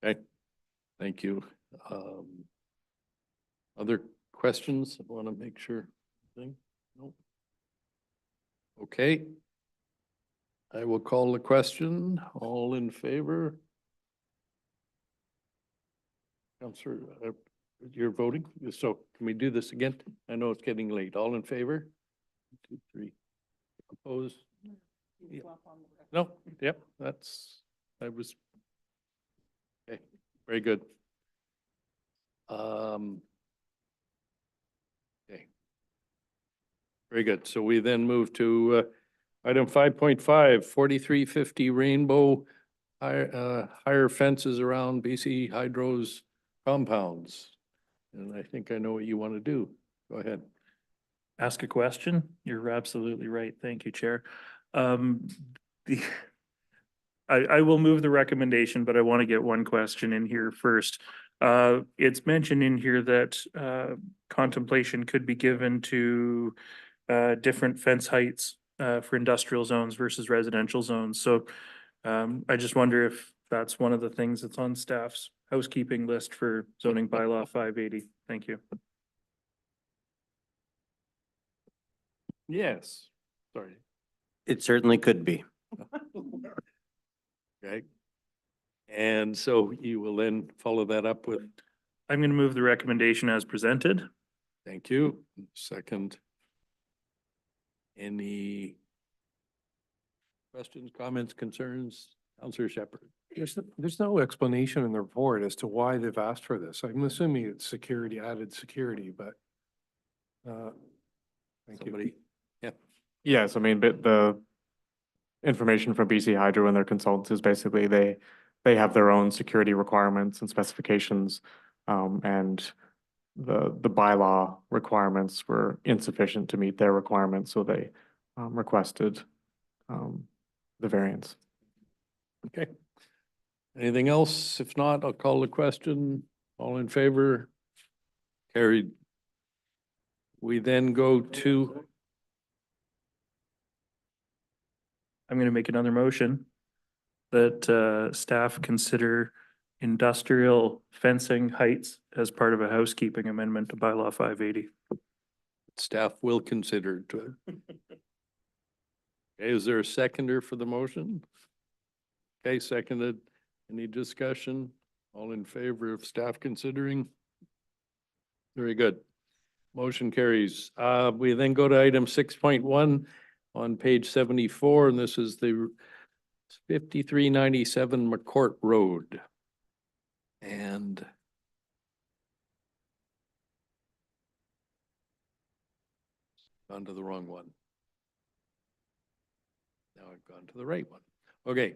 Okay, thank you. Other questions? I want to make sure. No. Okay. I will call the question. All in favor? Councillor, you're voting, so can we do this again? I know it's getting late. All in favor? 1, 2, 3. Opposed? Yeah. No, yep, I was. Okay, very good. Okay. Very good. So we then move to item 5.5, 4350 Rainbow higher fences around BC Hydro's compounds. And I think I know what you want to do. Go ahead. Ask a question? You're absolutely right. Thank you, Chair. I will move the recommendation, but I want to get one question in here first. It's mentioned in here that contemplation could be given to different fence heights for industrial zones versus residential zones. So I just wonder if that's one of the things that's on staff's housekeeping list for zoning bylaw 580. Thank you. Yes, sorry. It certainly could be. Okay. And so you will then follow that up with, I'm going to move the recommendation as presented. thank you. Second. Any questions, comments, concerns? Councillor Shepherd. There's no explanation in the report as to why they've asked for this. I'm assuming it's security, added security, but thank you. Somebody, yeah. Yes, I mean, but the information from BC Hydro and their consultants is basically they have their own security requirements and specifications, and the bylaw requirements were insufficient to meet their requirements, so they requested the variance. Okay. Anything else? If not, I'll call the question. All in favor? Carried. We then go to, I'm going to make another motion that staff consider industrial fencing heights as part of a housekeeping amendment to bylaw 580. staff will consider to. Okay, is there a seconder for the motion? Okay, seconded. Any discussion? All in favor of staff considering? Very good. Motion carries. We then go to item 6.1 on page 74, and this is the 5397 McCourt Road. And gone to the wrong one. Now I've gone to the right one. Okay.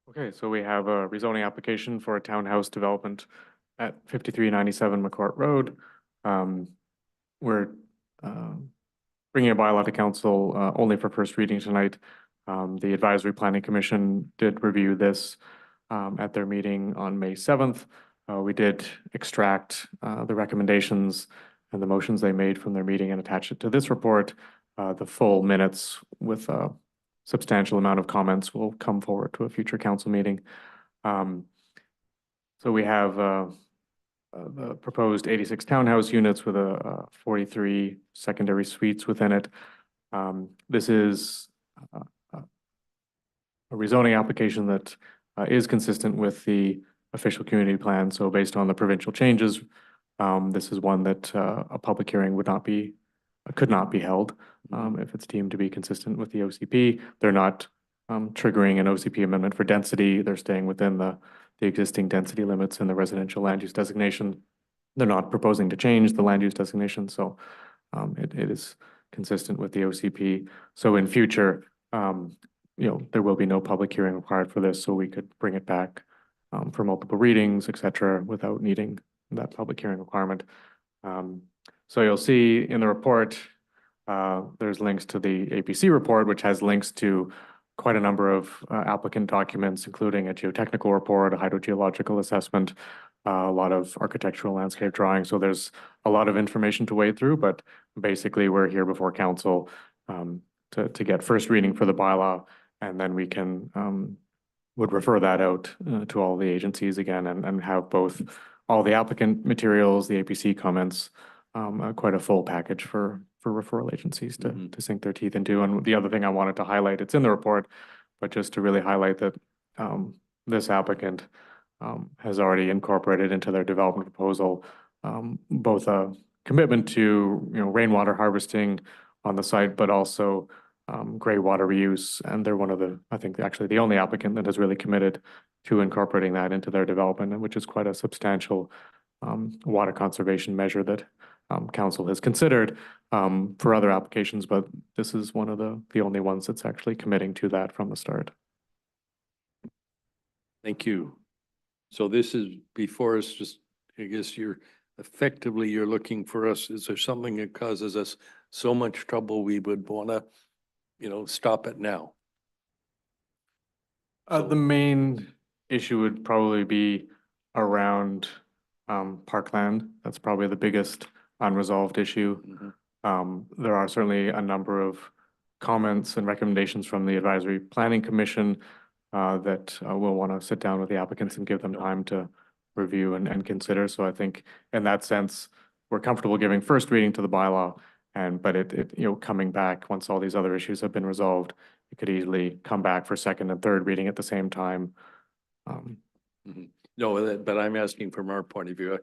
Okay, so we have a rezoning application for a townhouse development at 5397 McCourt Road. We're bringing a bylaw to council only for first reading tonight. The Advisory Planning Commission did review this at their meeting on May 7th. We did extract the recommendations and the motions they made from their meeting and attach it to this report. The full minutes with a substantial amount of comments will come forward to a future council meeting. So we have the proposed 86 townhouse units with 43 secondary suites within it. This is a rezoning application that is consistent with the official community plan. So based on the provincial changes, this is one that a public hearing could not be held if it's deemed to be consistent with the OCP. They're not triggering an OCP amendment for density. They're staying within the existing density limits in the residential land use designation. They're not proposing to change the land use designation, so it is consistent with the OCP. So in future, there will be no public hearing required for this, so we could bring it back for multiple readings, et cetera, without needing that public hearing requirement. So you'll see in the report, there's links to the APC report, which has links to quite a number of applicant documents, including a geotechnical report, a hydrogeological assessment, a lot of architectural landscape drawings. So there's a lot of information to wade through, but basically we're here before council to get first reading for the bylaw, and then we can would refer that out to all the agencies again and have both all the applicant materials, the APC comments, quite a full package for referral agencies to sink their teeth into. And the other thing I wanted to highlight, it's in the report, but just to really highlight that this applicant has already incorporated into their development proposal both a commitment to rainwater harvesting on the site, but also gray water reuse. And they're one of the, I think actually the only applicant that has really committed to incorporating that into their development, and which is quite a substantial water conservation measure that council has considered for other applications, but this is one of the only ones that's actually committing to that from the start. Thank you. So this is before us, just, I guess you're looking for us, is there something that causes us so much trouble we would want to, stop it now? The main issue would probably be around parkland. That's probably the biggest unresolved issue. There are certainly a number of comments and recommendations from the Advisory Planning Commission that we'll want to sit down with the applicants and give them time to review and consider. So I think in that sense, we're comfortable giving first reading to the bylaw, but it coming back once all these other issues have been resolved, it could easily come back for second and third reading at the same time. No, but I'm asking from our point of view.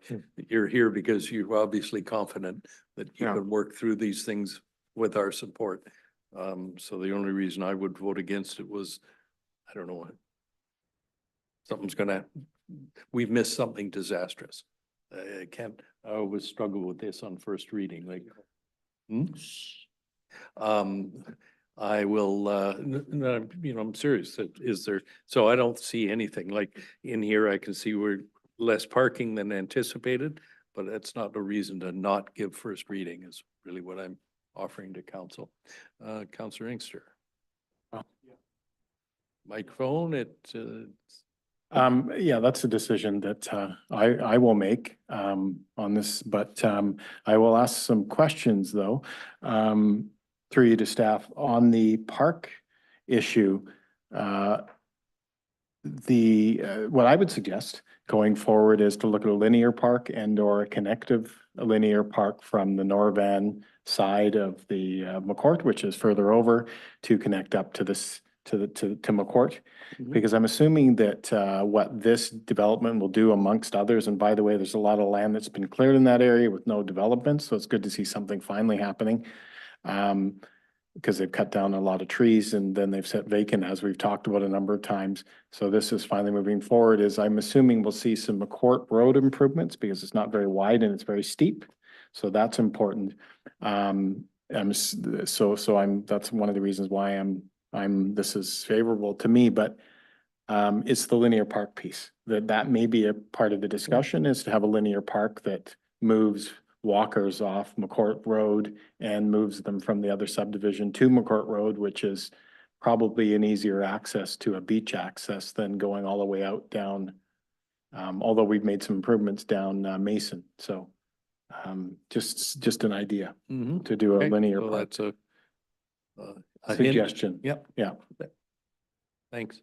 You're here because you're obviously confident that you can work through these things with our support. So the only reason I would vote against it was, I don't know, we've missed something disastrous. I always struggle with this on first reading, like, I will, I'm serious. So I don't see anything like in here. I can see we're less parking than anticipated, but that's not a reason to not give first reading is really what I'm offering to council. Councillor Inkster. Microphone, yeah, that's a decision that I will make on this, but I will ask some questions though. Through you to staff on the park issue. What I would suggest going forward is to look at a linear park and or a connective linear park from the Norvan side of the McCourt, which is further over, to connect up to this to McCourt, because I'm assuming that what this development will do amongst others, and by the way, there's a lot of land that's been cleared in that area with no development, so it's good to see something finally happening. Because they've cut down a lot of trees and then they've set vacant, as we've talked about a number of times. So this is finally moving forward. I'm assuming we'll see some McCourt Road improvements because it's not very wide and it's very steep. So that's important. That's one of the reasons why this is favorable to me, but it's the linear park piece. That may be a part of the discussion, is to have a linear park that moves walkers off McCourt Road and moves them from the other subdivision to McCourt Road, which is probably an easier access to a beach access than going all the way out down. Although we've made some improvements down Mason. So just an idea to do a linear park. That's a suggestion. Yep. Yeah. Thanks.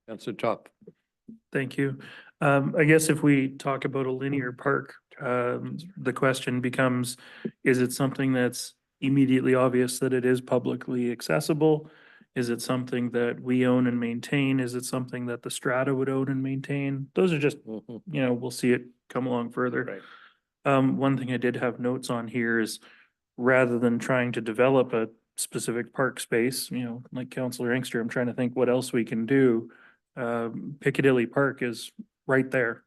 Councillor Top. Thank you. I guess if we talk about a linear park, the question becomes, is it something that's immediately obvious that it is publicly accessible? Is it something that we own and maintain? Is it something that the strata would own and maintain? Those are just, we'll see it come along further. One thing I did have notes on here is rather than trying to develop a specific park space, like Councillor Inkster, I'm trying to think what else we can do. Piccadilly Park is right there.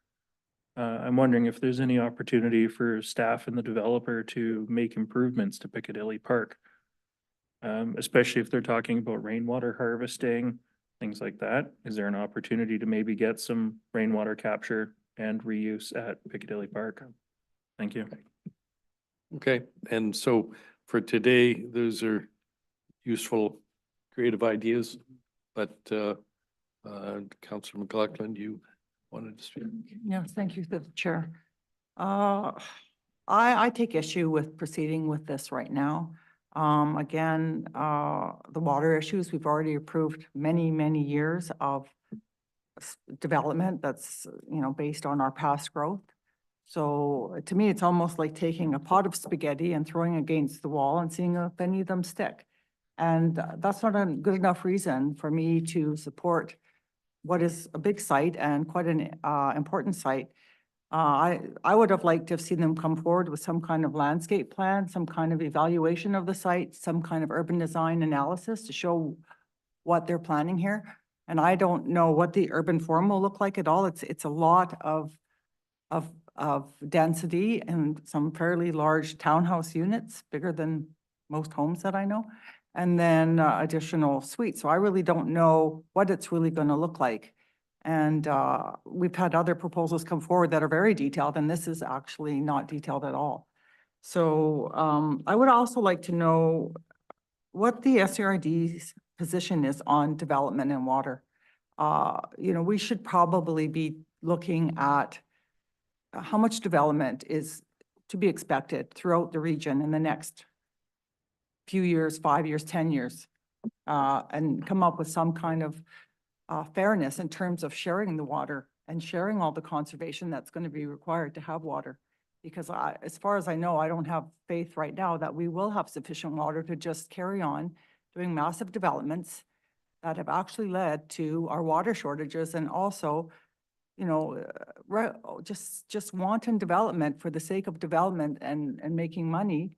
I'm wondering if there's any opportunity for staff and the developer to make improvements to Piccadilly Park. Especially if they're talking about rainwater harvesting, things like that. Is there an opportunity to maybe get some rainwater capture and reuse at Piccadilly Park? Thank you. Okay, and so for today, those are useful, creative ideas, but Councillor McLaughlin, you wanted to speak? Yes, thank you, the chair. I take issue with proceeding with this right now. Again, the water issues, we've already approved many, many years of development that's, based on our past growth. So to me, it's almost like taking a pot of spaghetti and throwing against the wall and seeing if any of them stick. And that's not a good enough reason for me to support what is a big site and quite an important site. I would have liked to have seen them come forward with some kind of landscape plan, some kind of evaluation of the site, some kind of urban design analysis to show what they're planning here. And I don't know what the urban form will look like at all. It's a lot of density and some fairly large townhouse units, bigger than most homes that I know, and then additional suites. So I really don't know what it's really going to look like. And we've had other proposals come forward that are very detailed, and this is actually not detailed at all. So I would also like to know what the SRID's position is on development and water. We should probably be looking at how much development is to be expected throughout the region in the next few years, 5 years, 10 years, and come up with some kind of fairness in terms of sharing the water and sharing all the conservation that's going to be required to have water. Because as far as I know, I don't have faith right now that we will have sufficient water to just carry on doing massive developments that have actually led to our water shortages and also just wanton development for the sake of development and making money.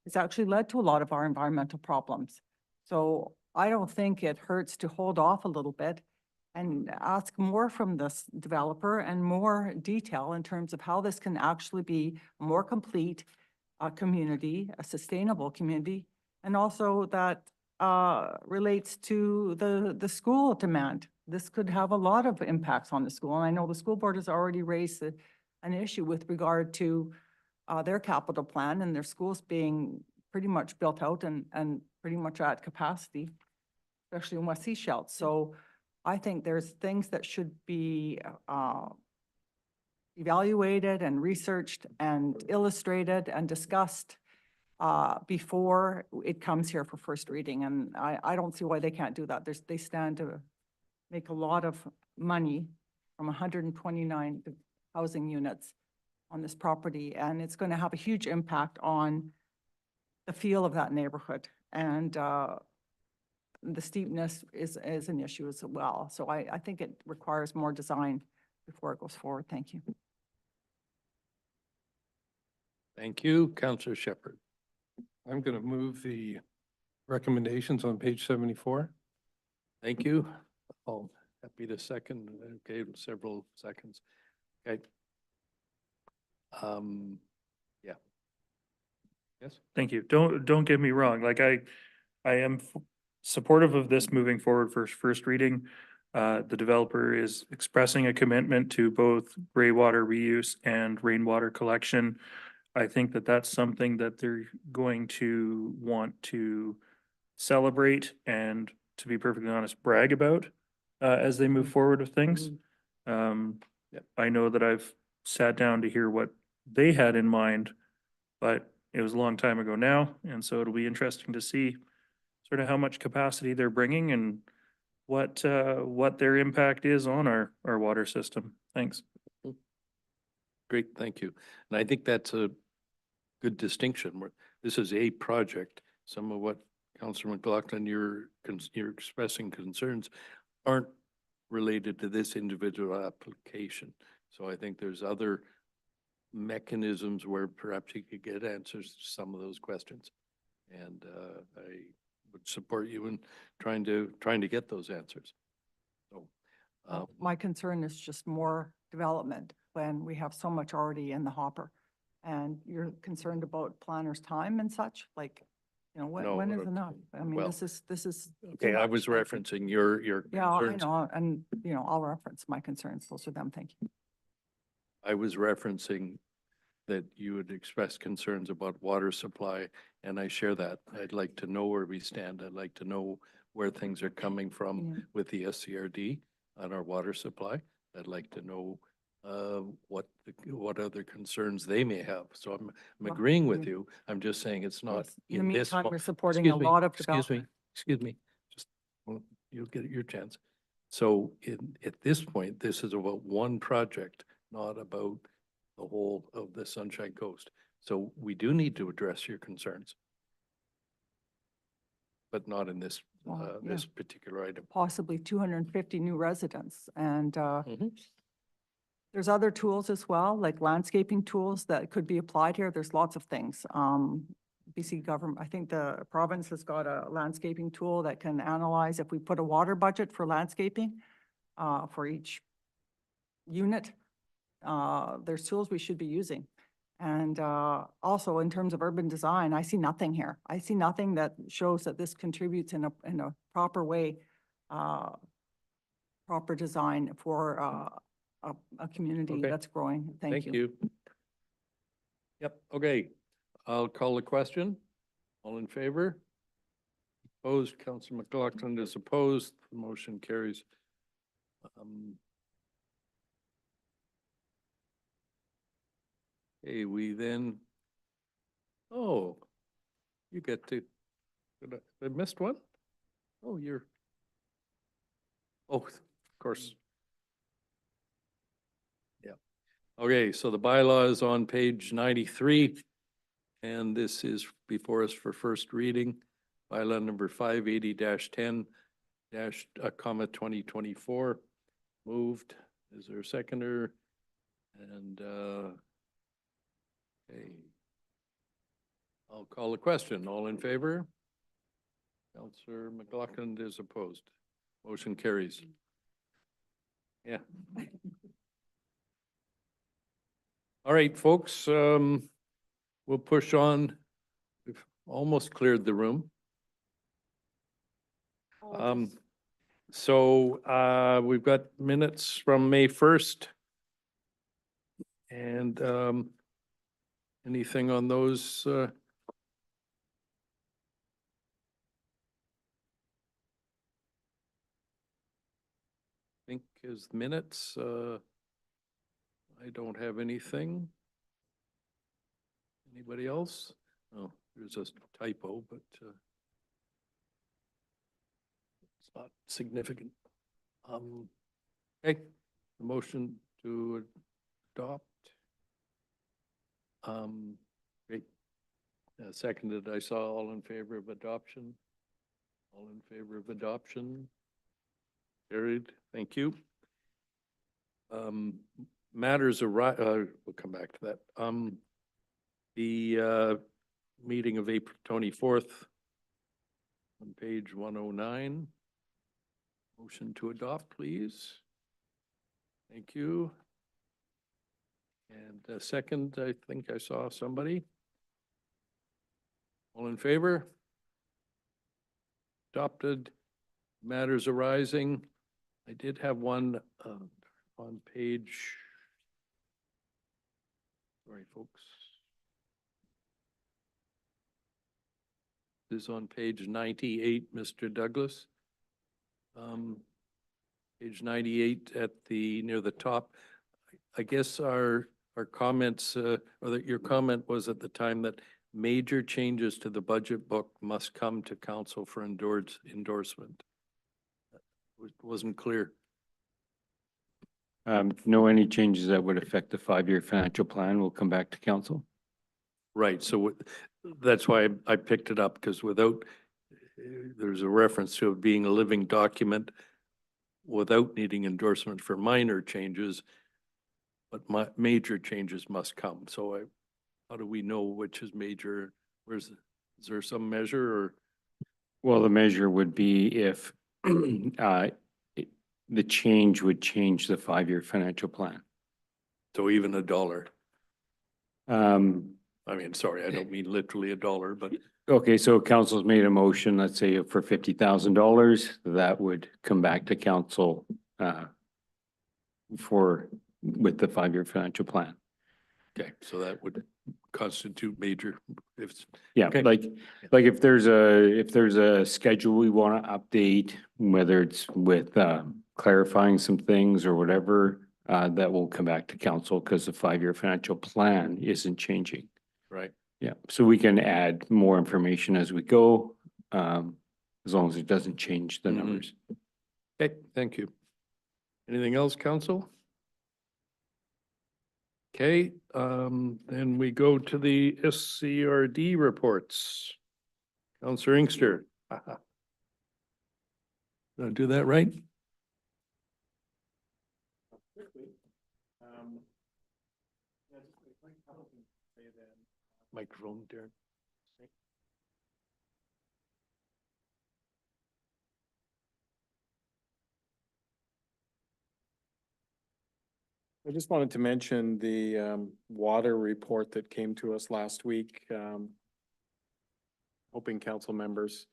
It's actually led to a lot of our environmental problems. So I don't think it hurts to hold off a little bit and ask more from this developer and more detail in terms of how this can actually be a more complete community, a sustainable community, and also that relates to the school demand. This could have a lot of impacts on the school. And I know the school board has already raised an issue with regard to their capital plan and their schools being pretty much built out and pretty much at capacity, especially in West Sechelt. So I think there's things that should be evaluated and researched and illustrated and discussed before it comes here for first reading. And I don't see why they can't do that. They stand to make a lot of money from 129 housing units on this property. And it's going to have a huge impact on the feel of that neighborhood. And the steepness is an issue as well. So I think it requires more design before it goes forward. Thank you. Thank you, Councillor Shepherd. I'm going to move the recommendations on page 74. Thank you. Oh, happy to second. Okay, several seconds. Okay. Yeah. Yes. Thank you. Don't get me wrong. Like I am supportive of this moving forward for first reading. The developer is expressing a commitment to both gray water reuse and rainwater collection. I think that that's something that they're going to want to celebrate and, to be perfectly honest, brag about as they move forward with things. I know that I've sat down to hear what they had in mind, but it was a long time ago now. And so it'll be interesting to see sort of how much capacity they're bringing and what their impact is on our water system. Thanks. Great, thank you. And I think that's a good distinction. This is a project. Some of what Councillor McLaughlin, you're expressing concerns aren't related to this individual application. So I think there's other mechanisms where perhaps you could get answers to some of those questions. And I would support you in trying to get those answers. So, My concern is just more development when we have so much already in the hopper. And you're concerned about planners' time and such, like, you know, No, when is enough? I mean, well, this is. okay, too I much, was like, referencing your Yeah, I concerns. know, and, you know, I'll reference my concerns, those are them, thank you. I was referencing that you had expressed concerns about water supply, and I share that. I'd like to know where we stand. I'd like to know where things are coming from with the SCRD on our water supply. I'd like to know what other concerns they may have. So I'm Well, agreeing with you. I'm just saying it's not Yes. In the in this. meantime, mo- we're supporting a Excuse me, lot of excuse me, just, well, you'll get your chance. So at this point, this is about one project, not about the whole of the Sunshine Coast. So we do need to address your concerns. But not in this, Well, this particular item. Possibly 250 new residents, and Mhm. there's other tools as well, like landscaping tools that could be applied here. There's lots of things. BC government, I think the province has got a landscaping tool that can analyze if we put a water budget for landscaping for each unit. There's tools we should be using. And also in terms of urban design, I see nothing here. I see nothing that shows that this contributes in a proper way, proper design for a community Okay. that's growing. Thank you. Yep, okay. I'll call the question. All in favor? Opposed, Councillor McLaughlin is opposed. The motion carries. Okay, we then, oh, you get to, did I missed one? Oh, of course. Yeah. Okay, so the bylaw is on page 93. And this is before us for first reading. Bylaw number 580-10 2024. Moved. Is there a seconder? And okay. I'll call the question. All in favor? Councillor McLaughlin is opposed. Motion carries. Yeah. All right, folks, we'll push on. We've almost cleared the room. So we've got minutes from May 1st. And anything on those? Think is minutes. I don't have anything. Anybody else? Oh, there's a typo, but it's not significant. Okay, the motion to adopt. Great. Seconded, I saw all in favor of adoption. All in favor of adoption. Carried, thank you. Matters we'll come back to that. The meeting of April 24th on page 109. Motion to adopt, please. Thank you. And a second, I think I saw somebody. All in favor? Adopted. Matters arising. I did have one on page. Sorry, folks. This is on page 98, Mr. Douglas. Page 98 at near the top. I guess our comments, or that your comment was at the time that major changes to the budget book must come to council for endorsement. It wasn't clear. No, any changes that would affect the 5-year financial plan will come back to council. Right, so that's why I picked it up, because without, there's a reference to it being a living document without needing endorsement for minor changes, but major changes must come. So how do we know which is major? Is there some measure or? Well, the measure would be if the change would change the 5-year financial plan. So even $1? I mean, sorry, I don't mean literally $1, but. Okay, so council's made a motion, let's say for $50,000, that would come back to council with the 5-year financial plan. Okay, so that would constitute major, if. Yeah, Okay. like if there's a schedule we want to update, whether it's with clarifying some things or whatever, that will come back to council because the 5-year financial plan isn't changing. Right. Yeah, so we can add more information as we go, as long as it doesn't change the numbers. Okay, thank you. Anything else, council? Okay, then we go to the SCRD reports. Councillor Inkster. Did I do that right? Microphone, Darren. I just wanted to mention the water report that came to us last week. Hoping council members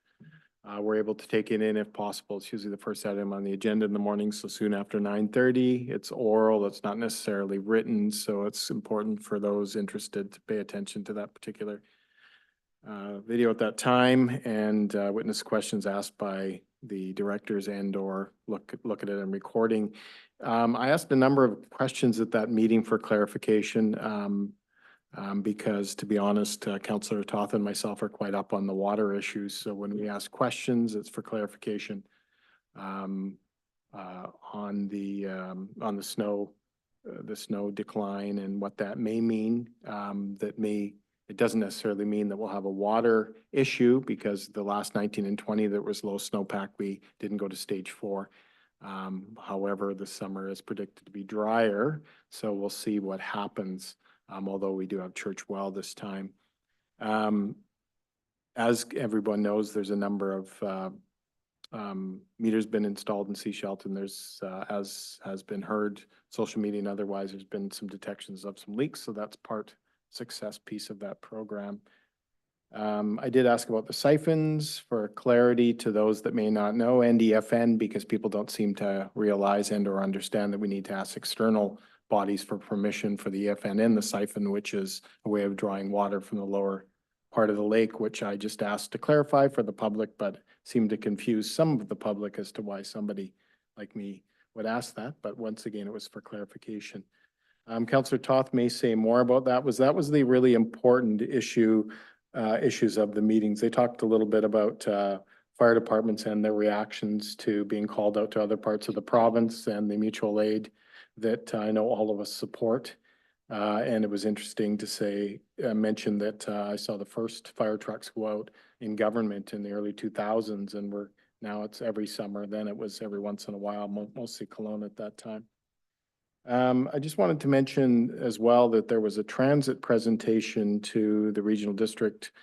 were able to take it in if possible. It's usually the first item on the agenda in the morning, so soon after 9:30. It's oral, it's not necessarily written, so it's important for those interested to pay attention to that particular video at that time, and witness questions asked by the directors and or look at it in recording. I asked a number of questions at that meeting for clarification, because to be honest, Councillor Toth and myself are quite up on the water issues. So when we ask questions, it's for clarification on the snow decline and what that may mean. It doesn't necessarily mean that we'll have a water issue, because the last 19 and 20 there was low snowpack, we didn't go to stage 4. However, the summer is predicted to be drier, so we'll see what happens, although we do have Church Well this time. As everyone knows, there's a number of meters been installed in Sechelt, and there's, as has been heard, social media and otherwise, there's been some detections of some leaks, so that's part success piece of that program. I did ask about the siphons for clarity to those that may not know, NDFN, because people don't seem to realize and or understand that we need to ask external bodies for permission for the EFN and the siphon, which is a way of drawing water from the lower part of the lake, which I just asked to clarify for the public, but seemed to confuse some of the public as to why somebody like me would ask that. But once again, it was for clarification. Councillor Toth may say more about that. That was the really important issues of the meetings. They talked a little bit about fire departments and their reactions to being called out to other parts of the province and the mutual aid that I know all of us support. And it was interesting to mention that I saw the first fire trucks go out in government in the early 2000s, and now it's every summer. Then it was every once in a while, mostly Kelowna at that time. I just wanted to mention as well that there was a transit presentation to the regional district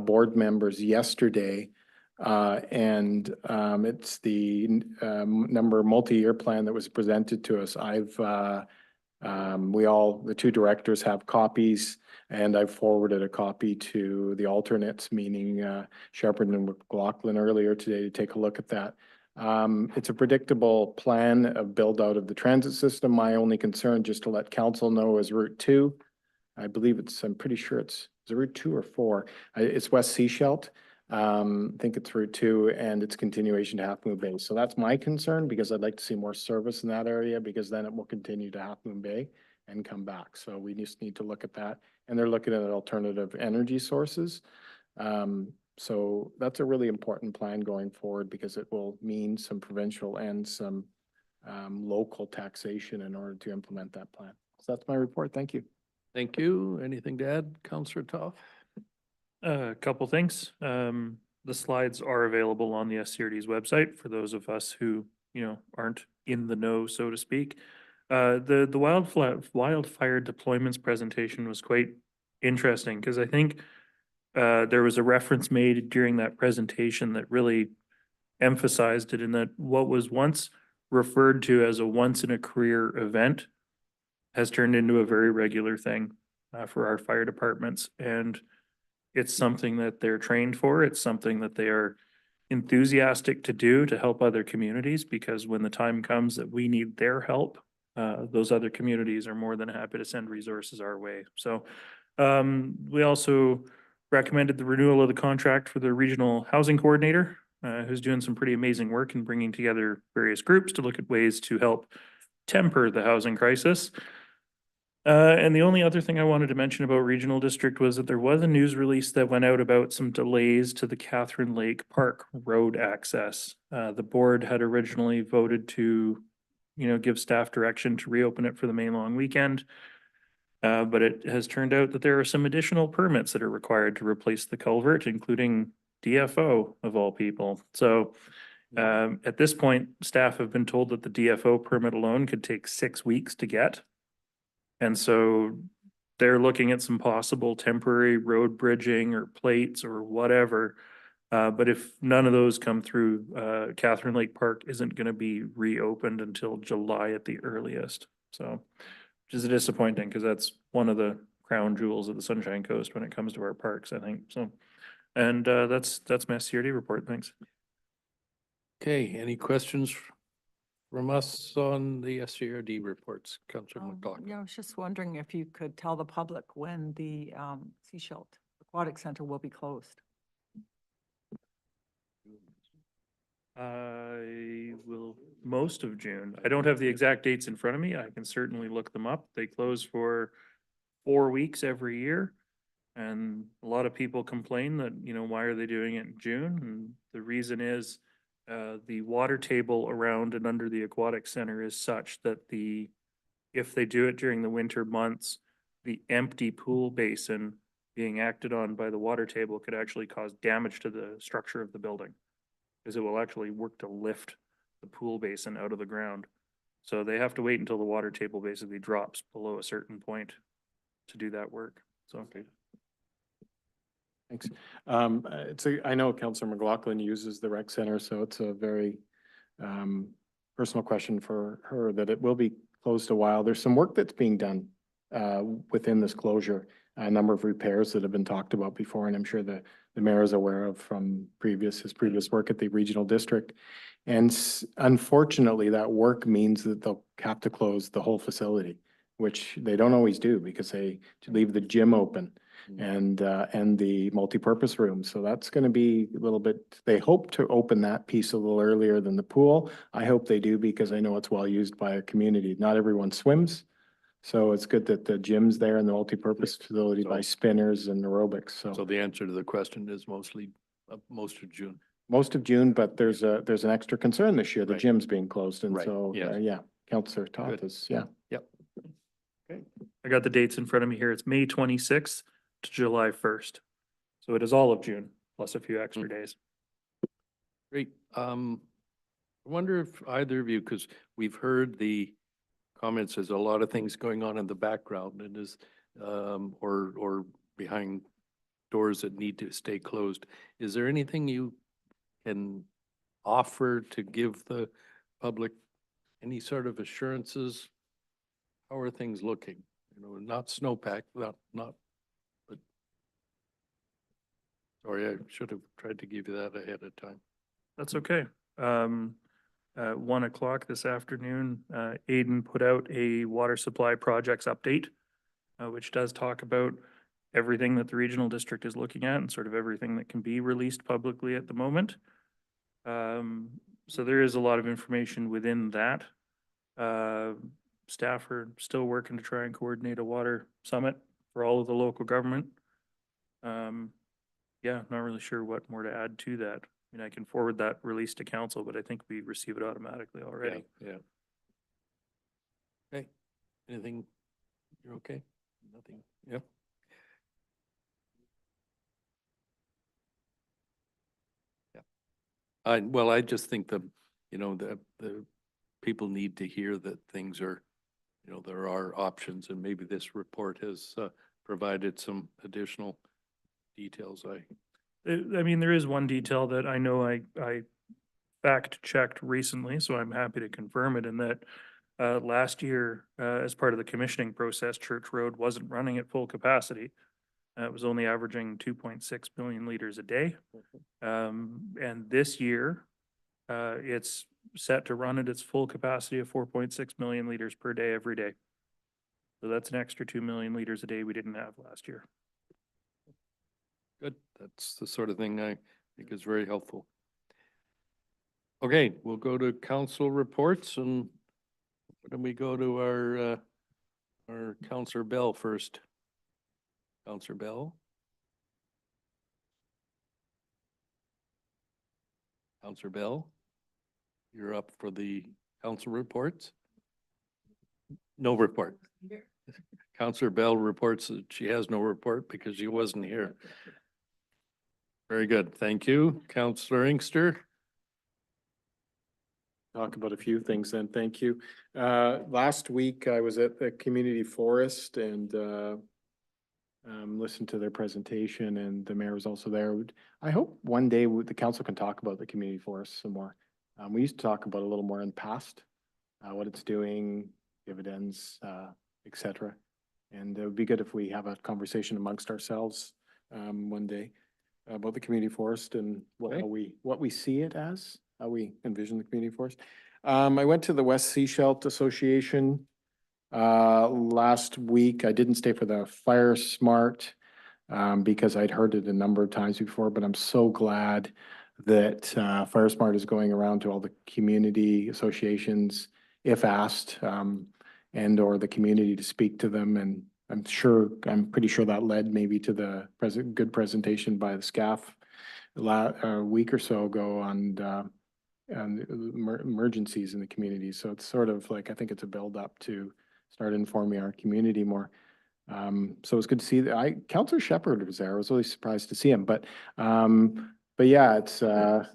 board members yesterday. And it's the multi-year plan that was presented to us. The two directors have copies, and I've forwarded a copy to the alternates, meaning Shepherd and McLaughlin earlier today, to take a look at that. It's a predictable plan of build out of the transit system. My only concern, just to let council know, is Route 2. I believe I'm pretty sure is it Route 2 or 4? It's West Sechelt. I think it's Route 2 and its continuation to Half Moon Bay. So that's my concern, because I'd like to see more service in that area, because then it will continue to Half Moon Bay and come back. So we just need to look at that. And they're looking at alternative energy sources. So that's a really important plan going forward, because it will mean some provincial and some local taxation in order to implement that plan. So that's my report. Thank you. Thank you. Anything to add, Councillor Toth? A couple things. The slides are available on the SCRD's website for those of us who, aren't in the know, so to speak. The wildfire deployments presentation was quite interesting because I think there was a reference made during that presentation that really emphasized it, in that what was once referred to as a once in a career event has turned into a very regular thing for our fire departments. And it's something that they're trained for. It's something that they are enthusiastic to do to help other communities, because when the time comes that we need their help, those other communities are more than happy to send resources our way. So we also recommended the renewal of the contract for the regional housing coordinator, who's doing some pretty amazing work in bringing together various groups to look at ways to help temper the housing crisis. And the only other thing I wanted to mention about Regional District was that there was a news release that went out about some delays to the Catherine Lake Park road access. The board had originally voted to, give staff direction to reopen it for the May long weekend. But it has turned out that there are some additional permits that are required to replace the culvert, including DFO of all people. So at this point, staff have been told that the DFO permit alone could take 6 weeks to get. And so they're looking at some possible temporary road bridging or plates or whatever. But if none of those come through, Catherine Lake Park isn't going to be reopened until July at the earliest. So, which is disappointing because that's one of the crown jewels of the Sunshine Coast when it comes to our parks, I think. So, and that's my SCRD report. Thanks. Okay, any questions from us on the SCRD reports? Councillor McLaughlin. Yeah, I was just wondering if you could tell the public when the Seashell Aquatic Center will be closed. I will, most of June. I don't have the exact dates in front of me. I can certainly look them up. They close for 4 weeks every year. And a lot of people complain that, why are they doing it in June? And the reason is the water table around and under the aquatic center is such that if they do it during the winter months, the empty pool basin being acted on by the water table could actually cause damage to the structure of the building, because it will actually work to lift the pool basin out of the ground. So they have to wait until the water table basically drops below a certain point to do that work. So. Thanks. I know Councillor McLaughlin uses the rec center, so it's a very personal question for her that it will be closed a while. There's some work that's being done within this closure, a number of repairs that have been talked about before, and I'm sure the mayor is aware of from his previous work at the regional district. And unfortunately, that work means that they'll have to close the whole facility, which they don't always do because they leave the gym open and the multipurpose room. So that's going to be a little bit, they hope to open that piece a little earlier than the pool. I hope they do because I know it's well used by our community. Not everyone swims. So it's good that the gym's there and the multipurpose facility by spinners and aerobics. So the answer to the question is mostly most of June. Most of June, but there's an extra concern this year. The gym's being closed. And Right, so, yes. yeah, Councillor Toth Good. is, yeah. Yep. Okay. I got the dates in front of me here. It's May 26th to July 1st. So it is all of June plus a few extra days. Great. I wonder if either of you, because we've heard the comments, there's a lot of things going on in the background and or behind doors that need to stay closed. Is there anything you can offer to give the public any sort of assurances? How are things looking? Not snowpack, not, but sorry, I should have tried to give you that ahead of time. That's okay. 1 o'clock this afternoon, Aiden put out a water supply projects update, which does talk about everything that the regional district is looking at and sort of everything that can be released publicly at the moment. So there is a lot of information within that. Staff are still working to try and coordinate a water summit for all of the local government. Yeah, not really sure what more to add to that. I mean, I can forward that release to council, but I think we receive it automatically already. Yeah. Anything? You're okay? Nothing? Yep. Yeah. I just think the people need to hear that things are, there are options, and maybe this report has provided some additional details. I mean, there is one detail that I know I fact checked recently, so I'm happy to confirm it, in that last year, as part of the commissioning process, Church Road wasn't running at full capacity. It was only averaging 2.6 million liters a day. And this year, it's set to run at its full capacity of 4.6 million liters per day, every day. So that's an extra 2 million liters a day we didn't have last year. Good. That's the sort of thing I think is very helpful. Okay, we'll go to council reports, and then we go to our Councillor Bell first. Councillor Bell. Councillor Bell, you're up for the council reports? No report. Councillor Bell reports that she has no report because she wasn't here. Very good. Thank you. Councillor Inkster. Talk about a few things then. Thank you. Last week I was at the community forest and listened to their presentation, and the mayor was also there. I hope one day the council can talk about the community forest some more. We used to talk about a little more in the past, what it's doing, dividends, et cetera. And it would be good if we have a conversation amongst ourselves one day about the community forest and what we see it as, how we envision the community forest. I went to the West Seashelt Association last week. I didn't stay for the Fire Smart because I'd heard it a number of times before, but I'm so glad that Fire Smart is going around to all the community associations, if asked, and or the community to speak to them. And I'm pretty sure that led maybe to the good presentation by the SCAF a week or so ago on emergencies in the community. So it's sort of like, I think it's a build up to start informing our community more. So it's good to see that. Councillor Shepherd was there. I was really surprised to see him, but yeah, it's it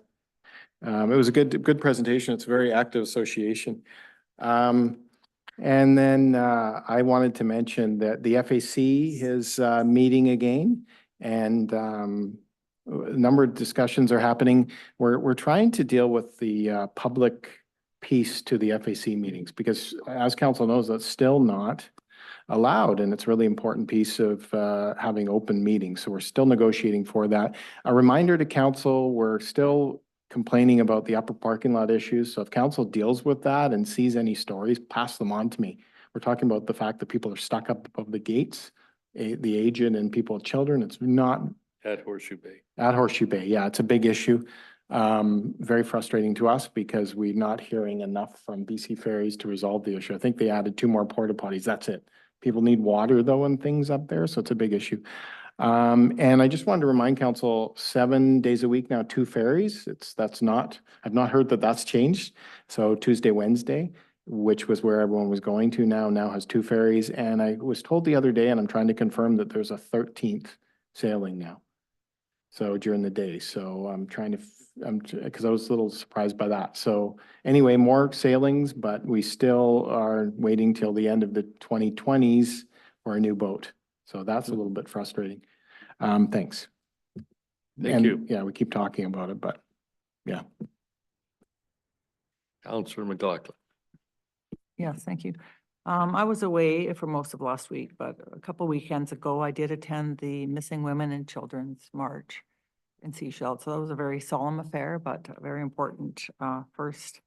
was a good presentation. It's a very active association. And then I wanted to mention that the FAC is meeting again, and a number of discussions are happening. We're trying to deal with the public piece to the FAC meetings, because as council knows, that's still not allowed, and it's a really important piece of having open meetings. So we're still negotiating for that. A reminder to council, we're still complaining about the upper parking lot issues. So if council deals with that and sees any stories, pass them on to me. We're talking about the fact that people are stuck up above the gates, the aged and people with children. It's not At Horseshoe Bay. at Horseshoe Bay. Yeah, it's a big issue. Very frustrating to us because we're not hearing enough from BC Ferries to resolve the issue. I think they added 2 more porta potties. That's it. People need water though and things up there, so it's a big issue. And I just wanted to remind council, 7 days a week now, 2 ferries. I've not heard that that's changed. So Tuesday, Wednesday, which was where everyone was going to now has 2 ferries. And I was told the other day, and I'm trying to confirm, that there's a 13th sailing now. So during the day. So I'm trying to, because I was a little surprised by that. So anyway, more sailings, but we still are waiting till the end of the 2020s for a new boat. So that's a little bit frustrating. Thanks. Thank you. Yeah, we keep talking about it, but yeah. Councillor McLaughlin. Yes, thank you. I was away for most of last week, but a couple weekends ago, I did attend the Missing Women and Children's March in Seashell. So that was a very solemn affair, but a very important first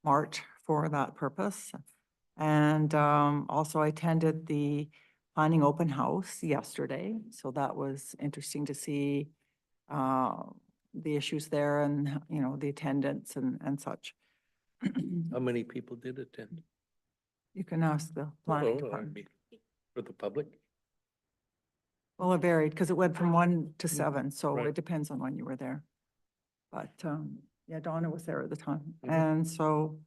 march for that purpose. And also I attended the planning open house yesterday. So that was interesting to see the issues there and, the attendance and such. How many people did attend? You can ask the planning I department. mean, for the public? Well, it varied because it went from 1 to 7, so Right. it depends on when you were there. But yeah, Donna was there at the time. And so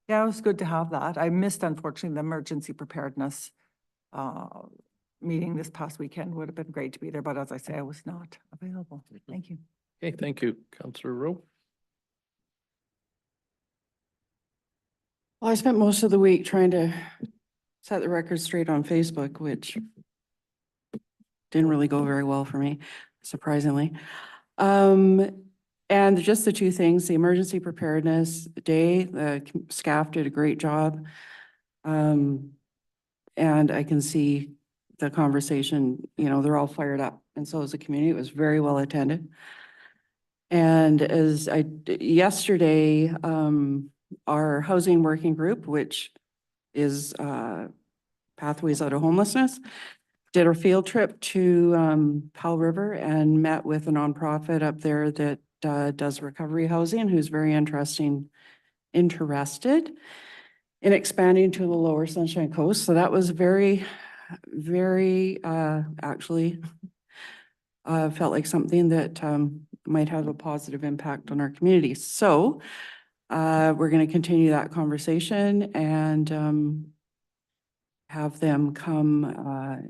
Yeah, it was good to have that. I missed unfortunately the emergency preparedness meeting this past weekend. Would have been great to be there, but as I say, I was not available. Thank you. Okay, thank you. Councillor Rowe? Well, I spent most of the week trying to set the record straight on Facebook, which didn't really go very well for me, surprisingly. And just the two things, the emergency preparedness day, the SCAF did a great job. And I can see the conversation, you know, they're all fired up. And so as a community, it was very well attended. And as yesterday, our housing working group, which is Pathways Out of Homelessness, did a field trip to Powell River and met with a nonprofit up there that does recovery housing, who's very interested in expanding to the lower Sunshine Coast. So that was very, very actually felt like something that might have a positive impact on our community. So we're going to continue that conversation and have them come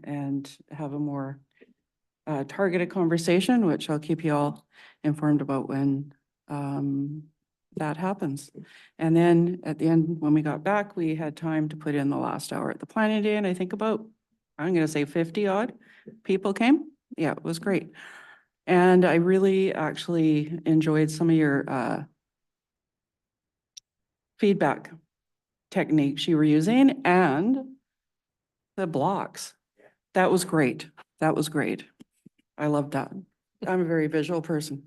and have a more targeted conversation, which I'll keep you all informed about when that happens. And then at the end, when we got back, we had time to put in the last hour at the planning day, and I think about, I'm going to say 50 odd people came. Yeah, it was great. And I really actually enjoyed some of your feedback techniques you were using and the blocks. That was great. That was great. I loved that. I'm a very visual person.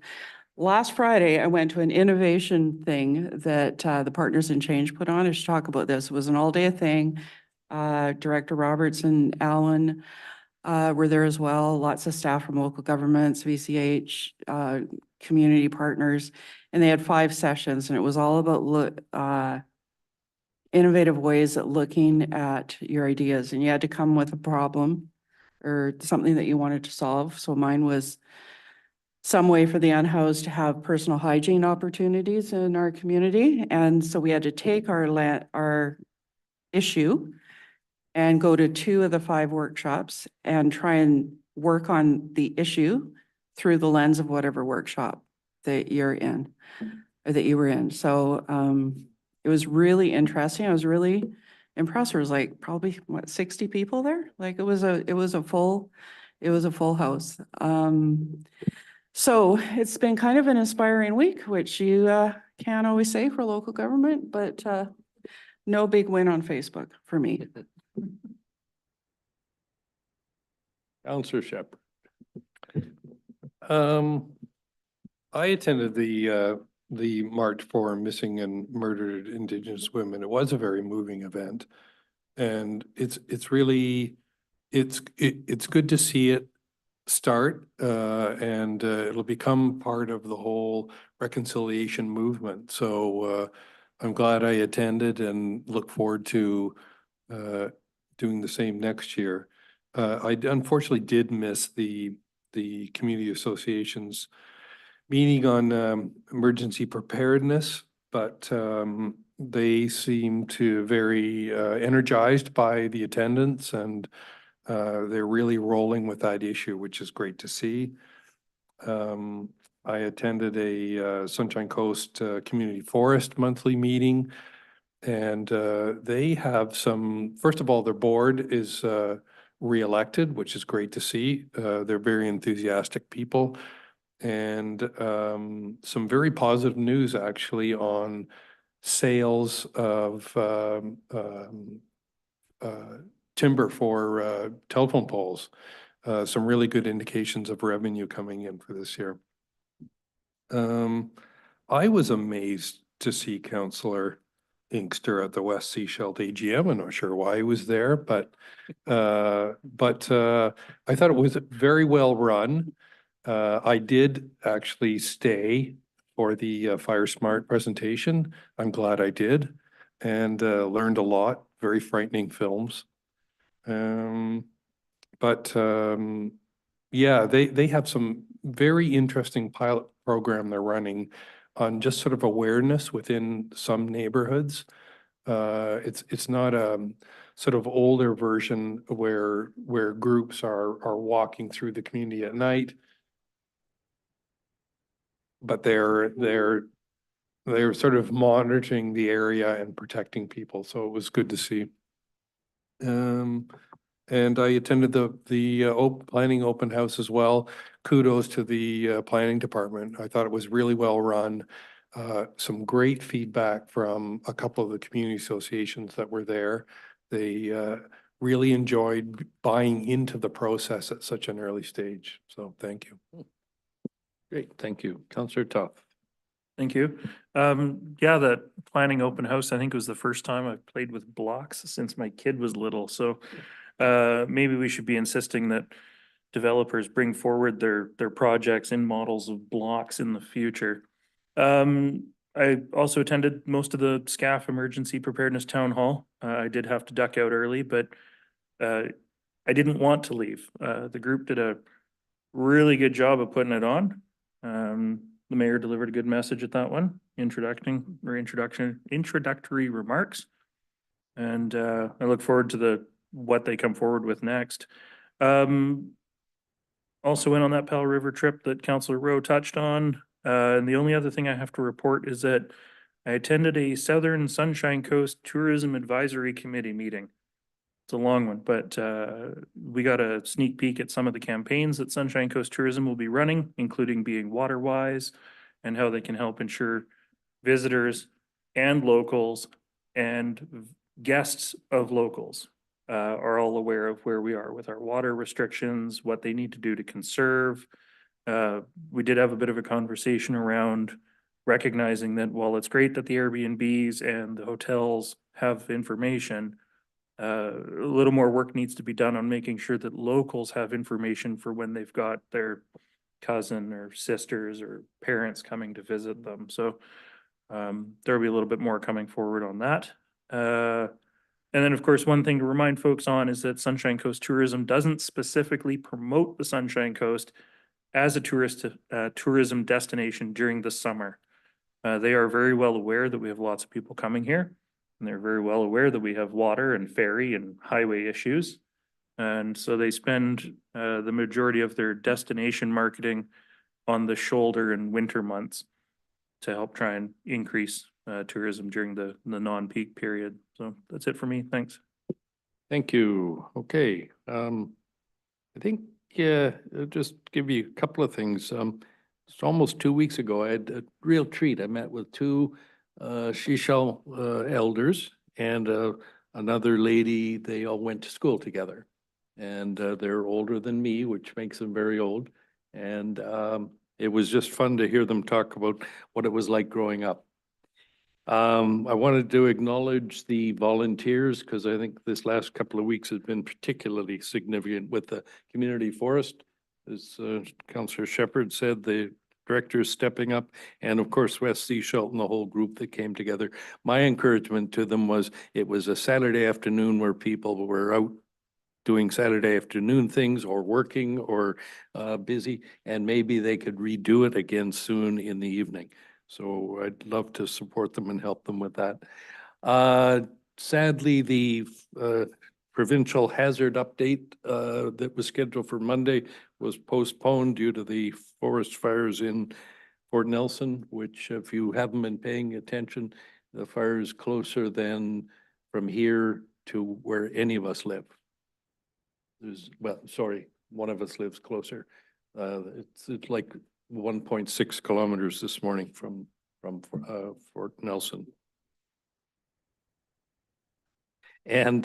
Last Friday, I went to an innovation thing that the Partners in Change put on. I should talk about this. It was an all-day thing. Director Roberts and Alan were there as well. Lots of staff from local governments, VCH, community partners, and they had 5 sessions, and it was all about innovative ways at looking at your ideas, and you had to come with a problem or something that you wanted to solve. So mine was some way for the unhoused to have personal hygiene opportunities in our community. And so we had to take our issue and go to 2 of the 5 workshops and try and work on the issue through the lens of whatever workshop that you're in or that you were in. So it was really interesting. I was really impressed. There was like probably 60 people there. Like it was a full house. So it's been kind of an inspiring week, which you can't always say for local government, but no big win on Facebook for me. Councillor Shepherd. I attended the March for Missing and Murdered Indigenous Women. It was a very moving event. And it's really, it's good to see it start and it'll become part of the whole reconciliation movement. So I'm glad I attended and look forward to doing the same next year. I unfortunately did miss the community association's meeting on emergency preparedness, but they seem to very energized by the attendance, and they're really rolling with that issue, which is great to see. I attended a Sunshine Coast Community Forest monthly meeting, and they have some, first of all, their board is re-elected, which is great to see. They're very enthusiastic people, and some very positive news actually on sales of timber for telephone poles. Some really good indications of revenue coming in for this year. I was amazed to see Councillor Inkster at the West Sechelt AGM. I'm not sure why he was there, but I thought it was very well run. I did actually stay for the Fire Smart presentation. I'm glad I did, and learned a lot. Very frightening films. Yeah, they have some very interesting pilot program they're running on just sort of awareness within some neighborhoods It's not a sort of older version where groups are walking through the community at night. But they're sort of monitoring the area and protecting people, so it was good to see. And I attended the planning open house as well. Kudos to the planning department. I thought it was really well run. Some great feedback from a couple of the community associations that were there. They really enjoyed buying into the process at such an early stage. So thank you. Great, thank you. Councillor Tough. Thank you. Yeah, that planning open house, I think was the first time I've played with blocks since my kid was little. So maybe we should be insisting that developers bring forward their projects in models of blocks in the future. I also attended most of the SCAF Emergency Preparedness Town Hall. I did have to duck out early, but I didn't want to leave. The group did a really good job of putting it on. The mayor delivered a good message at that one, introductory remarks. And I look forward to what they come forward with next. Also went on that Powell River trip that Councillor Rowe touched on. And the only other thing I have to report is that I attended a Southern Sunshine Coast Tourism Advisory Committee meeting. It's a long one, but we got a sneak peek at some of the campaigns that Sunshine Coast Tourism will be running, including being water wise and how they can help ensure visitors and locals and guests of locals are all aware of where we are with our water restrictions, what they need to do to conserve. We did have a bit of a conversation around recognizing that while it's great that the Airbnbs and the hotels have information, a little more work needs to be done on making sure that locals have information for when they've got their cousin or sisters or parents coming to visit them. So there'll be a little bit more coming forward on that. And then, of course, one thing to remind folks on is that Sunshine Coast Tourism doesn't specifically promote the Sunshine Coast as a tourism destination during the summer. They are very well aware that we have lots of people coming here. And they're very well aware that we have water and ferry and highway issues. And so they spend the majority of their destination marketing on the shoulder and winter months to help try and increase tourism during the non-peak period. So that's it for me. Thanks. Thank you. Okay. I think, yeah, I'll just give you a couple of things. It's almost 2 weeks ago, I had a real treat. I met with two Sechelt elders and another lady. They all went to school together, and they're older than me, which makes them very old. And it was just fun to hear them talk about what it was like growing up. I wanted to acknowledge the volunteers because I think this last couple of weeks has been particularly significant with the community forest. As Councillor Shepherd said, the director is stepping up, and of course West Sechelt and the whole group that came together. My encouragement to them was it was a Saturday afternoon where people were out doing Saturday afternoon things or working or busy, and maybe they could redo it again soon in the evening. So I'd love to support them and help them with that. Sadly, the provincial hazard update that was scheduled for Monday was postponed due to the forest fires in Fort Nelson, which if you haven't been paying attention, the fire is closer than from here to where any of us live. Well, sorry, one of us lives closer. It's like 1.6 kilometers this morning from Fort Nelson. And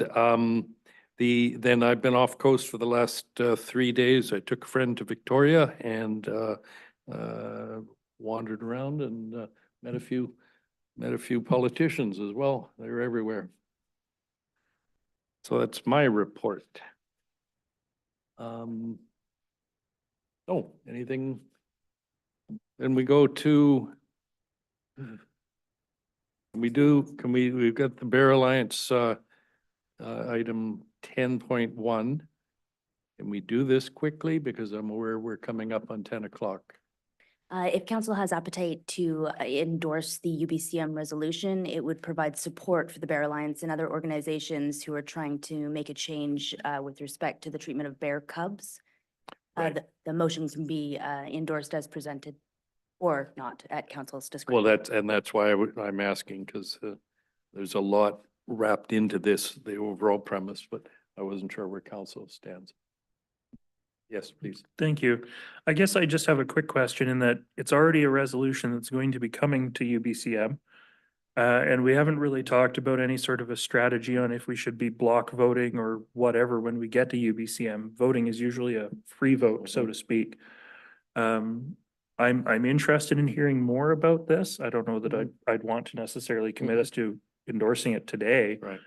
then I've been off coast for the last 3 days. I took a friend to Victoria and wandered around and met a few politicians as well. They're everywhere. So that's my report. Oh, anything? Then we go to, we've got the Bear Alliance item 10.1. Can we do this quickly? Because I'm aware we're coming up on 10 o'clock. If council has appetite to endorse the UBCM resolution, it would provide support for the Bear Alliance and other organizations who are trying to make a change with respect to the treatment of bear cubs. Right. The motions can be endorsed as presented or not at council's discretion. Well, that's why I'm asking, because there's a lot wrapped into this, the overall premise, but I wasn't sure where council stands. Yes, please. Thank you. I guess I just have a quick question in that it's already a resolution that's going to be coming to UBCM. And we haven't really talked about any sort of a strategy on if we should be block voting or whatever when we get to UBCM. Voting is usually a free vote, so to speak. I'm interested in hearing more about this. I don't know that I'd want to necessarily commit us to endorsing it today. Right.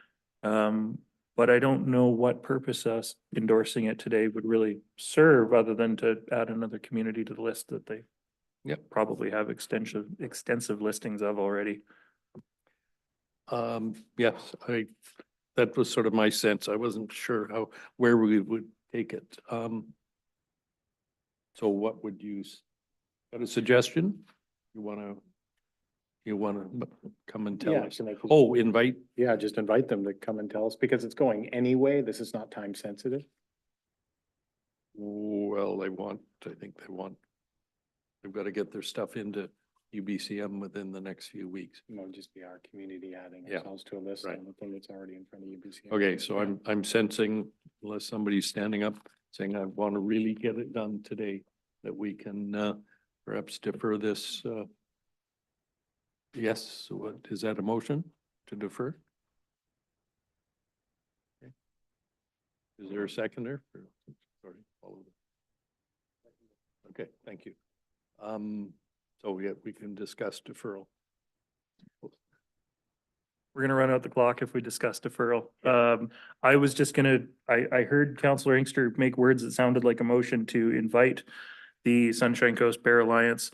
But I don't know what purpose us endorsing it today would really serve, other than to add another community to the list that they probably have extensive listings of already. Yes, that was sort of my sense. I wasn't sure where we would take it. So what would you, got a suggestion? You wanna come and tell Yeah, us? so like- Oh, invite, Yeah, just invite them to come and tell us because it's going anyway. This is not time sensitive. well, they've got to get their stuff into UBCM within the next few weeks. It'll just be our community adding Yeah. ourselves to a list Right. on the thing that's already in front of UBCM. Okay, so I'm sensing, unless somebody's standing up saying, I want to really get it done today, that we can perhaps defer this. Yes, so what, is that a motion to defer? Okay. Is there a seconder? Sorry, follow the- Okay, thank you. So we can discuss deferral. We're gonna run out the clock if we discuss deferral. I was just I heard Councillor Inkster make words that sounded like a motion to invite the Sunshine Coast Bear Alliance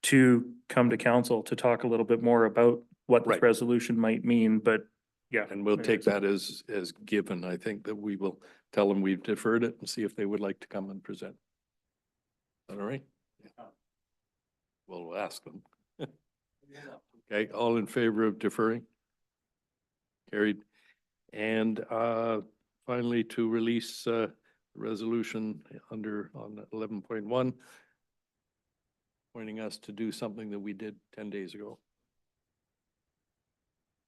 to come to council to talk a little bit more about what this Right. resolution might mean, but yeah. And we'll take that as given. I think that we will tell them we've deferred it and see if they would like to come and present. All right? We'll ask them. Okay, all in favor of deferring? Carried. And finally, to release resolution on 11.1, pointing us to do something that we did 10 days ago.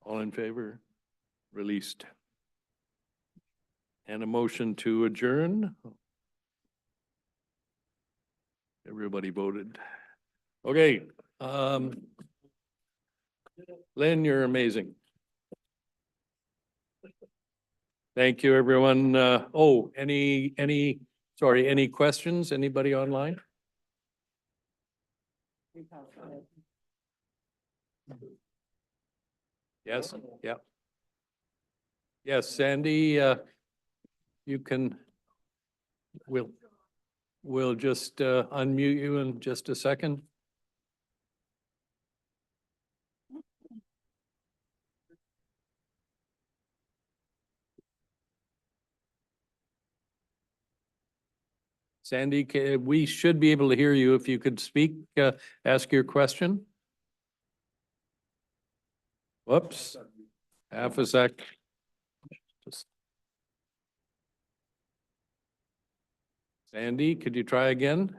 All in favor? Released. And a motion to adjourn. Everybody voted. Okay, Lynn, you're amazing. Thank you, everyone. Any questions? Anybody online? Yes, yeah. Yes, Sandy, you can, we'll just unmute you in just a second. Sandy, we should be able to hear you. If you could speak, ask your question. Whoops, half a sec. Sandy, could you try again?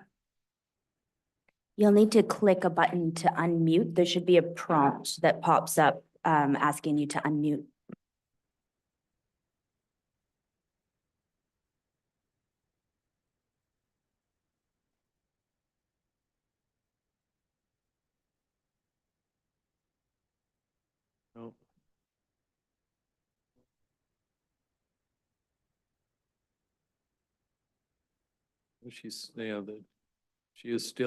You'll need to click a button to unmute. There should be a prompt that pops up asking you to unmute. No. She is still